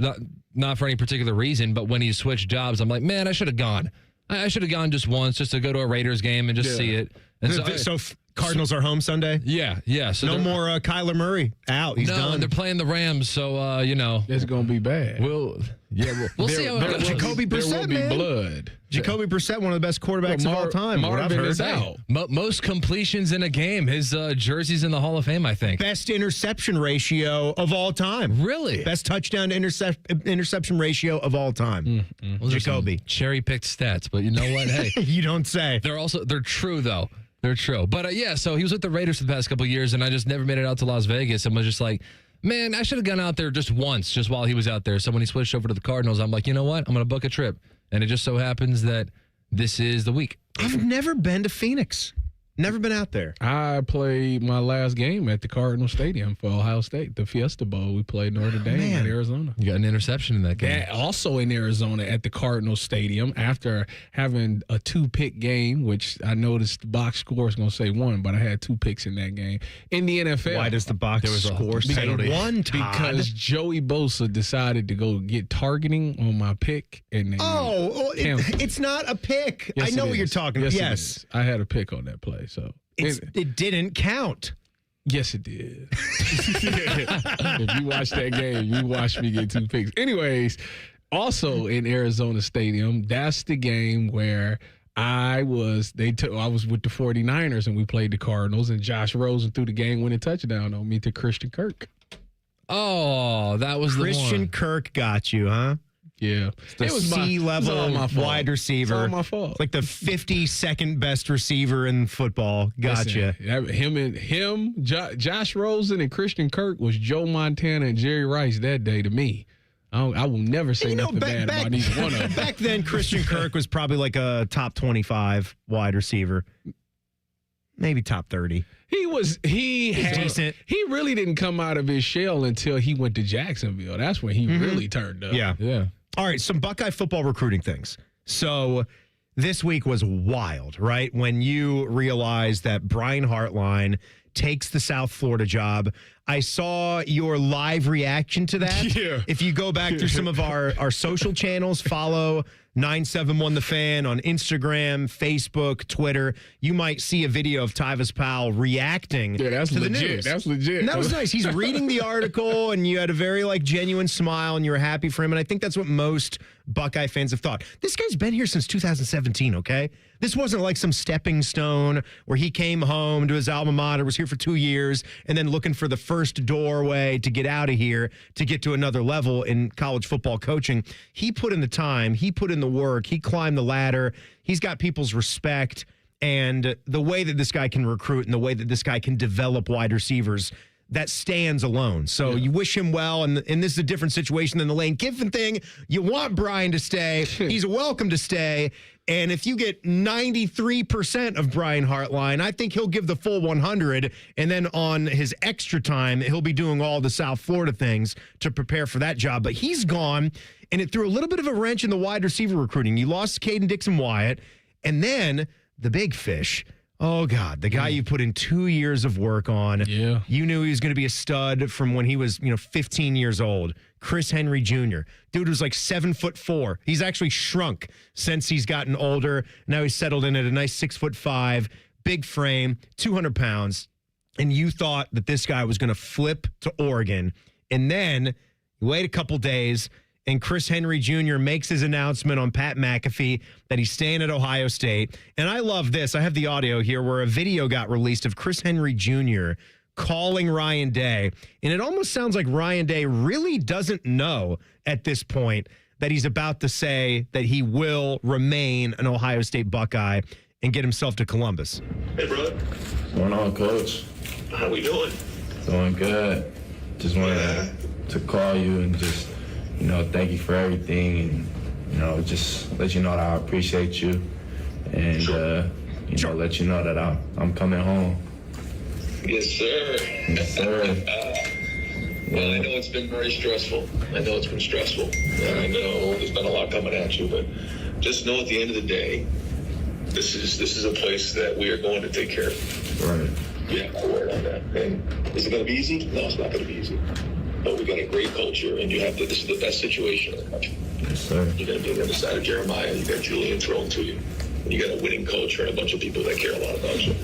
Not for any particular reason, but when he switched jobs, I'm like, man, I should have gone. I should have gone just once, just to go to a Raiders game and just see it. And
so Cardinals are home Sunday?
Yeah. So
no more Kyler Murray out. He's done.
They're playing the Rams, so
it's gonna be bad.
We'll see how it goes.
Jacoby Brissett,
there will be blood.
Jacoby Brissett, one of the best quarterbacks of all time.
Marvin is out.
Most completions in a game. His jersey's in the Hall of Fame, I think.
Best interception ratio of all time.
Really?
Best touchdown to interception ratio of all time.
Well,
Jacoby.
Cherry picked stats, but you know what? Hey,
you don't say.
They're true though. They're true. But so he was with the Raiders for the past couple of years, and I just never made it out to Las Vegas and was just like, man, I should have gone out there just once, just while he was out there. So when he switched over to the Cardinals, I'm like, you know what? I'm going to book a trip. And it just so happens that this is the week.
I've never been to Phoenix. Never been out there.
I played my last game at the Cardinal Stadium for Ohio State, the Fiesta Bowl. We played Notre Dame in Arizona.
You got an interception in that game.
Also in Arizona at the Cardinal Stadium after having a 2-pick game, which I noticed the box score is going to say 1, but I had 2 picks in that game. In the NFL.
Why does the box score say 1, Todd?
Because Joey Bosa decided to go get targeting on my pick. And
it's not a pick.
Yes,
I know what you're talking about. Yes.
I had a pick on that play. So
it didn't count.
Yes, it did. If you watch that game, you watched me get 2 picks. Anyways, also in Arizona Stadium, that's the game where I was with the 49ers and we played the Cardinals, and Josh Rosen threw the game-winning touchdown on me to Christian Kirk.
Oh, that was
Christian Kirk got you, huh?
Yeah.
It was C-level wide receiver.
It's all my fault.
It's like the 52nd best receiver in football. Gotcha.
Josh Rosen and Christian Kirk was Joe Montana and Jerry Rice that day to me. I will never say nothing bad about either one of them.
Back then, Christian Kirk was probably like a top 25 wide receiver. Maybe top 30.
He's decent. He really didn't come out of his shell until he went to Jacksonville. That's when he really turned up.
Yeah. All right, some Buckeye football recruiting things. So this week was wild, right? When you realize that Brian Hartline takes the South Florida job. I saw your live reaction to that.
Yeah.
If you go back through some of our social channels, follow 971 The Fan on Instagram, Facebook, Twitter, you might see a video of Tyvis Powell reacting to the
legit.
news.
That's legit.
And that was nice. He's reading the article, and you had a very genuine smile, and you were happy for him. And I think that's what most Buckeye fans have thought. This guy's been here since 2017, okay? This wasn't like some stepping stone where he came home to his alma mater, was here for 2 years, and then looking for the first doorway to get out of here to get to another level in college football coaching. He put in the time. He put in the work. He climbed the ladder. He's got people's respect. And the way that this guy can recruit and the way that this guy can develop wide receivers, that stands alone. So you wish him well, and this is a different situation than the Lane Kiffin thing. You want Brian to stay. He's welcome to stay. And if you get 93% of Brian Hartline, I think he'll give the full 100. And then on his extra time, he'll be doing all the South Florida things to prepare for that job. But he's gone, and it threw a little bit of a wrench in the wide receiver recruiting. You lost Caden Dixon-Wyatt, and then the big fish. Oh, God, the guy you put in 2 years of work on.
Yeah.
You knew he was going to be a stud from when he was, 15 years old. Chris Henry Jr. Dude was like 7'4". He's actually shrunk since he's gotten older. Now he's settled in at a nice 6'5", big frame, 200 pounds. And you thought that this guy was going to flip to Oregon. And then you wait a couple days, and Chris Henry Jr. makes his announcement on Pat McAfee that he's staying at Ohio State. And I love this. I have the audio here where a video got released of Chris Henry Jr. calling Ryan Day. And it almost sounds like Ryan Day really doesn't know at this point that he's about to say that he will remain an Ohio State Buckeye and get himself to Columbus.
Hey, brother.
What's going on, Coach?
How we doing?
Doing good. Just wanted to call you and just, thank you for everything, and, just let you know that I appreciate you, and, let you know that I'm coming home.
Yes, sir.
Yes, sir.
Well, I know it's been very stressful. I know it's been stressful. And I know there's been a lot coming at you, but just know at the end of the day, this is a place that we are going to take care of.
Right.
Yeah, I word on that. And is it going to be easy? No, it's not going to be easy. But we got a great culture, and this is the best situation in the country.
Yes, sir.
You're going to be on the other side of Jeremiah. You got Julian thrown to you. And you got a winning culture and a bunch of people that care a lot about you.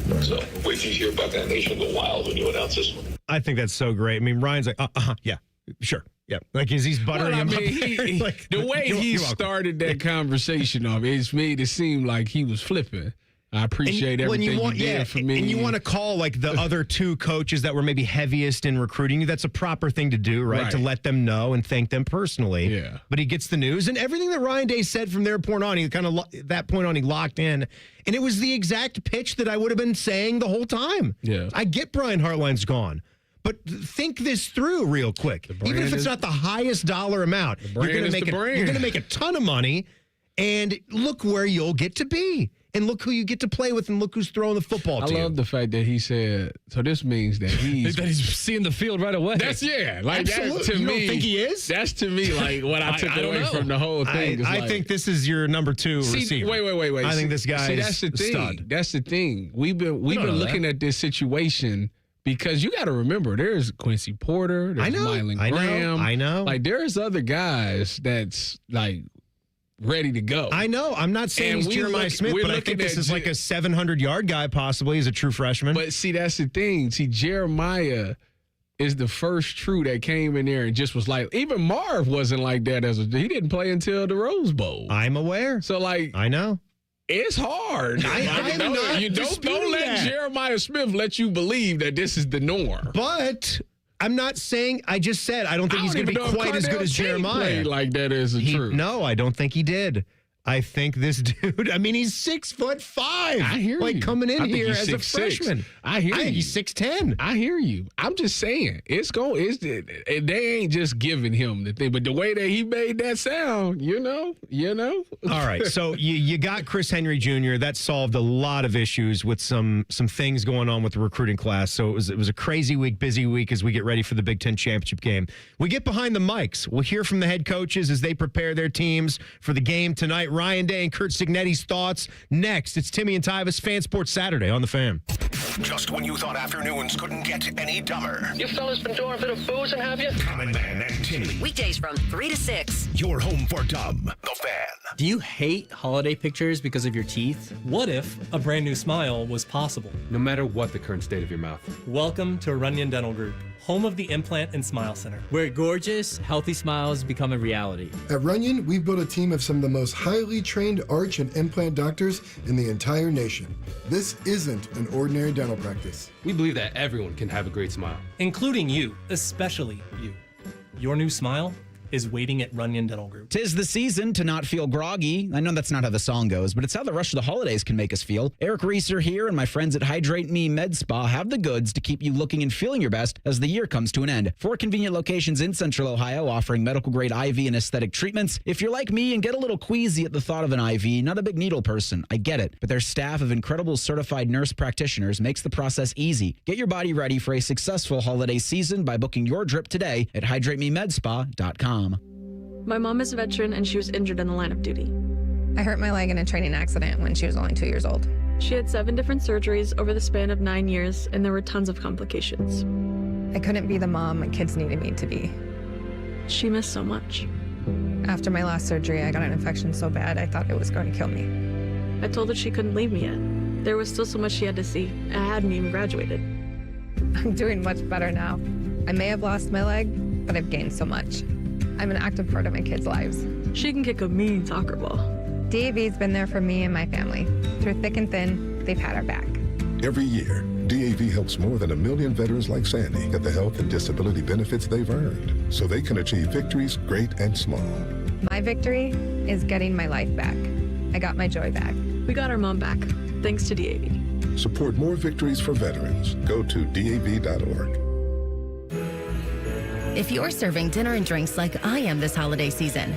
Right. So wait till you hear Buckeye Nation go wild when you announce this one.
I think that's so great. I mean, Ryan's like, yeah, sure. Yeah, like he's buttering him up.
The way he started that conversation off, it's made it seem like he was flipping. I appreciate everything you did for me.
And you want to call the other two coaches that were maybe heaviest in recruiting you. That's a proper thing to do, right? To let them know and thank them personally.
Yeah.
But he gets the news, and everything that Ryan Day said from that point on, he locked in. And it was the exact pitch that I would have been saying the whole time.
Yeah.
I get Brian Hartline's gone. But think this through real quick. Even if it's not the highest dollar amount, you're going to make a ton of money, and look where you'll get to be. And look who you get to play with, and look who's throwing the football to you.
I love the fact that he said, so this means that he's
seeing the field right away.
That's
Absolutely.
That to
you
me.
Don't think he is?
That's to me what I took away from the whole thing.
I think this is your number two receiver.
Wait.
I think this guy is
that's the thing.
stud.
That's the thing. We've been looking at this situation because you got to remember there's Quincy Porter, there's Mylan Graham.
I know.
There's other guys that's ready to go.
I know. I'm not saying he's Jeremiah Smith, but I think this is like a 700-yard guy possibly as a true freshman.
But see, that's the thing. See, Jeremiah is the first true that came in there and just was like, even Marv wasn't like that he didn't play until the Rose Bowl.
I'm aware.
So
I know.
It's hard. Don't let Jeremiah Smith let you believe that this is the norm.
But I'm not saying. I just said I don't think he's going to be quite as good as Jeremiah.
Like that is true.
No, I don't think he did. I think this dude. I mean, he's 6'5".
I hear you.
Coming in here as a freshman.
I hear you.
He's 6'10".
I hear you. I'm just saying they ain't just giving him the thing, but the way that he made that sound, you know.
All right, so you got Chris Henry Jr. That solved a lot of issues with some things going on with the recruiting class. So it was a crazy week, busy week as we get ready for the Big Ten championship game. We get behind the mics. We'll hear from the head coaches as they prepare their teams for the game tonight. Ryan Day and Curt Signetti's thoughts next. It's Timmy and Tyvis, Fan Sports Saturday on the Fan.
just when you thought afternoons couldn't get any dumber.
You fellas been doing a bit of boozing, have you?
Common Man and Timmy.
Weekdays from 3 to 6.
Your home for dumb. The Fan.
Do you hate holiday pictures because of your teeth? What if a brand new smile was possible?
No matter what the current state of your mouth.
Welcome to Runyon Dental Group, home of the Implant and Smile Center, where gorgeous, healthy smiles become a reality.
At Runyon, we've built a team of some of the most highly trained arch and implant doctors in the entire nation. This isn't an ordinary dental practice.
We believe that everyone can have a great smile.
Including you, especially you. Your new smile is waiting at Runyon Dental Group.
'Tis the season to not feel groggy. I know that's not how the song goes, but it's how the rush of the holidays can make us feel. Eric Reeser here and my friends at Hydrate Me Med Spa have the goods to keep you looking and feeling your best as the year comes to an end. 4 convenient locations in Central Ohio offering medical-grade IV and aesthetic treatments. If you're like me and get a little queasy at the thought of an IV, not a big needle person, I get it. But their staff of incredible certified nurse practitioners makes the process easy. Get your body ready for a successful holiday season by booking your drip today at hydratememedspa.com.
My mom is a veteran and she was injured in the line of duty.
I hurt my leg in a training accident when she was only 2 years old.
She had 7 different surgeries over the span of 9 years, and there were tons of complications.
I couldn't be the mom my kids needed me to be.
She missed so much.
After my last surgery, I got an infection so bad I thought it was going to kill me.
I told her she couldn't leave me yet. There was still so much she had to see. I hadn't even graduated.
I'm doing much better now. I may have lost my leg, but I've gained so much. I'm an active part of my kids' lives.
She can kick a mean soccer ball.
DAV's been there for me and my family. Through thick and thin, they've had our back.
Every year, DAV helps more than 1 million veterans like Sandy get the health and disability benefits they've earned so they can achieve victories great and small.
My victory is getting my life back. I got my joy back.
We got our mom back, thanks to DAV.
Support more victories for veterans. Go to DAV.org.
If you're serving dinner and drinks like I am this holiday season,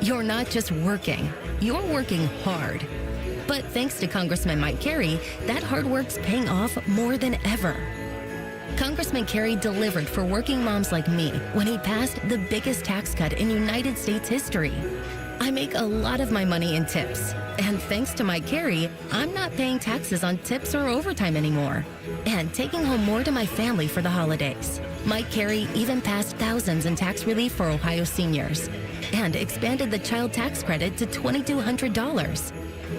you're not just working, you're working hard. But thanks to Congressman Mike Carey, that hard work's paying off more than ever. Congressman Carey delivered for working moms like me when he passed the biggest tax cut in United States history. I make a lot of my money in tips. And thanks to Mike Carey, I'm not paying taxes on tips or overtime anymore. And taking home more to my family for the holidays. Mike Carey even passed thousands in tax relief for Ohio seniors. And expanded the child tax credit to $2,200.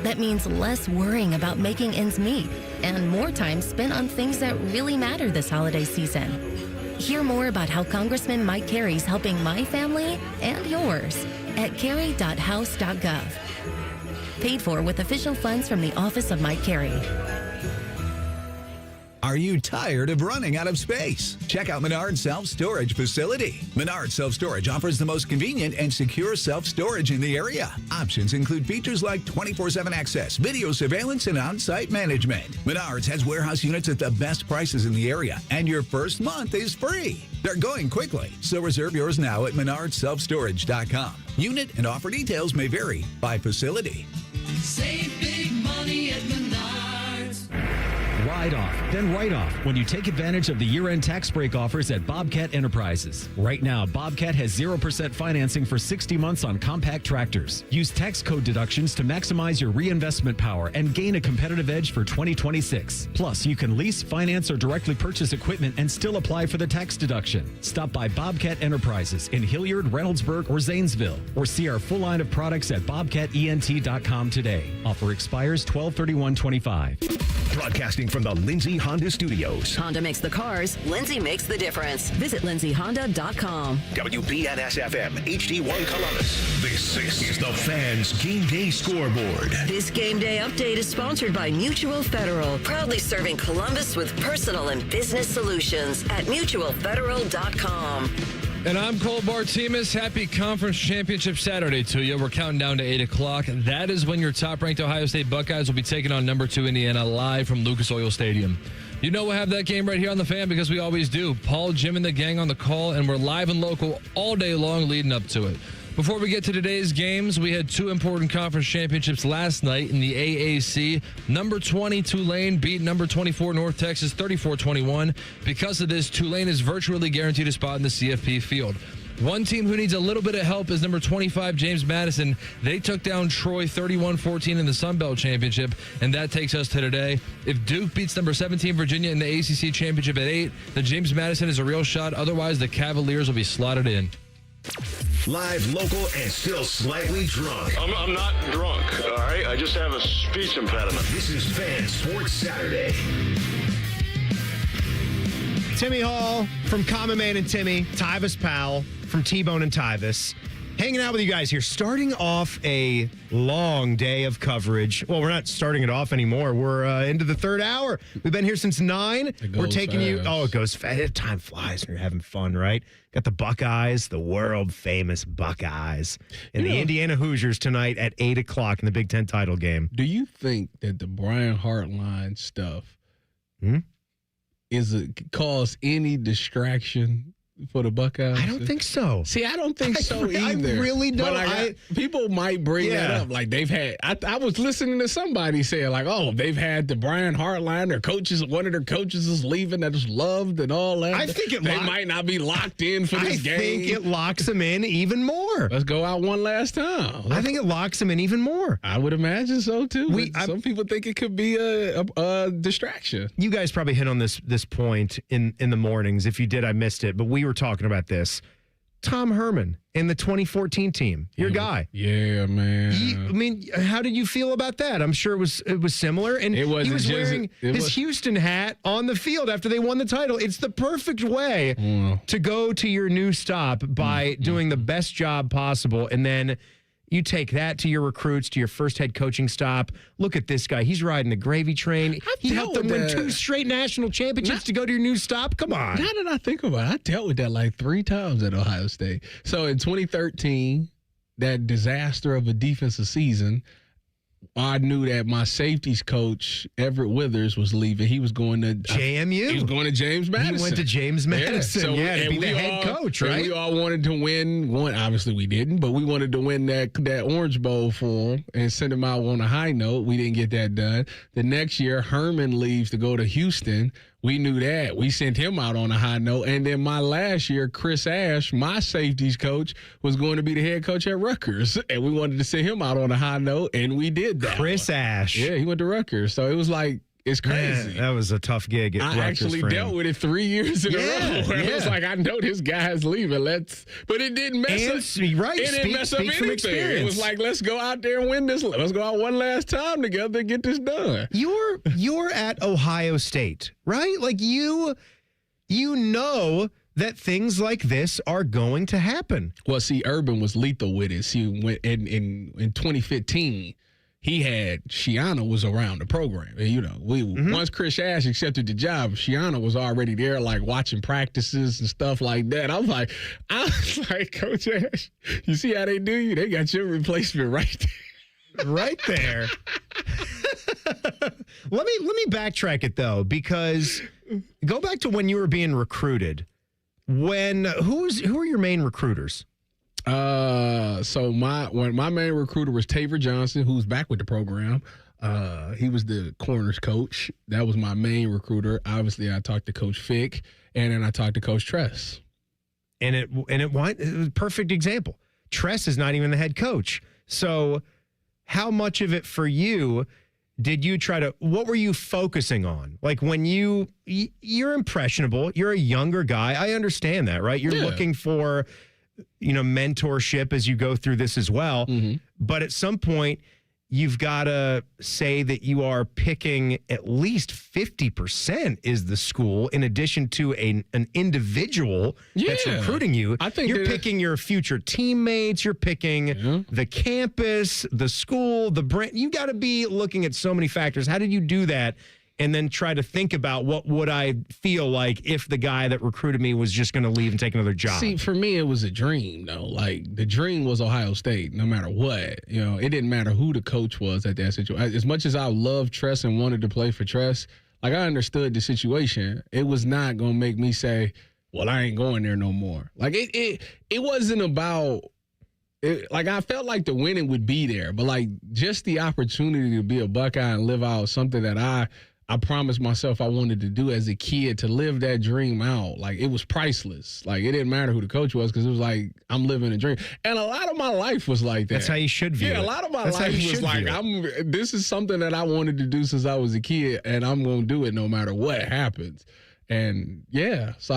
That means less worrying about making ends meet. And more time spent on things that really matter this holiday season. Hear more about how Congressman Mike Carey's helping my family and yours at carey.house.gov. Paid for with official funds from the Office of Mike Carey.
Are you tired of running out of space? Check out Menard Self-Storage Facility. Menard Self-Storage offers the most convenient and secure self-storage in the area. Options include features like 24/7 access, video surveillance, and on-site management. Menards has warehouse units at the best prices in the area, and your first month is free. They're going quickly, so reserve yours now at menardselfstorage.com. Unit and offer details may vary by facility.
Save big money at Menards.
Ride off, then write off when you take advantage of the year-end tax break offers at Bobcat Enterprises. Right now, Bobcat has 0% financing for 60 months on compact tractors. Use tax code deductions to maximize your reinvestment power and gain a competitive edge for 2026. Plus, you can lease, finance, or directly purchase equipment and still apply for the tax deduction. Stop by Bobcat Enterprises in Hilliard, Reynoldsburg, or Zanesville, or see our full line of products at bobcatent.com today. Offer expires 12/31/25.
Broadcasting from the Lindsay Honda Studios.
Honda makes the cars. Lindsay makes the difference. Visit lindsayhonda.com.
WBNS-FM, HD1 Columbus. This is the Fans Game Day Scoreboard.
This game day update is sponsored by Mutual Federal, proudly serving Columbus with personal and business solutions at mutualfederal.com.
And I'm Cole Bartemus. Happy Conference Championship Saturday to you. We're counting down to 8 o'clock. That is when your top-ranked Ohio State Buckeyes will be taking on number 2 Indiana live from Lucas Oil Stadium. You know we'll have that game right here on The Fan because we always do. Paul, Jim, and the gang on the call, and we're live and local all day long leading up to it. Before we get to today's games, we had 2 important conference championships last night in the AAC. Number 20, Tulane, beat number 24, North Texas, 34-21. Because of this, Tulane is virtually guaranteed a spot in the CFP field. One team who needs a little bit of help is number 25, James Madison. They took down Troy 31-14 in the Sun Belt Championship, and that takes us to today. If Duke beats number 17, Virginia, in the ACC Championship at 8, then James Madison is a real shot. Otherwise, the Cavaliers will be slotted in.
Live, local, and still slightly drunk.
I'm not drunk, all right? I just have a speech impediment.
This is Fan Sports Saturday.
Timmy Hall from Common Man and Timmy, Tyvis Powell from T-Bone and Tyvis, hanging out with you guys here, starting off a long day of coverage. Well, we're not starting it off anymore. We're into the third hour. We've been here since 9. We're taking you. Oh, it goes fast. Time flies when you're having fun, right? Got the Buckeyes, the world famous Buckeyes, and the Indiana Hoosiers tonight at 8 o'clock in the Big Ten title game.
Do you think that the Brian Hartline stuff cause any distraction for the Buckeyes?
I don't think so.
See, I don't think so either.
I really don't.
But people might bring that up. Like they've had, I was listening to somebody say like, oh, they've had the Brian Hartline, their coaches, one of their coaches is leaving that is loved and all that.
I think
they might not be locked in for this game.
I think it locks them in even more.
Let's go out one last time.
I think it locks them in even more.
I would imagine so too. Some people think it could be a distraction.
You guys probably hit on this point in the mornings. If you did, I missed it. But we were talking about this. Tom Herman and the 2014 team, your guy.
Yeah, man.
How did you feel about that? I'm sure it was similar. And he was wearing his Houston hat on the field after they won the title. It's the perfect way to go to your new stop by doing the best job possible. And then you take that to your recruits, to your first head coaching stop. Look at this guy. He's riding the gravy train. He helped them win 2 straight national championships to go to your new stop. Come on.
Now that I think about it, I dealt with that like 3 times at Ohio State. So in 2013, that disaster of a defensive season, I knew that my safeties coach, Everett Withers, was leaving. He was going to
JMU.
He was going to James Madison.
He went to James Madison.
Yeah,
to be the head coach, right?
We all wanted to win one. Obviously, we didn't, but we wanted to win that Orange Bowl for him and send him out on a high note. We didn't get that done. The next year, Herman leaves to go to Houston. We knew that. We sent him out on a high note. And then my last year, Chris Ash, my safeties coach, was going to be the head coach at Rutgers. And we wanted to send him out on a high note, and we did that.
Chris Ash.
Yeah, he went to Rutgers. So it was like, it's crazy.
Man, that was a tough gig at Rutgers.
I actually dealt with it 3 years in a row. Where it was like, I know this guy's leaving. But it didn't mess up.
Right.
It didn't mess up anything. It was like, let's go out there and win this. Let's go out one last time together and get this done.
You're at Ohio State, right? Like you know that things like this are going to happen.
Well, see, Urban was lethal with it. See, when in 2015. He had Shiana was around the program. And, once Chris Ash accepted the job, Shiana was already there, like watching practices and stuff like that. I was like, Coach Ash, you see how they do you? They got your replacement right there.
Right there. Let me backtrack it though, because go back to when you were being recruited. Who are your main recruiters?
So my main recruiter was Taver Johnson, who's back with the program. He was the corners coach. That was my main recruiter. Obviously, I talked to Coach Fick, and then I talked to Coach Tress.
And it was a perfect example. Tress is not even the head coach. So how much of it for you did you what were you focusing on? Like when you're impressionable, you're a younger guy. I understand that, right? You're looking for mentorship as you go through this as well. Mm-hmm. But at some point, you've got to say that you are picking at least 50% is the school in addition to an individual that's recruiting you.
I think
you're picking your future teammates. You're picking the campus, the school, the brand. You got to be looking at so many factors. How did you do that? And then try to think about what would I feel like if the guy that recruited me was just going to leave and take another job.
See, for me, it was a dream, though. Like, the dream was Ohio State, no matter what. It didn't matter who the coach was at that situation. As much as I loved Tress and wanted to play for Tress, like, I understood the situation. It was not going to make me say, well, I ain't going there no more. Like, it wasn't about like, I felt like the winning would be there, but, like, just the opportunity to be a Buckeye and live out something that I I promised myself I wanted to do as a kid, to live that dream out. Like, it was priceless. Like, it didn't matter who the coach was, because it was like, I'm living a dream. And a lot of my life was like that.
That's how you should view it.
Yeah, a lot of my life was like, this is something that I wanted to do since I was a kid, and I'm going to do it no matter what happens. And yeah, so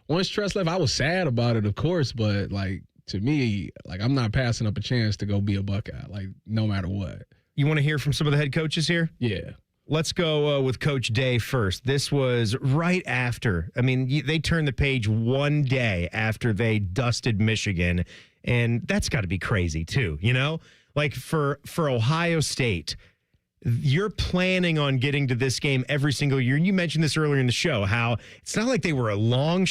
once Tress left, I was sad about it, of course, but like, to me, like, I'm not passing up a chance to go be a Buckeye, like, no matter what.
You want to hear from some of the head coaches here?
Yeah.
Let's go with Coach Day first. This was right after. I mean, they turned the page one day after they dusted Michigan, and that's got to be crazy too, you know? Like, for Ohio State, you're planning on getting to this game every single year. And you mentioned this earlier in the show, how it's not like they were a long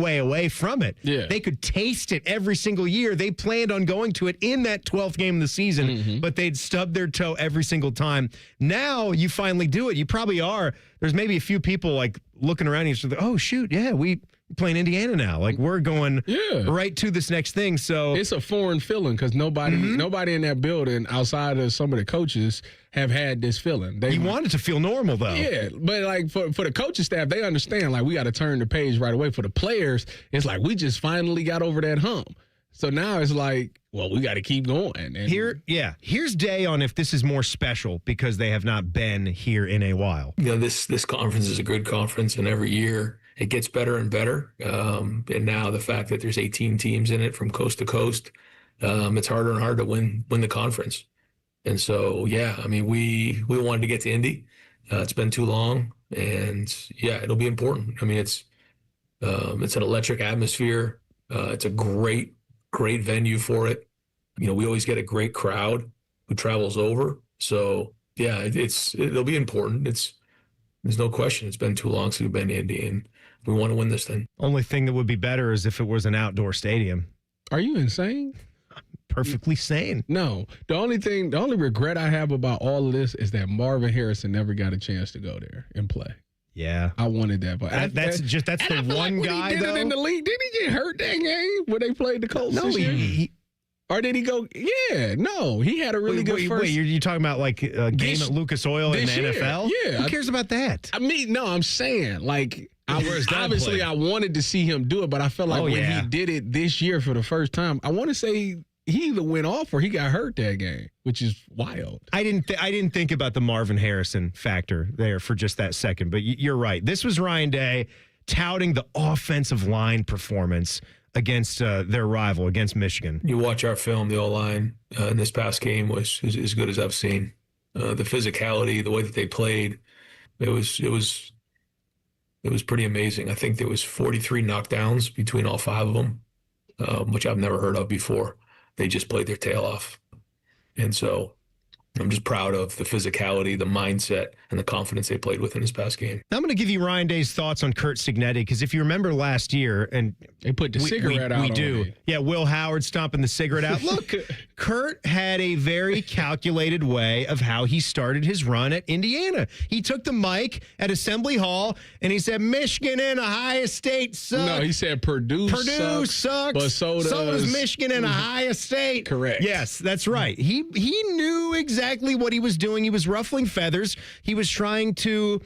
way away from it.
Yeah.
They could taste it every single year. They planned on going to it in that 12th game of the season, but they'd stub their toe every single time. Now you finally do it. You probably are. There's maybe a few people like looking around and you're, oh, shoot, yeah, we playing Indiana now. Like, we're going right to this next thing. So
it's a foreign feeling, because nobody in that building outside of some of the coaches have had this feeling.
You want it to feel normal, though.
Yeah, but like for the coaching staff, they understand, like, we got to turn the page right away. For the players, it's like, we just finally got over that hump. So now it's like, well, we got to keep going. And
here's Day on if this is more special because they have not been here in a while.
You know, this conference is a good conference, and every year it gets better and better. And now the fact that there's 18 teams in it from coast to coast, it's harder and harder to win the conference. And so, yeah, I mean, we wanted to get to Indy. It's been too long, and yeah, it'll be important. I mean, it's an electric atmosphere. It's a great venue for it. You know, we always get a great crowd who travels over. So yeah, it'll be important. There's no question. It's been too long since we've been to Indy, and we want to win this thing.
Only thing that would be better is if it was an outdoor stadium.
Are you insane?
Perfectly sane.
No. The only regret I have about all of this is that Marvin Harrison never got a chance to go there and play.
Yeah,
I wanted that, but
that's the one guy.
He did it in the league. Did he get hurt that game when they played the Colts?
No,
or did he go? Yeah, no, he had a really good first.
Wait, you're talking about like a game at Lucas Oil in the NFL?
Yeah,
who cares about that?
I mean, no, I'm saying like. Obviously, I wanted to see him do it, but I felt like when he did it this year for the first time, I want to say he either went off or he got hurt that game, which is wild.
I didn't think about the Marvin Harrison factor there for just that second, but you're right. This was Ryan Day touting the offensive line performance against their rival, against Michigan.
You watch our film, the O-line in this past game was as good as I've seen. The physicality, the way that they played, it was pretty amazing. I think there was 43 knockdowns between all five of them, which I've never heard of before. They just played their tail off. And so I'm just proud of the physicality, the mindset, and the confidence they played with in this past game.
I'm going to give you Ryan Day's thoughts on Curt Signetti, because if you remember last year, and
they put the cigarette out.
We do. Yeah, Will Howard stomping the cigarette out. Look, Curt had a very calculated way of how he started his run at Indiana. He took the mic at Assembly Hall, and he said, Michigan and Ohio State suck.
No, he said Purdue sucks, but so does
Michigan and Ohio State.
Correct.
Yes, that's right. He knew exactly what he was doing. He was ruffling feathers. He was trying to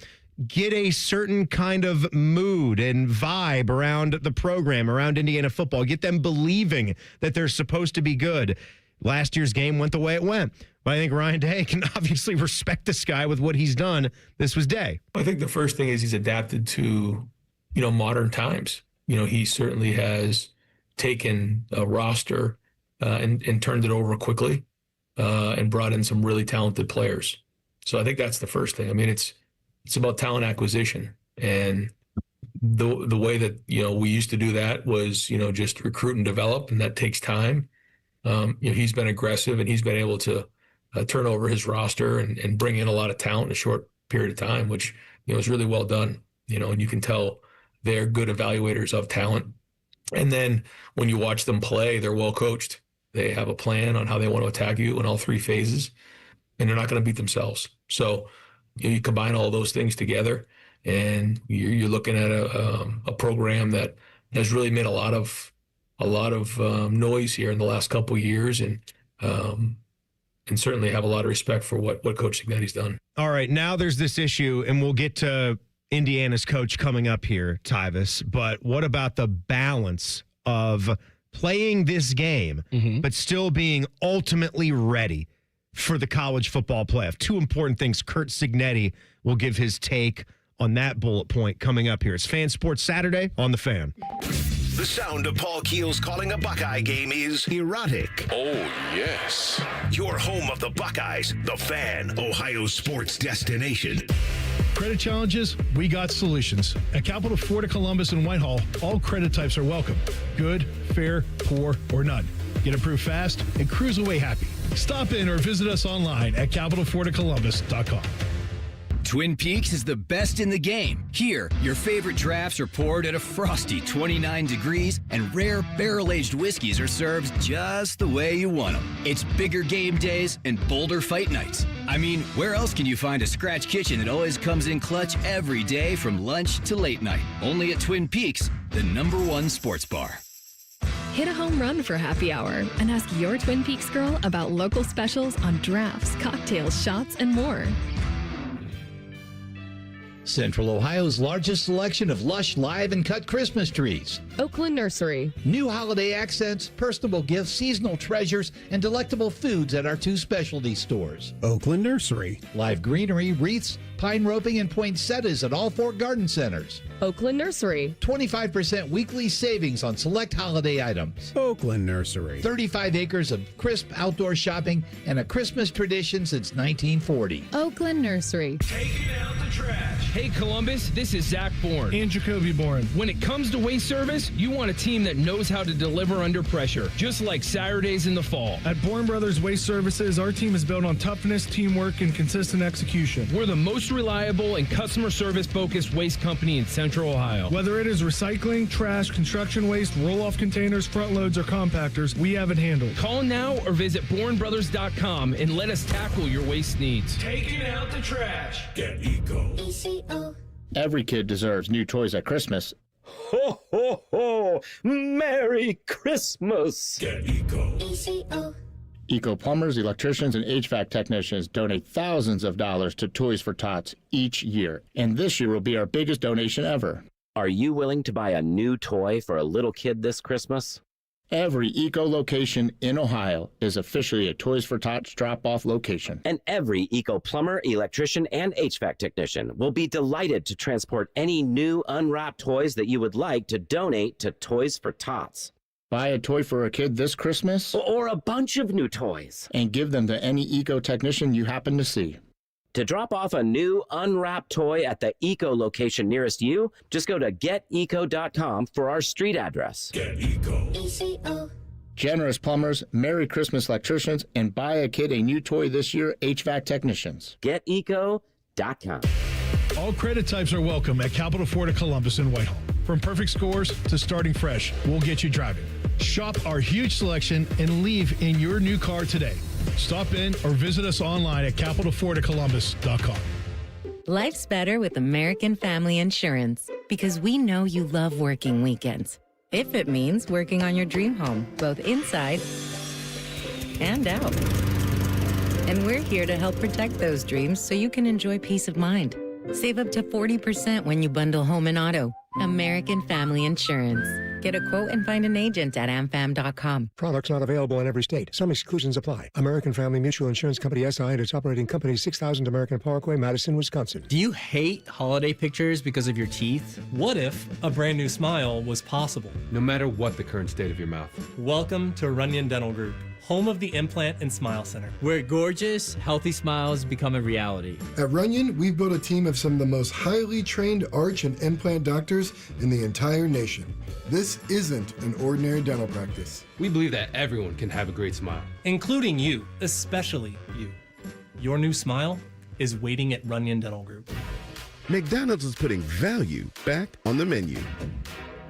get a certain kind of mood and vibe around the program, around Indiana football, get them believing that they're supposed to be good. Last year's game went the way it went. But I think Ryan Day can obviously respect this guy with what he's done. This was Day.
I think the first thing is he's adapted to, modern times. He certainly has taken a roster and turned it over quickly. And brought in some really talented players. So I think that's the first thing. I mean, it's about talent acquisition. And the way that, we used to do that was, just recruit and develop, and that takes time. He's been aggressive, and he's been able to turn over his roster and bring in a lot of talent in a short period of time, which, is really well done, and you can tell they're good evaluators of talent. And then when you watch them play, they're well coached. They have a plan on how they want to attack you in all three phases, and they're not going to beat themselves. So you combine all those things together, and you're looking at a program that has really made a lot of noise here in the last couple of years, and certainly have a lot of respect for what Coach Signetti's done.
All right, now there's this issue, and we'll get to Indiana's coach coming up here, Tyvis. But what about the balance of playing this game, but still being ultimately ready for the college football playoff? Two important things. Kurt Signetti will give his take on that bullet point coming up here. It's Fan Sports Saturday on The Fan.
The sound of Paul Keels calling a Buckeye game is erotic.
Oh, yes.
Your home of the Buckeyes, The Fan, Ohio sports destination.
Credit challenges, we got solutions. At Capital Florida, Columbus, and Whitehall, all credit types are welcome. Good, fair, poor, or none. Get approved fast and cruise away happy. Stop in or visit us online at capitalfloridacolumbus.com.
Twin Peaks is the best in the game. Here, your favorite drafts are poured at a frosty 29 degrees, and rare barrel-aged whiskeys are served just the way you want them. It's bigger game days and bolder fight nights. I mean, where else can you find a scratch kitchen that always comes in clutch every day from lunch to late night? Only at Twin Peaks, the #1 sports bar.
Hit a home run for happy hour and ask your Twin Peaks girl about local specials on drafts, cocktails, shots, and more.
Central Ohio's largest selection of lush, live, and cut Christmas trees.
Oakland Nursery.
New holiday accents, personable gifts, seasonal treasures, and delectable foods at our 2 specialty stores.
Oakland Nursery.
Live greenery, wreaths, pine roping, and poinsettias at all 4 garden centers.
Oakland Nursery.
25% weekly savings on select holiday items.
Oakland Nursery.
35 acres of crisp outdoor shopping and a Christmas tradition since 1940.
Oakland Nursery.
Taking out the trash.
Hey, Columbus, this is Zach Bourne.
And Jacoby Bourne.
When it comes to waste service, you want a team that knows how to deliver under pressure, just like Saturdays in the fall.
At Bourne Brothers Waste Services, our team is built on toughness, teamwork, and consistent execution.
We're the most reliable and customer service-focused waste company in Central Ohio.
Whether it is recycling, trash, construction waste, roll-off containers, front loads, or compactors, we have it handled.
Call now or visit BourneBrothers.com and let us tackle your waste needs.
Taking out the trash. Get eco.
Every kid deserves new toys at Christmas.
Ho, ho, ho! Merry Christmas!
Get eco.
Eco plumbers, electricians, and HVAC technicians donate thousands of dollars to Toys for Tots each year. And this year will be our biggest donation ever.
Are you willing to buy a new toy for a little kid this Christmas?
Every Eco location in Ohio is officially a Toys for Tots drop-off location.
And every Eco plumber, electrician, and HVAC technician will be delighted to transport any new unwrapped toys that you would like to donate to Toys for Tots.
Buy a toy for a kid this Christmas?
Or a bunch of new toys.
And give them to any Eco technician you happen to see.
To drop off a new unwrapped toy at the Eco location nearest you, just go to geteco.com for our street address.
Get eco.
Generous plumbers, Merry Christmas electricians, and buy a kid a new toy this year, HVAC technicians.
Geteco.com.
All credit types are welcome at Capital Florida, Columbus, and Whitehall. From perfect scores to starting fresh, we'll get you driving. Shop our huge selection and leave in your new car today. Stop in or visit us online at capitalfloridacolumbus.com.
Life's better with American Family Insurance because we know you love working weekends. If it means working on your dream home, both inside and out. And we're here to help protect those dreams so you can enjoy peace of mind. Save up to 40% when you bundle home and auto. American Family Insurance. Get a quote and find an agent at amfam.com.
Products not available in every state. Some exclusions apply. American Family Mutual Insurance Company, SI, and its operating company, 6000 American Parkway, Madison, Wisconsin.
Do you hate holiday pictures because of your teeth? What if a brand new smile was possible?
No matter what the current state of your mouth.
Welcome to Runyon Dental Group, home of the Implant and Smile Center, where gorgeous, healthy smiles become a reality.
At Runyon, we've built a team of some of the most highly trained arch and implant doctors in the entire nation. This isn't an ordinary dental practice.
We believe that everyone can have a great smile.
Including you, especially you. Your new smile is waiting at Runyon Dental Group.
McDonald's is putting value back on the menu.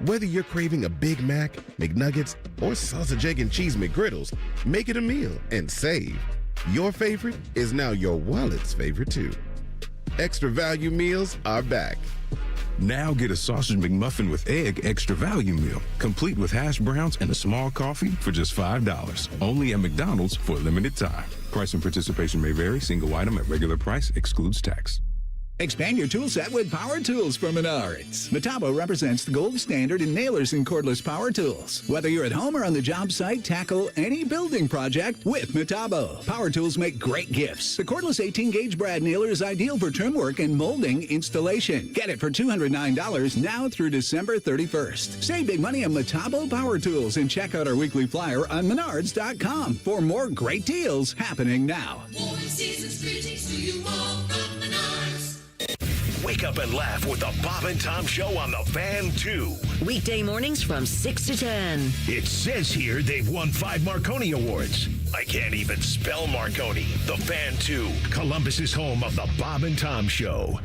Whether you're craving a Big Mac, McNuggets, or sausage, egg, and cheese McGriddles, make it a meal and save. Your favorite is now your wallet's favorite too. Extra value meals are back.
Now get a sausage McMuffin with egg extra value meal, complete with hash browns and a small coffee for just $5. Only at McDonald's for a limited time. Price and participation may vary. Single item at regular price excludes tax.
Expand your tool set with power tools from Menards. Metabo represents the gold standard in nailers and cordless power tools. Whether you're at home or on the job site, tackle any building project with Metabo. Power tools make great gifts. The cordless 18-gauge brad nailer is ideal for trim work and molding installation. Get it for $209 now through December 31st. Save big money on Metabo power tools and check out our weekly flyer on Menards.com for more great deals happening now.
Wake up and laugh with the Bob and Tom Show on the Fan 2.
Weekday mornings from 6 to 10.
It says here they've won 5 Marconi Awards. I can't even spell Marconi. The Fan 2, Columbus's home of the Bob and Tom Show.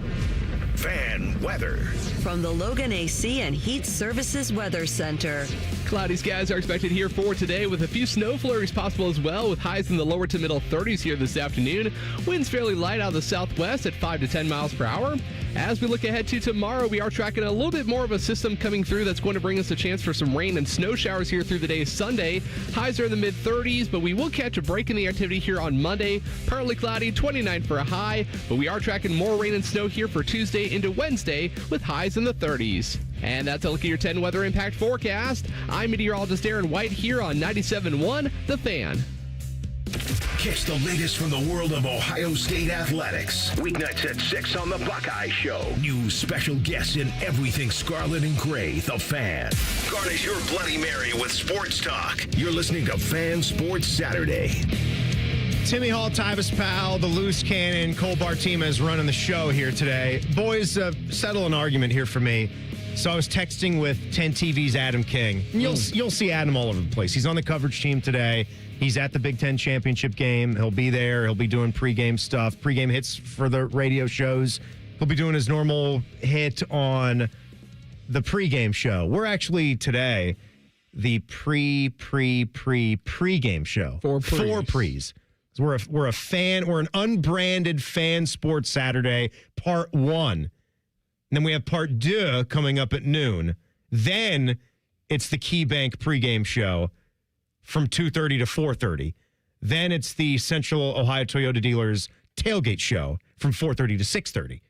Fan weather.
From the Logan AC and Heat Services Weather Center.
Cloudy skies are expected here for today with a few snow flurries possible as well, with highs in the lower to middle 30s here this afternoon. Winds fairly light out of the southwest at 5 to 10 miles per hour. As we look ahead to tomorrow, we are tracking a little bit more of a system coming through that's going to bring us a chance for some rain and snow showers here through the day Sunday. Highs are in the mid-30s, but we will catch a break in the activity here on Monday. Partly cloudy, 29 for a high, but we are tracking more rain and snow here for Tuesday into Wednesday with highs in the 30s. And that's a look at your 10 weather impact forecast. I'm meteorologist Aaron White here on 97.1 The Fan.
Catch the latest from the world of Ohio State athletics. Weeknights at 6 on the Buckeye Show. New special guests in everything scarlet and gray. The Fan. Garnish your Bloody Mary with sports talk. You're listening to Fan Sports Saturday.
Timmy Hall, Tyvis Powell, the loose cannon, Cole Bartima's running the show here today. Boys, settle an argument here for me. So I was texting with 10 TV's Adam King. You'll see Adam all over the place. He's on the coverage team today. He's at the Big Ten championship game. He'll be there. He'll be doing pregame stuff, pregame hits for the radio shows. He'll be doing his normal hit on the pregame show. We're actually today the pregame show. Four pre's. We're a fan. We're an unbranded fan sports Saturday, part 1. And then we have part 2 coming up at noon. Then it's the KeyBank pregame show from 2:30 to 4:30. Then it's the Central Ohio Toyota Dealers tailgate show from 4:30 to 6:30.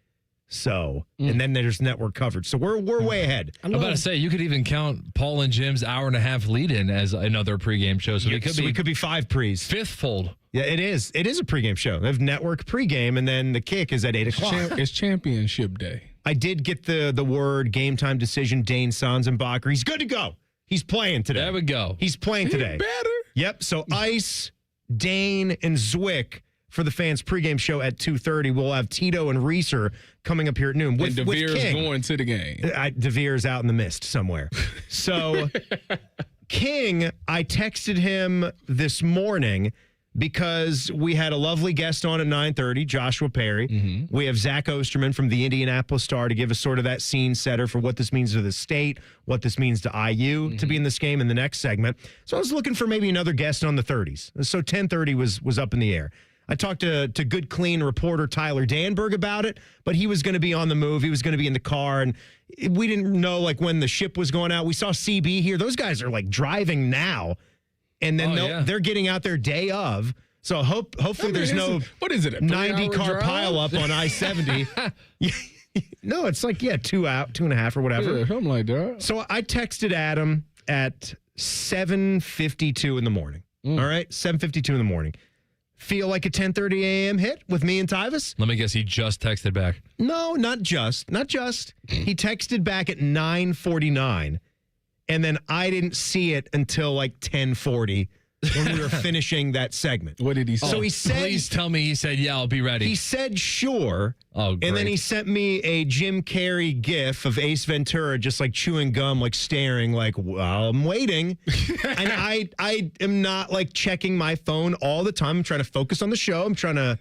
So, and then there's network coverage. So we're way ahead.
I'm about to say, you could even count Paul and Jim's hour-and-a-half lead-in as another pregame show. So,
it could be 5 pre's.
Fifth-fold.
Yeah, it is. It is a pregame show. They have network pregame, and then the kick is at 8 o'clock.
It's championship day.
I did get the word game time decision. Dane Sanzenbacher. He's good to go. He's playing today.
There we go.
He's playing today.
Better.
Yep. So Ice, Dane, and Zwick for the fans pregame show at 2:30. We'll have Tito and Reeser coming up here at noon.
And DeVere's going to the game.
DeVere's out in the mist somewhere. So King, I texted him this morning because we had a lovely guest on at 9:30, Joshua Perry. Mm-hmm. We have Zach Osterman from the Indianapolis Star to give us sort of that scene setter for what this means to the state, what this means to IU to be in this game in the next segment. So I was looking for maybe another guest on the 30s. So 10:30 was up in the air. I talked to Good Clean reporter Tyler Danberg about it, but he was going to be on the move. He was going to be in the car, and we didn't know like when the ship was going out. We saw CB here. Those guys are like driving now. And then they're getting out there day of. So hopefully there's no
what is it, a
90-car pileup on I-70. No, it's like, 2.5 or whatever.
Yeah, something like that.
So I texted Adam at 7:52 in the morning. All right, 7:52 in the morning. Feel like a 10:30 a.m. hit with me and Tyvis?
Let me guess, he just texted back.
No, not just. He texted back at 9:49. And then I didn't see it until like 10:40 when we were finishing that segment.
What did he say?
So he said,
please tell me he said, yeah, I'll be ready.
He said, sure.
Oh, great.
And then he sent me a Jim Carrey gif of Ace Ventura just like chewing gum, like staring, like, well, I'm waiting. And I am not like checking my phone all the time. I'm trying to focus on the show. I'm trying to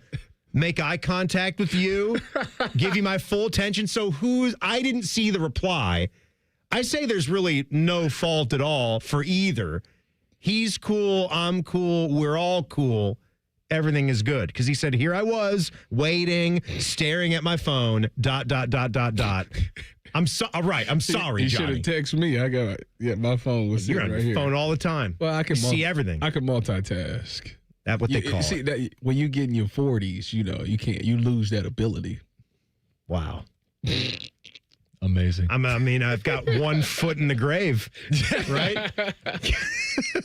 make eye contact with you, give you my full attention. So I didn't see the reply. I say there's really no fault at all for either. He's cool. I'm cool. We're all cool. Everything is good. Because he said, here I was waiting, staring at my phone, ... I'm sorry,
You
Johnny.
should have texted me. I got my phone was
You're
sitting
on
right
your
here.
phone all the time.
Well, I can
see everything.
I can multitask.
That's what they call
see,
it.
that, when you get in your 40s, you lose that ability.
Wow.
Amazing.
I've got 1 foot in the grave, right?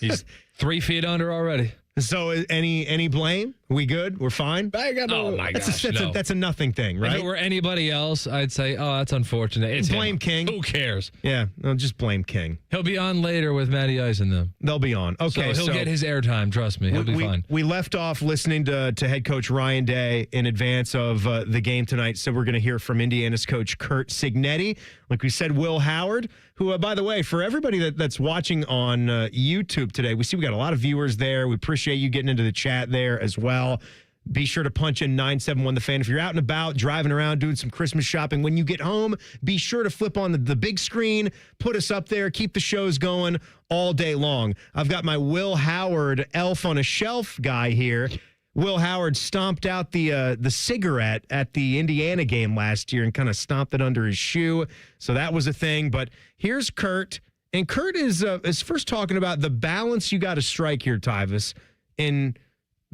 He's 3 feet under already.
So any blame? We good? We're fine?
I got
Oh my gosh, no.
That's a nothing thing, right?
If it were anybody else, I'd say, oh, that's unfortunate. It's
blame
him.
King.
Who cares?
Yeah, no, just blame King.
He'll be on later with Matty Ice and them.
They'll be on. Okay,
so he'll get his airtime. Trust me, he'll be fine.
We left off listening to head coach Ryan Day in advance of the game tonight, so we're going to hear from Indiana's coach Curt Signetti. Like we said, Will Howard, who, by the way, for everybody that's watching on YouTube today, we see we got a lot of viewers there. We appreciate you getting into the chat there as well. Be sure to punch in 971 The Fan. If you're out and about, driving around, doing some Christmas shopping, when you get home, be sure to flip on the big screen, put us up there, keep the shows going all day long. I've got my Will Howard elf on a shelf guy here. Will Howard stomped out the cigarette at the Indiana game last year and kind of stomped it under his shoe. So that was a thing. But here's Curt. And Curt is first talking about the balance you got to strike here, Tyvis, in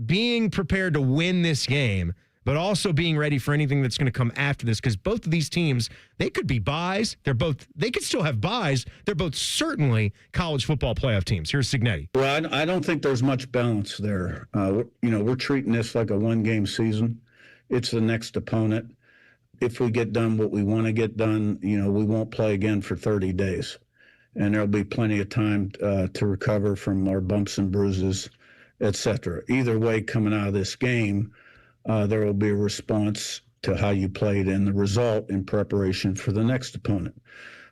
being prepared to win this game, but also being ready for anything that's going to come after this, because both of these teams, they could be buys. They could still have buys. They're both certainly college football playoff teams. Here's Signetti.
Well, I don't think there's much balance there. We're treating this like a one-game season. It's the next opponent. If we get done what we want to get done, we won't play again for 30 days. And there'll be plenty of time to recover from our bumps and bruises, etc. Either way, coming out of this game, there will be a response to how you played and the result in preparation for the next opponent.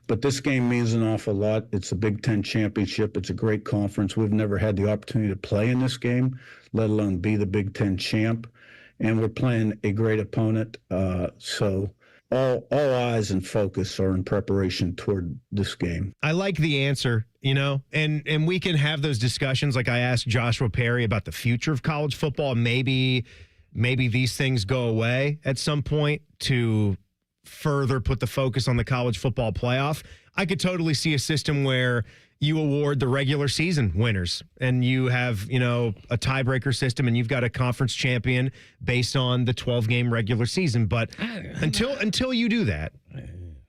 But this game means an awful lot. It's a Big Ten championship. It's a great conference. We've never had the opportunity to play in this game, let alone be the Big Ten champ. And we're playing a great opponent. So all eyes and focus are in preparation toward this game.
I like the answer, and we can have those discussions. Like I asked Joshua Perry about the future of college football. Maybe these things go away at some point to further put the focus on the college football playoff. I could totally see a system where you award the regular season winners and you have, a tiebreaker system and you've got a conference champion based on the 12-game regular season. But until you do that,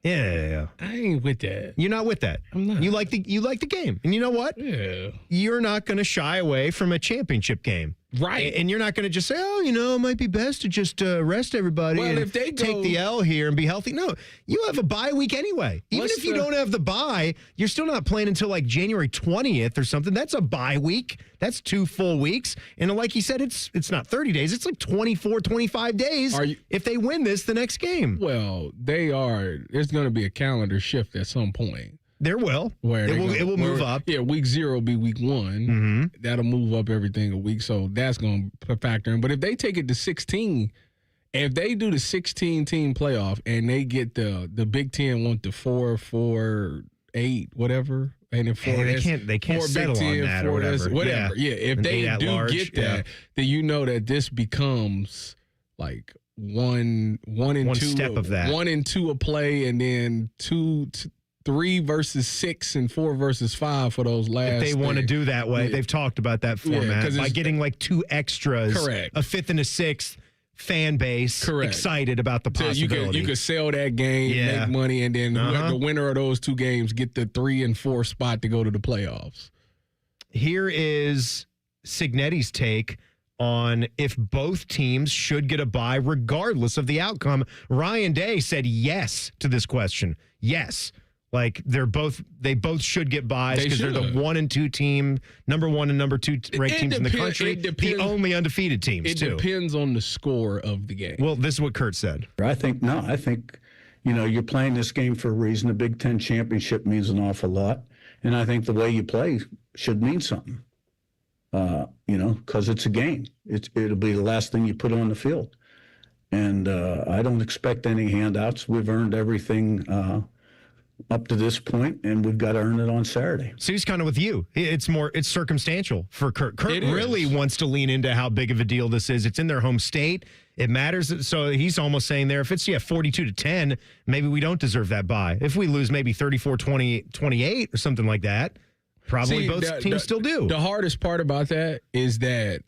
yeah.
I ain't with that.
You're not with that.
I'm not.
You like the game. And you know what?
Yeah.
You're not going to shy away from a championship game.
Right.
And you're not going to just say, it might be best to just rest everybody and
if they
take the L here and be healthy. No, you have a bye week anyway. Even if you don't have the bye, you're still not playing until like January 20th or something. That's a bye week. That's 2 full weeks. And like he said, it's not 30 days. It's like 24, 25 days if they win this the next game.
Well, there's going to be a calendar shift at some point.
There will. It will move up.
Yeah, week 0 will be week 1.
Mm-hmm.
That'll move up everything a week. So that's going to factor in. But if they take it to 16, if they do the 16-team playoff and they get the Big Ten want the 4-4-8, whatever. And then
they can't settle on that or whatever.
Yeah, if they do get that, then that this becomes like one and two
step of that.
1 and 2 a play, and then 3 versus 6 and 4 versus 5 for those last.
If they want to do that way, they've talked about that format by getting like 2 extras,
correct,
a 5th and a 6th fan base, correct, excited about the possibility.
So you could sell that game, make money, and then the winner of those 2 games get the 3 and 4 spot to go to the playoffs.
Here is Signetti's take on if both teams should get a bye regardless of the outcome. Ryan Day said yes to this question. Yes. Like they both should get buys because they're the 1 and 2 team, number 1 and number 2 ranked teams in the country. The only undefeated teams,
It depends on the score of the game.
Well, this is what Curt said.
I think you're playing this game for a reason. The Big Ten championship means an awful lot. And I think the way you play should mean something, because it's a game. It'll be the last thing you put on the field. And I don't expect any handouts. We've earned everything up to this point, and we've got to earn it on Saturday.
So he's kind of with you. It's circumstantial for Kurt. Kurt really wants to lean into how big of a deal this is. It's in their home state. It matters. So he's almost saying there, if it's 42-10, maybe we don't deserve that bye. If we lose maybe 34-28 or something like that, probably both teams still do.
The hardest part about that is that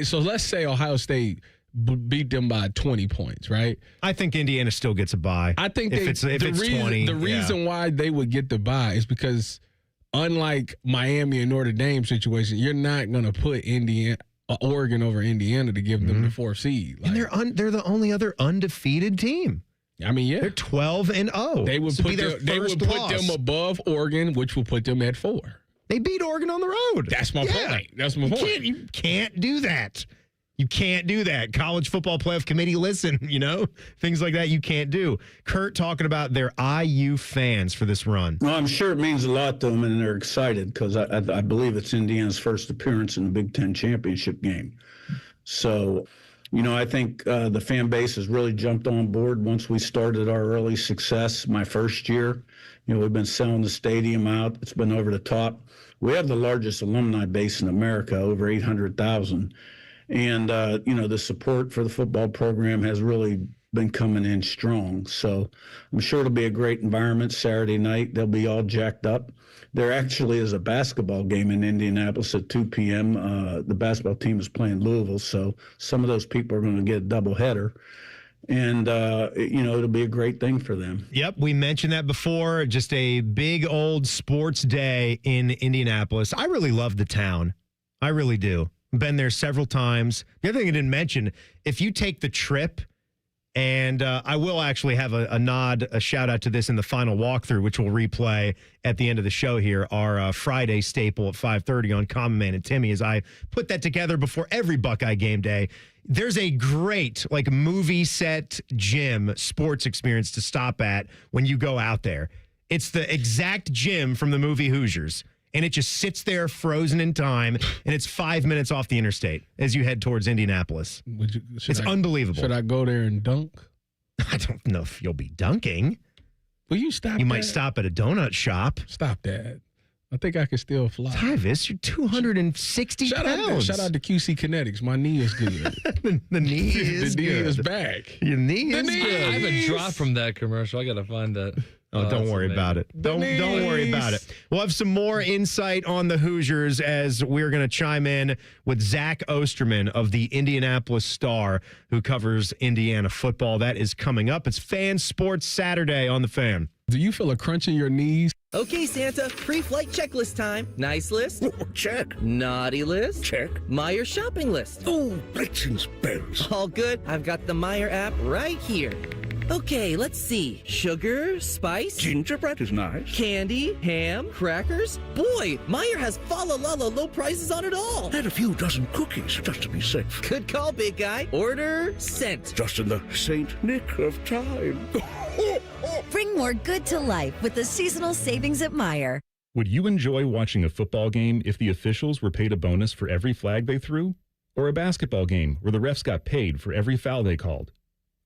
so let's say Ohio State beat them by 20 points, right?
I think Indiana still gets a bye.
I think
if it's 20.
The reason why they would get the bye is because unlike Miami and Notre Dame situation, you're not going to put Oregon over Indiana to give them the 4th seed.
And they're the only other undefeated team.
I mean, yeah.
They're 12-0.
They would put them above Oregon, which will put them at 4.
They beat Oregon on the road.
That's my point. That's my point.
You can't do that. You can't do that. College Football Playoff Committee, listen, things like that you can't do. Kurt talking about their IU fans for this run.
Well, I'm sure it means a lot to them, and they're excited because I believe it's Indiana's first appearance in the Big Ten championship game. So, I think the fan base has really jumped on board once we started our early success. My first year, we've been selling the stadium out. It's been over the top. We have the largest alumni base in America, over 800,000. And, the support for the football program has really been coming in strong. So I'm sure it'll be a great environment Saturday night. They'll be all jacked up. There actually is a basketball game in Indianapolis at 2 p.m. The basketball team is playing Louisville, so some of those people are going to get a doubleheader. And, it'll be a great thing for them.
Yep, we mentioned that before. Just a big old sports day in Indianapolis. I really love the town. I really do. Been there several times. The other thing I didn't mention, if you take the trip, and I will actually have a shout out to this in the final walkthrough, which we'll replay at the end of the show here, our Friday staple at 5:30 on Common Man and Timmy, as I put that together before every Buckeye game day. There's a great movie set gym sports experience to stop at when you go out there. It's the exact gym from the movie Hoosiers. And it just sits there frozen in time, and it's 5 minutes off the interstate as you head towards Indianapolis. It's unbelievable.
Should I go there and dunk?
I don't know if you'll be dunking.
Will you stop?
You might stop at a donut shop.
Stop that. I think I can still fly.
Tyvis, you're 260 pounds.
Shout out to QC Kinetics. My knee is good.
The knee is
good. The knee
good.
is back.
Your knee is good.
I haven't dropped from that commercial. I got to find that.
Oh, don't worry about it. Don't worry about it. We'll have some more insight on the Hoosiers as we're going to chime in with Zach Osterman of the Indianapolis Star, who covers Indiana football. That is coming up. It's Fan Sports Saturday on the Fan.
Do you feel a crunch in your knees?
Okay, Santa, pre-flight checklist time. Nice list?
Oh, check.
Naughty list?
Check.
Meyer shopping list?
Oh, Blitzen's bells.
All good. I've got the Meyer app right here. Okay, let's see. Sugar, spice?
Gingerbread is nice.
Candy, ham, crackers? Boy, Meyer has fa-la-la-la low prices on it all.
And a few dozen cookies, just to be safe.
Good call, big guy. Order sent.
Just in the Saint Nick of time.
Bring more good to life with the seasonal savings at Meyer.
Would you enjoy watching a football game if the officials were paid a bonus for every flag they threw? Or a basketball game where the refs got paid for every foul they called?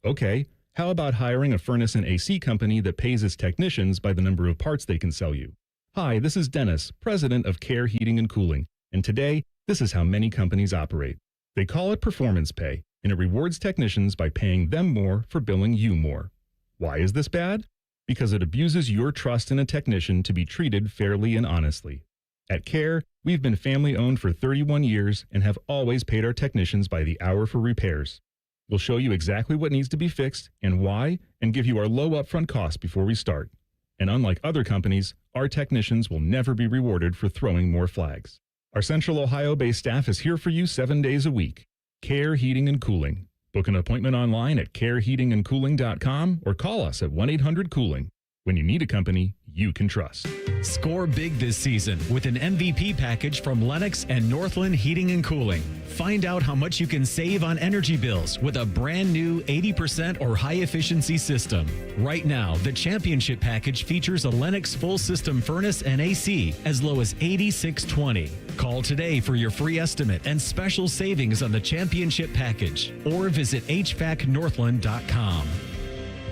Okay. How about hiring a furnace and AC company that pays its technicians by the number of parts they can sell you? Hi, this is Dennis, president of Care Heating and Cooling, and today, this is how many companies operate. They call it performance pay, and it rewards technicians by paying them more for billing you more. Why is this bad? Because it abuses your trust in a technician to be treated fairly and honestly. At Care, we've been family-owned for 31 years and have always paid our technicians by the hour for repairs. We'll show you exactly what needs to be fixed and why, and give you our low upfront cost before we start. And unlike other companies, our technicians will never be rewarded for throwing more flags. Our Central Ohio-based staff is here for you 7 days a week. Care Heating and Cooling. Book an appointment online at careheatingandcooling.com or call us at 1-800-COOLING. When you need a company you can trust.
Score big this season with an MVP package from Lennox and Northland Heating and Cooling. Find out how much you can save on energy bills with a brand new 80% or high efficiency system. Right now, the championship package features a Lennox full system furnace and AC as low as $86.20. Call today for your free estimate and special savings on the championship package or visit hvacnorthland.com.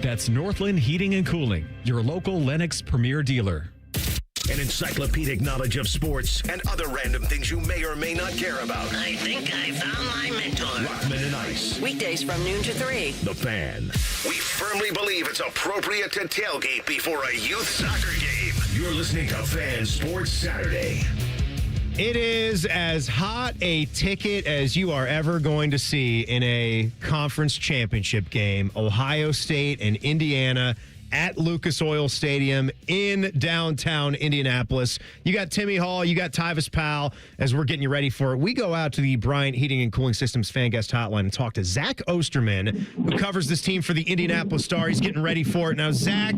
That's Northland Heating and Cooling, your local Lennox Premier dealer.
An encyclopedic knowledge of sports and other random things you may or may not care about.
I think I found my mentor.
Rockman and Ice.
Weekdays from noon to 3.
The Fan. We firmly believe it's appropriate to tailgate before a youth soccer game. You're listening to Fan Sports Saturday.
It is as hot a ticket as you are ever going to see in a conference championship game. Ohio State and Indiana at Lucas Oil Stadium in downtown Indianapolis. You got Timmy Hall, you got Tyvis Powell as we're getting you ready for it. We go out to the Bryant Heating and Cooling Systems fan guest hotline and talk to Zach Osterman, who covers this team for the Indianapolis Star. He's getting ready for it. Now, Zach,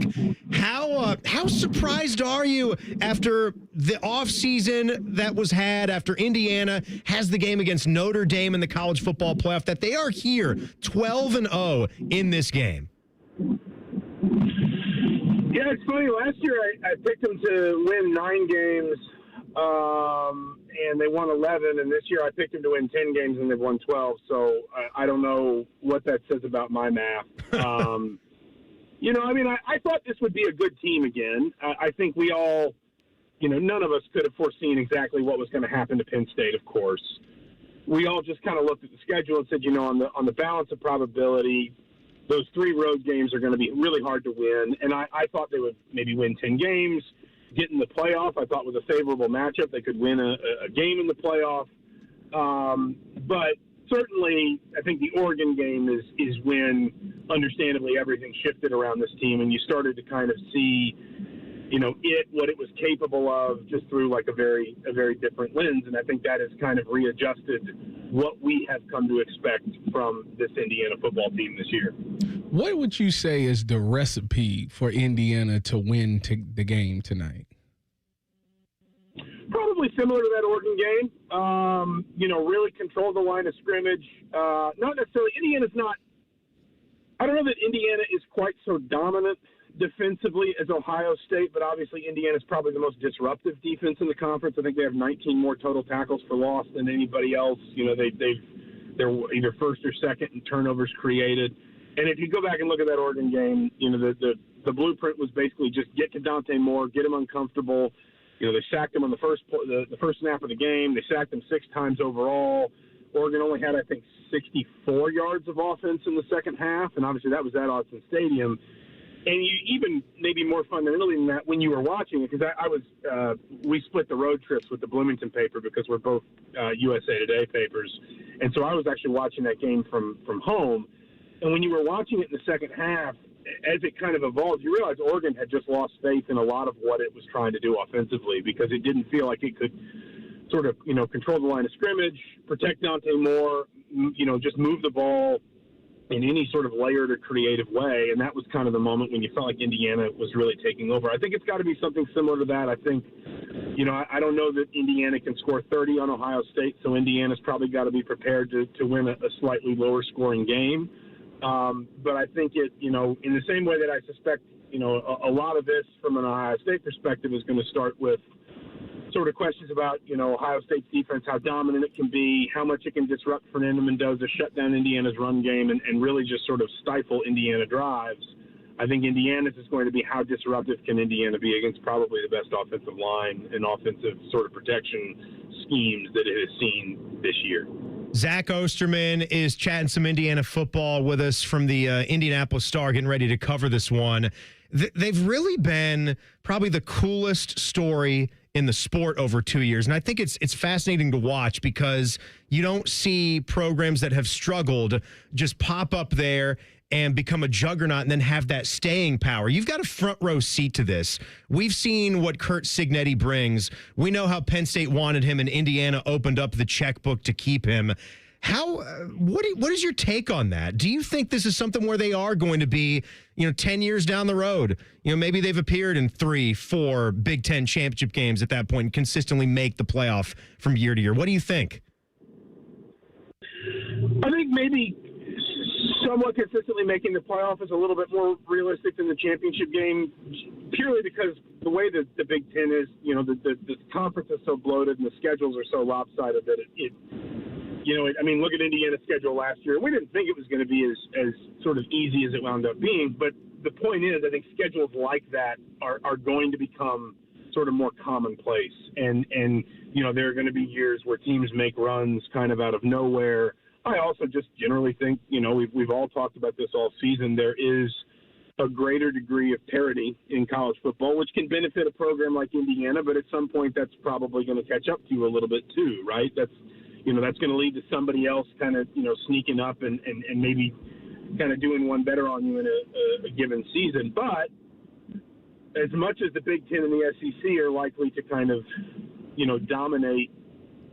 how surprised are you after the offseason that was had after Indiana has the game against Notre Dame in the college football playoff that they are here 12-0 in this game?
Yeah, it's funny. Last year I picked them to win 9 games, and they won 11. And this year I picked them to win 10 games, and they've won 12. So I don't know what that says about my math. I thought this would be a good team again. I think we all, none of us could have foreseen exactly what was going to happen to Penn State, of course. We all just kind of looked at the schedule and said, on the balance of probability, those 3 road games are going to be really hard to win. And I thought they would maybe win 10 games, get in the playoff. I thought with a favorable matchup, they could win a game in the playoff. But certainly, I think the Oregon game is when, understandably, everything shifted around this team. And you started to kind of see, what it was capable of just through like a very different lens. And I think that has kind of readjusted what we have come to expect from this Indiana football team this year.
What would you say is the recipe for Indiana to win the game tonight?
Probably similar to that Oregon game. Really control the line of scrimmage. Not necessarily, Indiana's not, I don't know that Indiana is quite so dominant defensively as Ohio State, but obviously Indiana's probably the most disruptive defense in the conference. I think they have 19 more total tackles for loss than anybody else. They're either first or second in turnovers created. And if you go back and look at that Oregon game, the blueprint was basically just get to Dante Moore, get him uncomfortable. They sacked him on the first snap of the game. They sacked him 6 times overall. Oregon only had, I think, 64 yards of offense in the second half, and obviously that was at Autzen Stadium. And you even maybe more fundamentally than that when you were watching it, because we split the road trips with the Bloomington paper because we're both USA Today papers, and so I was actually watching that game from home. And when you were watching it in the second half, as it kind of evolved, you realize Oregon had just lost faith in a lot of what it was trying to do offensively because it didn't feel like it could sort of control the line of scrimmage, protect Dante Moore, just move the ball in any sort of layered or creative way. And that was kind of the moment when you felt like Indiana was really taking over. I think it's got to be something similar to that. I think, I don't know that Indiana can score 30 on Ohio State, so Indiana's probably got to be prepared to win a slightly lower scoring game. But I think it, in the same way that I suspect, a lot of this from an Ohio State perspective is going to start with sort of questions about, Ohio State's defense, how dominant it can be, how much it can disrupt Fernando Mendoza, shut down Indiana's run game, and really just sort of stifle Indiana drives. I think Indiana's is going to be how disruptive can Indiana be against probably the best offensive line and offensive sort of protection schemes that it has seen this year.
Zach Osterman is chatting some Indiana football with us from the Indianapolis Star, getting ready to cover this one. They've really been probably the coolest story in the sport over 2 years. And I think it's fascinating to watch because you don't see programs that have struggled just pop up there and become a juggernaut and then have that staying power. You've got a front row seat to this. We've seen what Kurt Signetti brings. We know how Penn State wanted him and Indiana opened up the checkbook to keep him. What is your take on that? Do you think this is something where they are going to be, 10 years down the road? Maybe they've appeared in 3-4 Big Ten championship games at that point and consistently make the playoff from year to year. What do you think?
I think maybe somewhat consistently making the playoff is a little bit more realistic than the championship game, purely because the way that the Big Ten is, the conference is so bloated and the schedules are so lopsided that look at Indiana's schedule last year. We didn't think it was going to be as sort of easy as it wound up being, but the point is, I think schedules like that are going to become sort of more commonplace. And there are going to be years where teams make runs kind of out of nowhere. I also just generally think, we've all talked about this all season. There is a greater degree of parity in college football, which can benefit a program like Indiana, but at some point that's probably going to catch up to you a little bit too, right? That's going to lead to somebody else kind of, sneaking up and maybe kind of doing one better on you in a given season. But as much as the Big Ten and the SEC are likely to kind of, dominate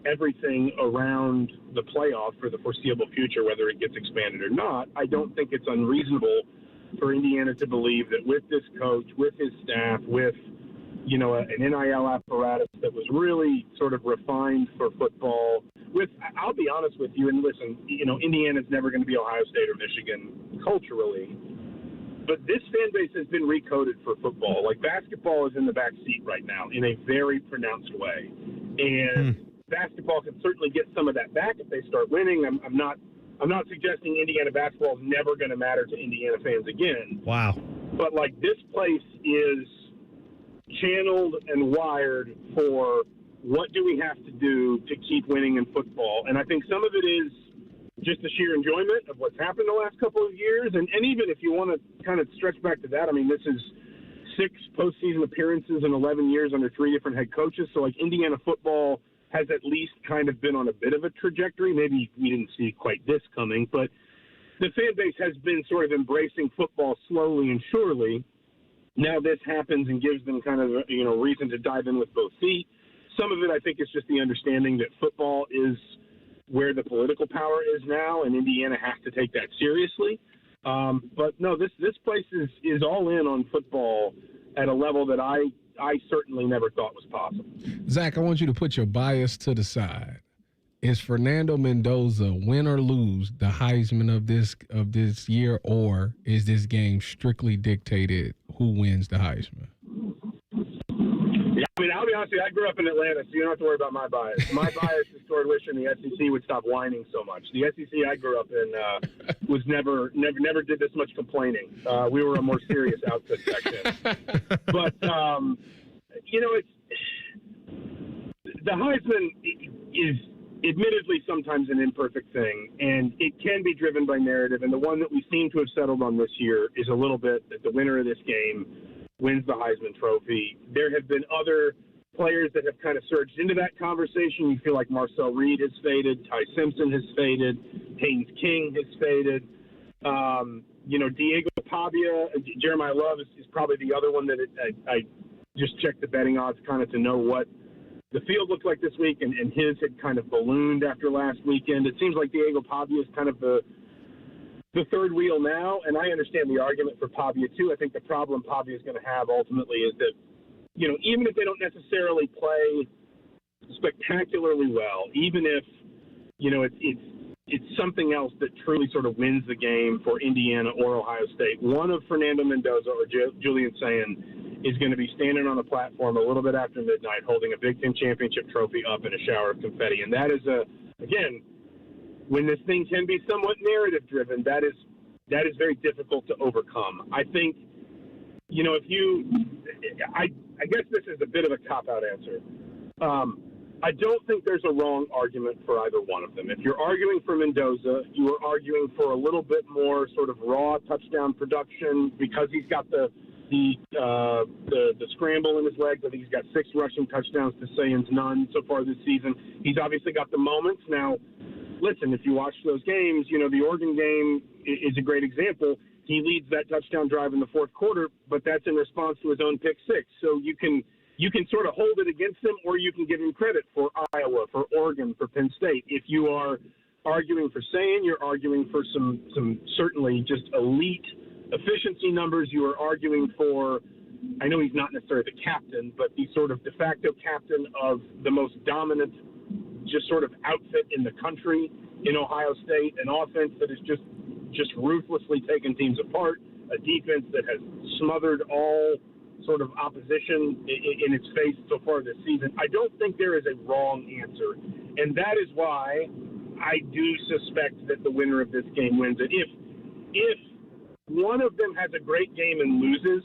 everything around the playoff for the foreseeable future, whether it gets expanded or not, I don't think it's unreasonable for Indiana to believe that with this coach, with his staff, with, an NIL apparatus that was really sort of refined for football, I'll be honest with you, and listen, Indiana's never going to be Ohio State or Michigan culturally, but this fan base has been recoded for football. Like, basketball is in the back seat right now in a very pronounced way. And basketball can certainly get some of that back if they start winning. I'm not suggesting Indiana basketball is never going to matter to Indiana fans again.
Wow.
But, this place is channeled and wired for what do we have to do to keep winning in football. And I think some of it is just the sheer enjoyment of what's happened the last couple of years. And even if you want to kind of stretch back to that, this is 6 postseason appearances in 11 years under 3 different head coaches. So, Indiana football has at least kind of been on a bit of a trajectory. Maybe we didn't see quite this coming, but the fan base has been sort of embracing football slowly and surely. Now this happens and gives them kind of, reason to dive in with both feet. Some of it, I think, is just the understanding that football is where the political power is now, and Indiana has to take that seriously. But no, this place is all in on football at a level that I certainly never thought was possible.
Zach, I want you to put your bias to the side. Is Fernando Mendoza, win or lose, the Heisman of this year, or is this game strictly dictated who wins the Heisman?
Yeah, I'll be honest with you, I grew up in Atlanta, so you don't have to worry about my bias. My bias is toward wishing the SEC would stop whining so much. The SEC I grew up in was never did this much complaining. We were a more serious outfit back then. But, it's the Heisman is admittedly sometimes an imperfect thing, and it can be driven by narrative. And the one that we seem to have settled on this year is a little bit that the winner of this game wins the Heisman Trophy. There have been other players that have kind of surged into that conversation. You feel like Marcel Reed has faded, Ty Simpson has faded, Haynes King has faded. Diego Pavia, Jeremiah Love is probably the other one that I just checked the betting odds kind of to know what the field looked like this week, and his had kind of ballooned after last weekend. It seems like Diego Pavia is kind of the third wheel now, and I understand the argument for Pavia too. I think the problem Pavia is going to have ultimately is that, even if they don't necessarily play spectacularly well, even if, it's something else that truly sort of wins the game for Indiana or Ohio State, one of Fernando Mendoza or Julian Sayin is going to be standing on a platform a little bit after midnight holding a Big Ten championship trophy up in a shower of confetti. And that is, again, when this thing can be somewhat narrative-driven, that is very difficult to overcome. I think, I guess this is a bit of a cop-out answer. I don't think there's a wrong argument for either one of them. If you're arguing for Mendoza, you are arguing for a little bit more sort of raw touchdown production because he's got the scramble in his legs. I think he's got 6 rushing touchdowns to Sayin's none so far this season. He's obviously got the moments. Now, listen, if you watch those games, the Oregon game is a great example. He leads that touchdown drive in the fourth quarter, but that's in response to his own pick 6. So you can sort of hold it against him, or you can give him credit for Iowa, for Oregon, for Penn State. If you are arguing for Sayin, you're arguing for some certainly just elite efficiency numbers. You are arguing for, I know he's not necessarily the captain, but the sort of de facto captain of the most dominant just sort of outfit in the country in Ohio State, an offense that is just ruthlessly taking teams apart, a defense that has smothered all sort of opposition in its face so far this season. I don't think there is a wrong answer, and that is why I do suspect that the winner of this game wins it. If one of them has a great game and loses,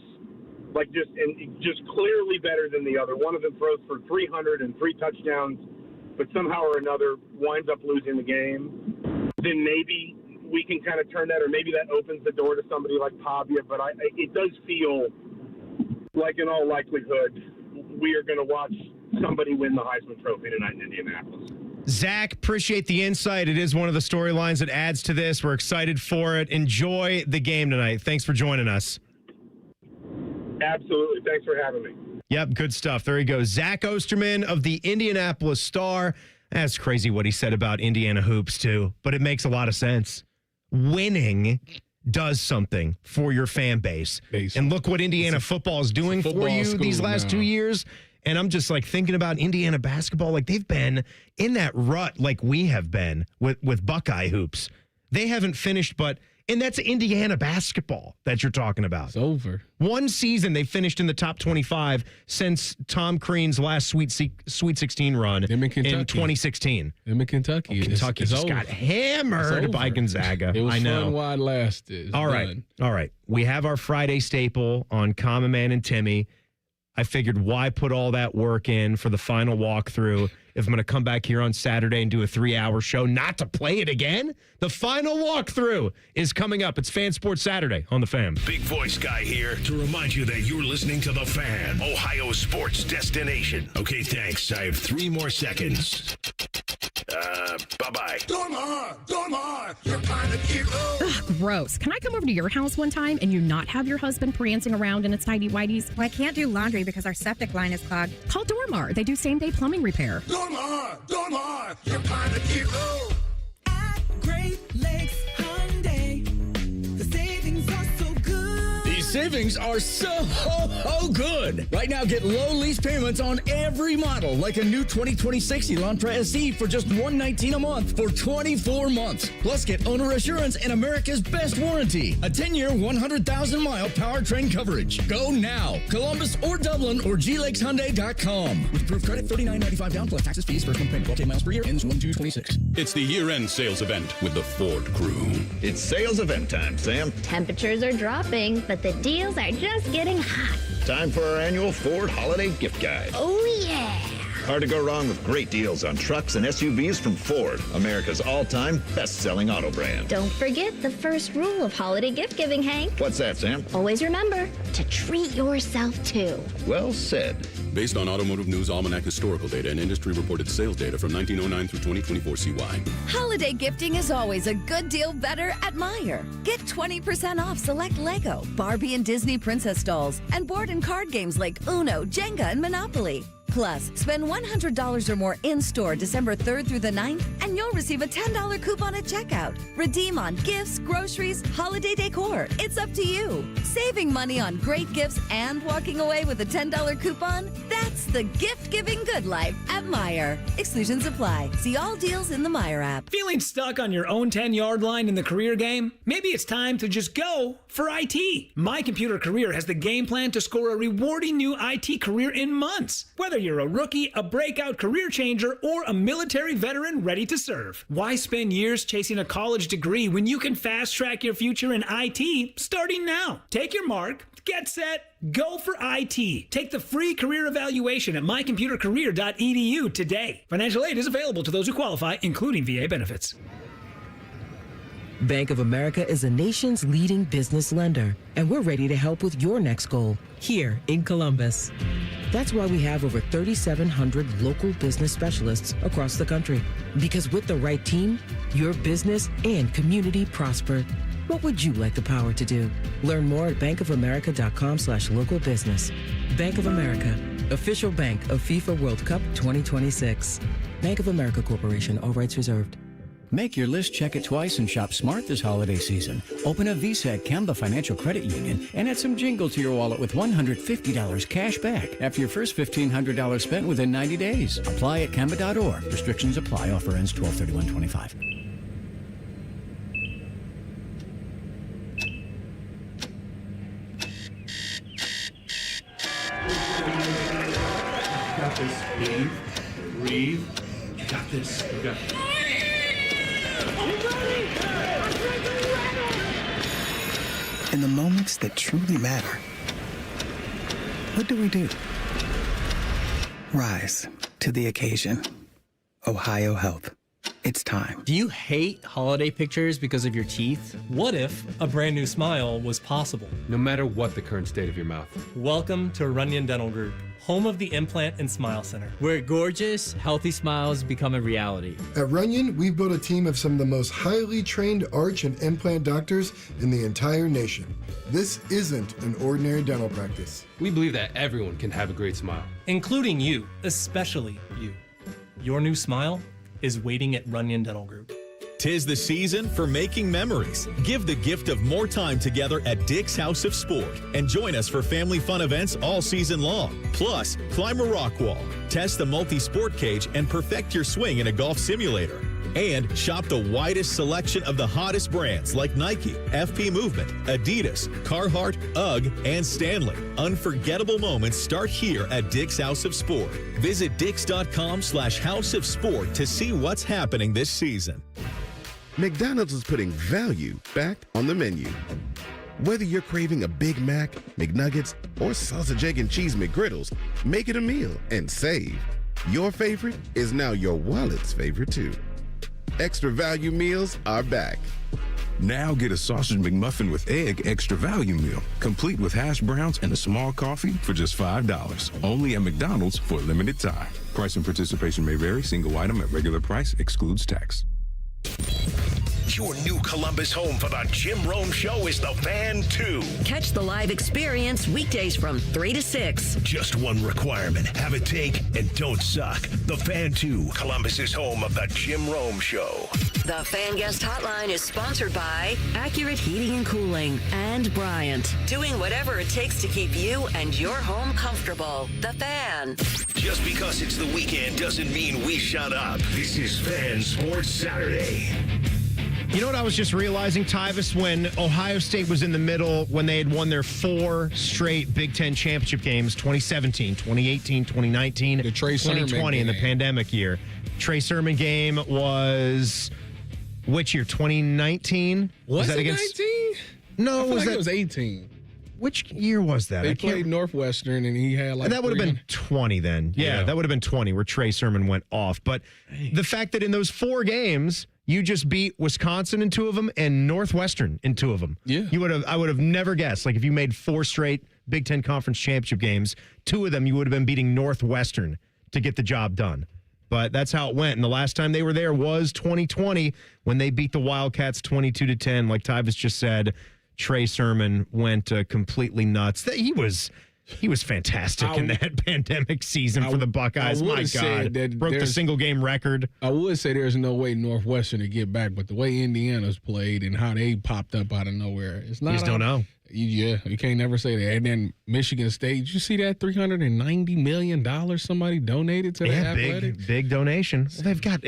just clearly better than the other. One of them throws for 300 and 3 touchdowns, but somehow or another winds up losing the game, then maybe we can kind of turn that, or maybe that opens the door to somebody like Pavia. But it does feel like, in all likelihood, we are going to watch somebody win the Heisman Trophy tonight in Indianapolis.
Zach, appreciate the insight. It is one of the storylines that adds to this. We're excited for it. Enjoy the game tonight. Thanks for joining us.
Absolutely. Thanks for having me.
Yep, good stuff. There he goes. Zach Osterman of the Indianapolis Star. That's crazy what he said about Indiana hoops, too, but it makes a lot of sense. Winning does something for your fan base. And look what Indiana football is doing for you these last 2 years. And I'm just thinking about Indiana basketball. They've been in that rut like we have been with Buckeye hoops. They haven't finished, and that's Indiana basketball that you're talking about.
It's over.
One season they finished in the top 25 since Tom Crean's last Sweet 16 run in 2016.
Them in Kentucky.
Kentucky just got hammered by Gonzaga.
It was
I know.
fun while it lasted.
All right. We have our Friday staple on Common Man and Timmy. I figured why put all that work in for the final walkthrough if I'm going to come back here on Saturday and do a 3-hour show, not to play it again? The final walkthrough is coming up. It's Fan Sports Saturday on The Fan.
Big voice guy here to remind you that you're listening to The Fan, Ohio sports destination. Okay, thanks. I have 3 more seconds. Bye-bye.
Dormar, you're kind of cute.
Ugh, gross. Can I come over to your house one time and you not have your husband prancing around in its tighty-whities?
Well, I can't do laundry because our septic line is clogged.
Call Dormar. They do same-day plumbing repair.
Dormar, you're kind of cute.
At Great Lakes Hyundai, the savings are so good.
These savings are so good. Right now, get low lease payments on every model, like a new 2026 Elantra SE for just $119 a month for 24 months. Plus, get owner assurance and America's best warranty, a 10-year, 100,000-mile powertrain coverage. Go now. Columbus or Dublin or glexhyundai.com. With approved credit, $39.95 down plus taxes, fees, first month payment, 12 miles per year, ends 1/2/26.
It's the year-end sales event with the Ford crew.
It's sales event time, Sam.
Temperatures are dropping, but the deals are just getting hot.
Time for our annual Ford Holiday Gift Guide.
Oh, yeah.
Hard to go wrong with great deals on trucks and SUVs from Ford, America's all-time best-selling auto brand.
Don't forget the first rule of holiday gift giving, Hank.
What's that, Sam?
Always remember to treat yourself, too.
Well said.
Based on Automotive News Almanac historical data and industry-reported sales data from 1909 through 2024 CY.
Holiday gifting is always a good deal better at Meijer. Get 20% off select Lego, Barbie and Disney princess dolls, and board and card games like Uno, Jenga, and Monopoly. Plus, spend $100 or more in-store December 3rd through the 9th, and you'll receive a $10 coupon at checkout. Redeem on gifts, groceries, holiday decor. It's up to you. Saving money on great gifts and walking away with a $10 coupon? That's the gift-giving good life at Meijer. Exclusions apply. See all deals in the Meijer app.
Feeling stuck on your own 10-yard line in the career game? Maybe it's time to just go for IT. My Computer Career has the game plan to score a rewarding new IT career in months. Whether you're a rookie, a breakout career changer, or a military veteran ready to serve. Why spend years chasing a college degree when you can fast track your future in IT starting now? Take your mark, get set, go for IT. Take the free career evaluation at mycomputercareer.edu today. Financial aid is available to those who qualify, including VA benefits.
Bank of America is the nation's leading business lender, and we're ready to help with your next goal here in Columbus. That's why we have over 3,700 local business specialists across the country. Because with the right team, your business and community prosper. What would you like the power to do? Learn more at bankofamerica.com/local business. Bank of America, official bank of FIFA World Cup 2026. Bank of America Corporation, all rights reserved.
Make your list, check it twice, and shop smart this holiday season. Open a Visa at Kemba Financial Credit Union and add some jingle to your wallet with $150 cash back after your first $1,500 spent within 90 days. Apply at Kemba.org. Restrictions apply. Offer ends 12/31/25.
You got this. Breathe. You got this. You got this.
In the moments that truly matter, what do? Rise to the occasion. Ohio Health. It's time.
Do you hate holiday pictures because of your teeth?
What if a brand new smile was possible?
No matter what the current state of your mouth.
Welcome to Runyon Dental Group, home of the Implant and Smile Center,
where gorgeous, healthy smiles become a reality.
At Runyon, we've built a team of some of the most highly trained arch and implant doctors in the entire nation. This isn't an ordinary dental practice.
We believe that everyone can have a great smile,
including you, especially you. Your new smile is waiting at Runyon Dental Group.
'Tis the season for making memories. Give the gift of more time together at Dick's House of Sport and join us for family fun events all season long. Plus, climb a rock wall, test the multi-sport cage, and perfect your swing in a golf simulator. And shop the widest selection of the hottest brands like Nike, FP Movement, Adidas, Carhartt, UGG, and Stanley. Unforgettable moments start here at Dick's House of Sport. Visit dicks.com/House of Sport to see what's happening this season.
McDonald's is putting value back on the menu. Whether you're craving a Big Mac, McNuggets, or sausage, egg, and cheese McGriddles, make it a meal and save. Your favorite is now your wallet's favorite too. Extra value meals are back.
Now get a sausage McMuffin with egg extra value meal, complete with hash browns and a small coffee for just $5. Only at McDonald's for a limited time. Price and participation may vary. Single item at regular price excludes tax.
Your new Columbus home for the Jim Rome Show is The Fan 2.
Catch the live experience weekdays from 3 to 6.
Just one requirement. Have a take and don't suck. The Fan 2, Columbus's home of the Jim Rome Show.
The Fan Guest Hotline is sponsored by Accurate Heating and Cooling and Bryant. Doing whatever it takes to keep you and your home comfortable. The Fan.
Just because it's the weekend doesn't mean we shut up. This is Fan Sports Saturday.
You know what I was just realizing, Tyvis, when Ohio State was in the middle, when they had won their 4 straight Big Ten championship games, 2017, 2018, 2019,
the Trey
2020 in the
game.
pandemic year. Trey Sermon game was which year? 2019?
Was
that
it
against
19?
No,
it was 18.
Which year was that?
They played Northwestern, and he had like.
And that would have been 20 then. Yeah, that would have been 20 where Trey Sermon went off. But the fact that in those 4 games, you just beat Wisconsin in 2 of them and Northwestern in 2 of them.
Yeah.
I would have never guessed. Like if you made 4 straight Big Ten Conference championship games, 2 of them you would have been beating Northwestern to get the job done. But that's how it went. And the last time they were there was 2020 when they beat the Wildcats 22-10. Like Tyvis just said, Trey Sermon went completely nuts. He was fantastic in that pandemic season for the Buckeyes. My God, broke the single game record.
I would say there's no way Northwestern to get back, but the way Indiana's played and how they popped up out of nowhere, it's not.
You just don't know.
Yeah, you can't never say that. And then Michigan State, did you see that $390 million somebody donated to the Athletics?
Big donation. Well, they've got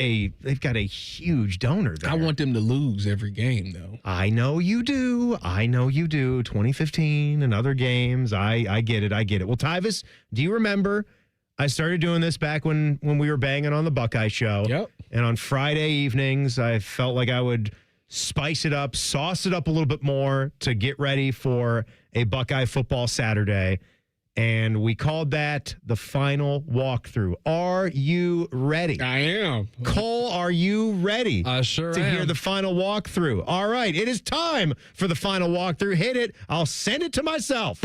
a huge donor there.
I want them to lose every game, though.
I know you do. 2015 and other games. I get it. Well, Tyvis, do you remember? I started doing this back when we were banging on the Buckeye show.
Yep.
And on Friday evenings, I felt like I would spice it up, sauce it up a little bit more to get ready for a Buckeye football Saturday. And we called that the final walkthrough. Are you ready?
I am.
Cole, are you ready?
I sure
to
am.
hear the final walkthrough. All right, it is time for the final walkthrough. Hit it. I'll send it to myself.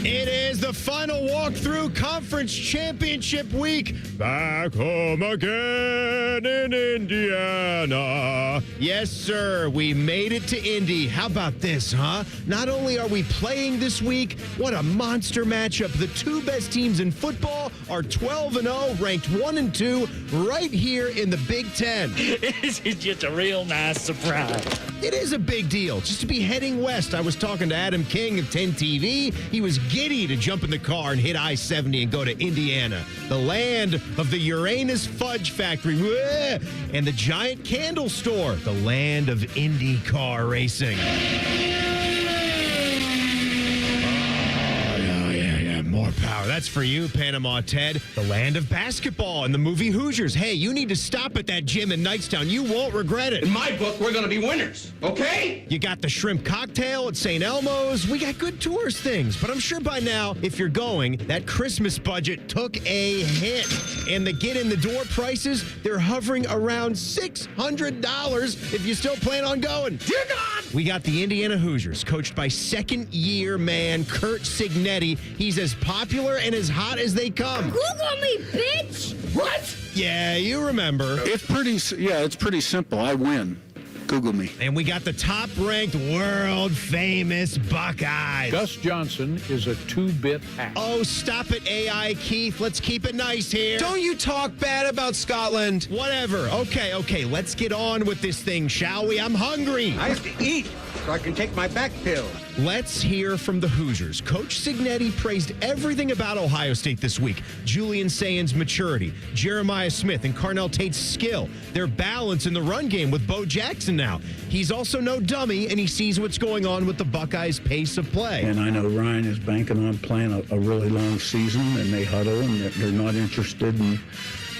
It is the final walkthrough conference championship week. Back home again in Indiana. Yes, sir. We made it to Indy. How about this, huh? Not only are we playing this week, what a monster matchup. The 2 best teams in football are 12-0, ranked 1 and 2, right here in the Big Ten.
This is just a real nice surprise.
It is a big deal just to be heading west. I was talking to Adam King of 10 TV. He was giddy to jump in the car and hit I-70 and go to Indiana, the land of the Uranus Fudge Factory and the Giant Candle Store, the land of Indy car racing. More power. That's for you, Panama Ted. The land of basketball and the movie Hoosiers. Hey, you need to stop at that gym in Knightstown. You won't regret it.
In my book, we're going to be winners, okay?
You got the shrimp cocktail at St. Elmo's. We got good tourist things. But I'm sure by now, if you're going, that Christmas budget took a hit. And the get-in-the-door prices, they're hovering around $600 if you still plan on going. Dear God! We got the Indiana Hoosiers, coached by second-year man Kurt Signetti. He's as popular and as hot as they come.
Google me, bitch!
What? Yeah, you remember.
It's pretty simple. I win. Google me.
And we got the top-ranked, world-famous Buckeyes.
Gus Johnson is a 2-bit hack.
Oh, stop it, AI Keith. Let's keep it nice here. Don't you talk bad about Scotland. Whatever. Okay. Let's get on with this thing, shall we? I'm hungry.
I have to eat so I can take my back pill.
Let's hear from the Hoosiers. Coach Signetti praised everything about Ohio State this week. Julian Sayen's maturity, Jeremiah Smith and Carnell Tate's skill, their balance in the run game with Bo Jackson now. He's also no dummy, and he sees what's going on with the Buckeyes' pace of play.
And I know Ryan is banking on playing a really long season, and they huddle, and they're not interested in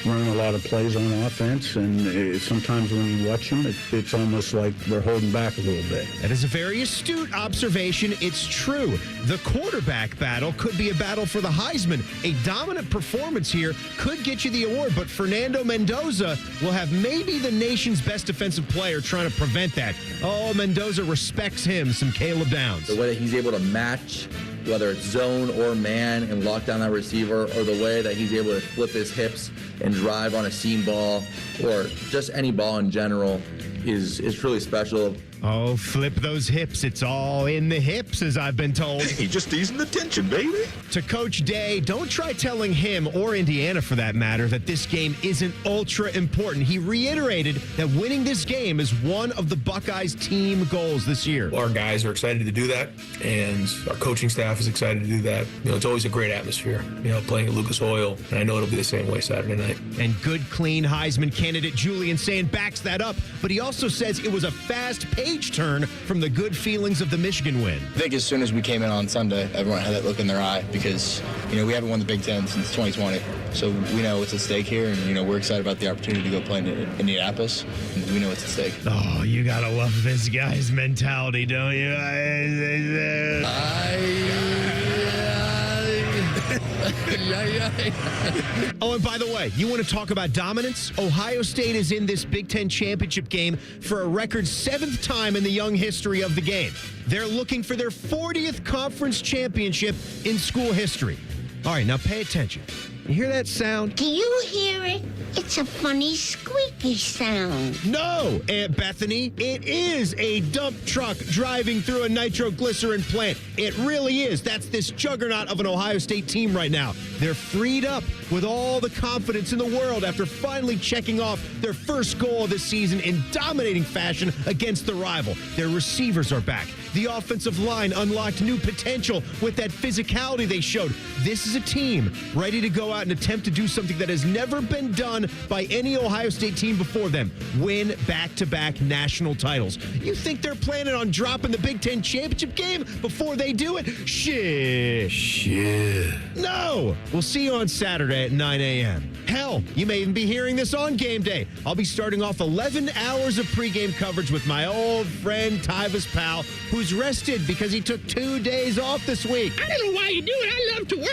running a lot of plays on offense, and sometimes when you watch them, it's almost like they're holding back a little bit.
That is a very astute observation. It's true. The quarterback battle could be a battle for the Heisman. A dominant performance here could get you the award, but Fernando Mendoza will have maybe the nation's best defensive player trying to prevent that. Oh, Mendoza respects him, some Caleb Downs.
The way that he's able to match, whether it's zone or man, and lock down that receiver, or the way that he's able to flip his hips and drive on a seam ball, or just any ball in general, is truly special.
Oh, flip those hips. It's all in the hips, as I've been told.
Hey, just easing the tension, baby.
To Coach Day, don't try telling him, or Indiana for that matter, that this game isn't ultra important. He reiterated that winning this game is one of the Buckeyes' team goals this year.
Our guys are excited to do that, and our coaching staff is excited to do that. It's always a great atmosphere, playing at Lucas Oil, and I know it'll be the same way Saturday night.
And good, clean Heisman candidate Julian Sayen backs that up, but he also says it was a fast page turn from the good feelings of the Michigan win.
I think as soon as we came in on Sunday, everyone had that look in their eye because, we haven't won the Big Ten since 2020. So we know what's at stake here, and, we're excited about the opportunity to go play in Indianapolis. And we know what's at stake.
Oh, you got to love this guy's mentality, don't you? Oh, and by the way, you want to talk about dominance? Ohio State is in this Big Ten championship game for a record 7th time in the young history of the game. They're looking for their 40th conference championship in school history. All right, now pay attention. You hear that sound?
Do you hear it? It's a funny squeaky sound.
No, Aunt Bethany. It is a dump truck driving through a nitroglycerin plant. It really is. That's this juggernaut of an Ohio State team right now. They're freed up with all the confidence in the world after finally checking off their first goal of this season in dominating fashion against the rival. Their receivers are back. The offensive line unlocked new potential with that physicality they showed. This is a team ready to go out and attempt to do something that has never been done by any Ohio State team before them. Win back-to-back national titles. You think they're planning on dropping the Big Ten championship game before they do it? Shit. No. We'll see you on Saturday at 9 a.m. Hell, you may even be hearing this on game day. I'll be starting off 11 hours of pregame coverage with my old friend Tyvis Powell, who's rested because he took 2 days off this week.
I don't know why you do it. I love to work.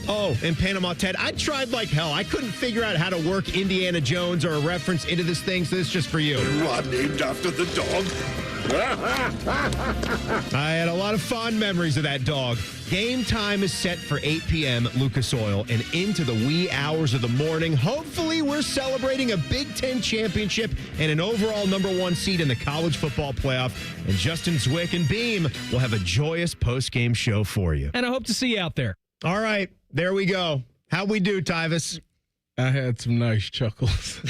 Oh, and Panama Ted, I tried like hell. I couldn't figure out how to work Indiana Jones or a reference into this thing, so this is just for you.
You are named after the dog.
I had a lot of fond memories of that dog. Game time is set for 8 p.m. at Lucas Oil and into the wee hours of the morning. Hopefully, we're celebrating a Big Ten championship and an overall #1 seed in the college football playoff. And Justin Zwick and Beam will have a joyous post-game show for you.
And I hope to see you out there.
All right, there we go. How'd we do, Tyvis?
I had some nice chuckles.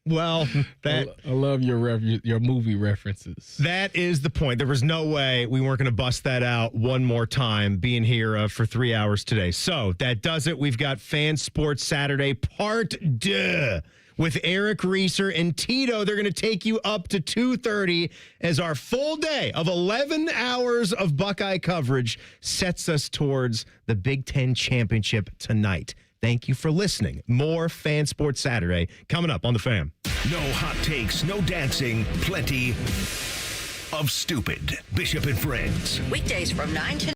Well,
I love your movie references.
That is the point. There was no way we weren't going to bust that out one more time being here for 3 hours today. So that does it. We've got Fan Sports Saturday Part 2. with Eric Reeser and Tito. They're going to take you up to 2:30 as our full day of 11 hours of Buckeye coverage sets us towards the Big Ten Championship tonight. Thank you for listening. More Fan Sports Saturday coming up on The Fan.
No hot takes, no dancing, plenty of stupid. Bishop and Friends.
Weekdays from 9 to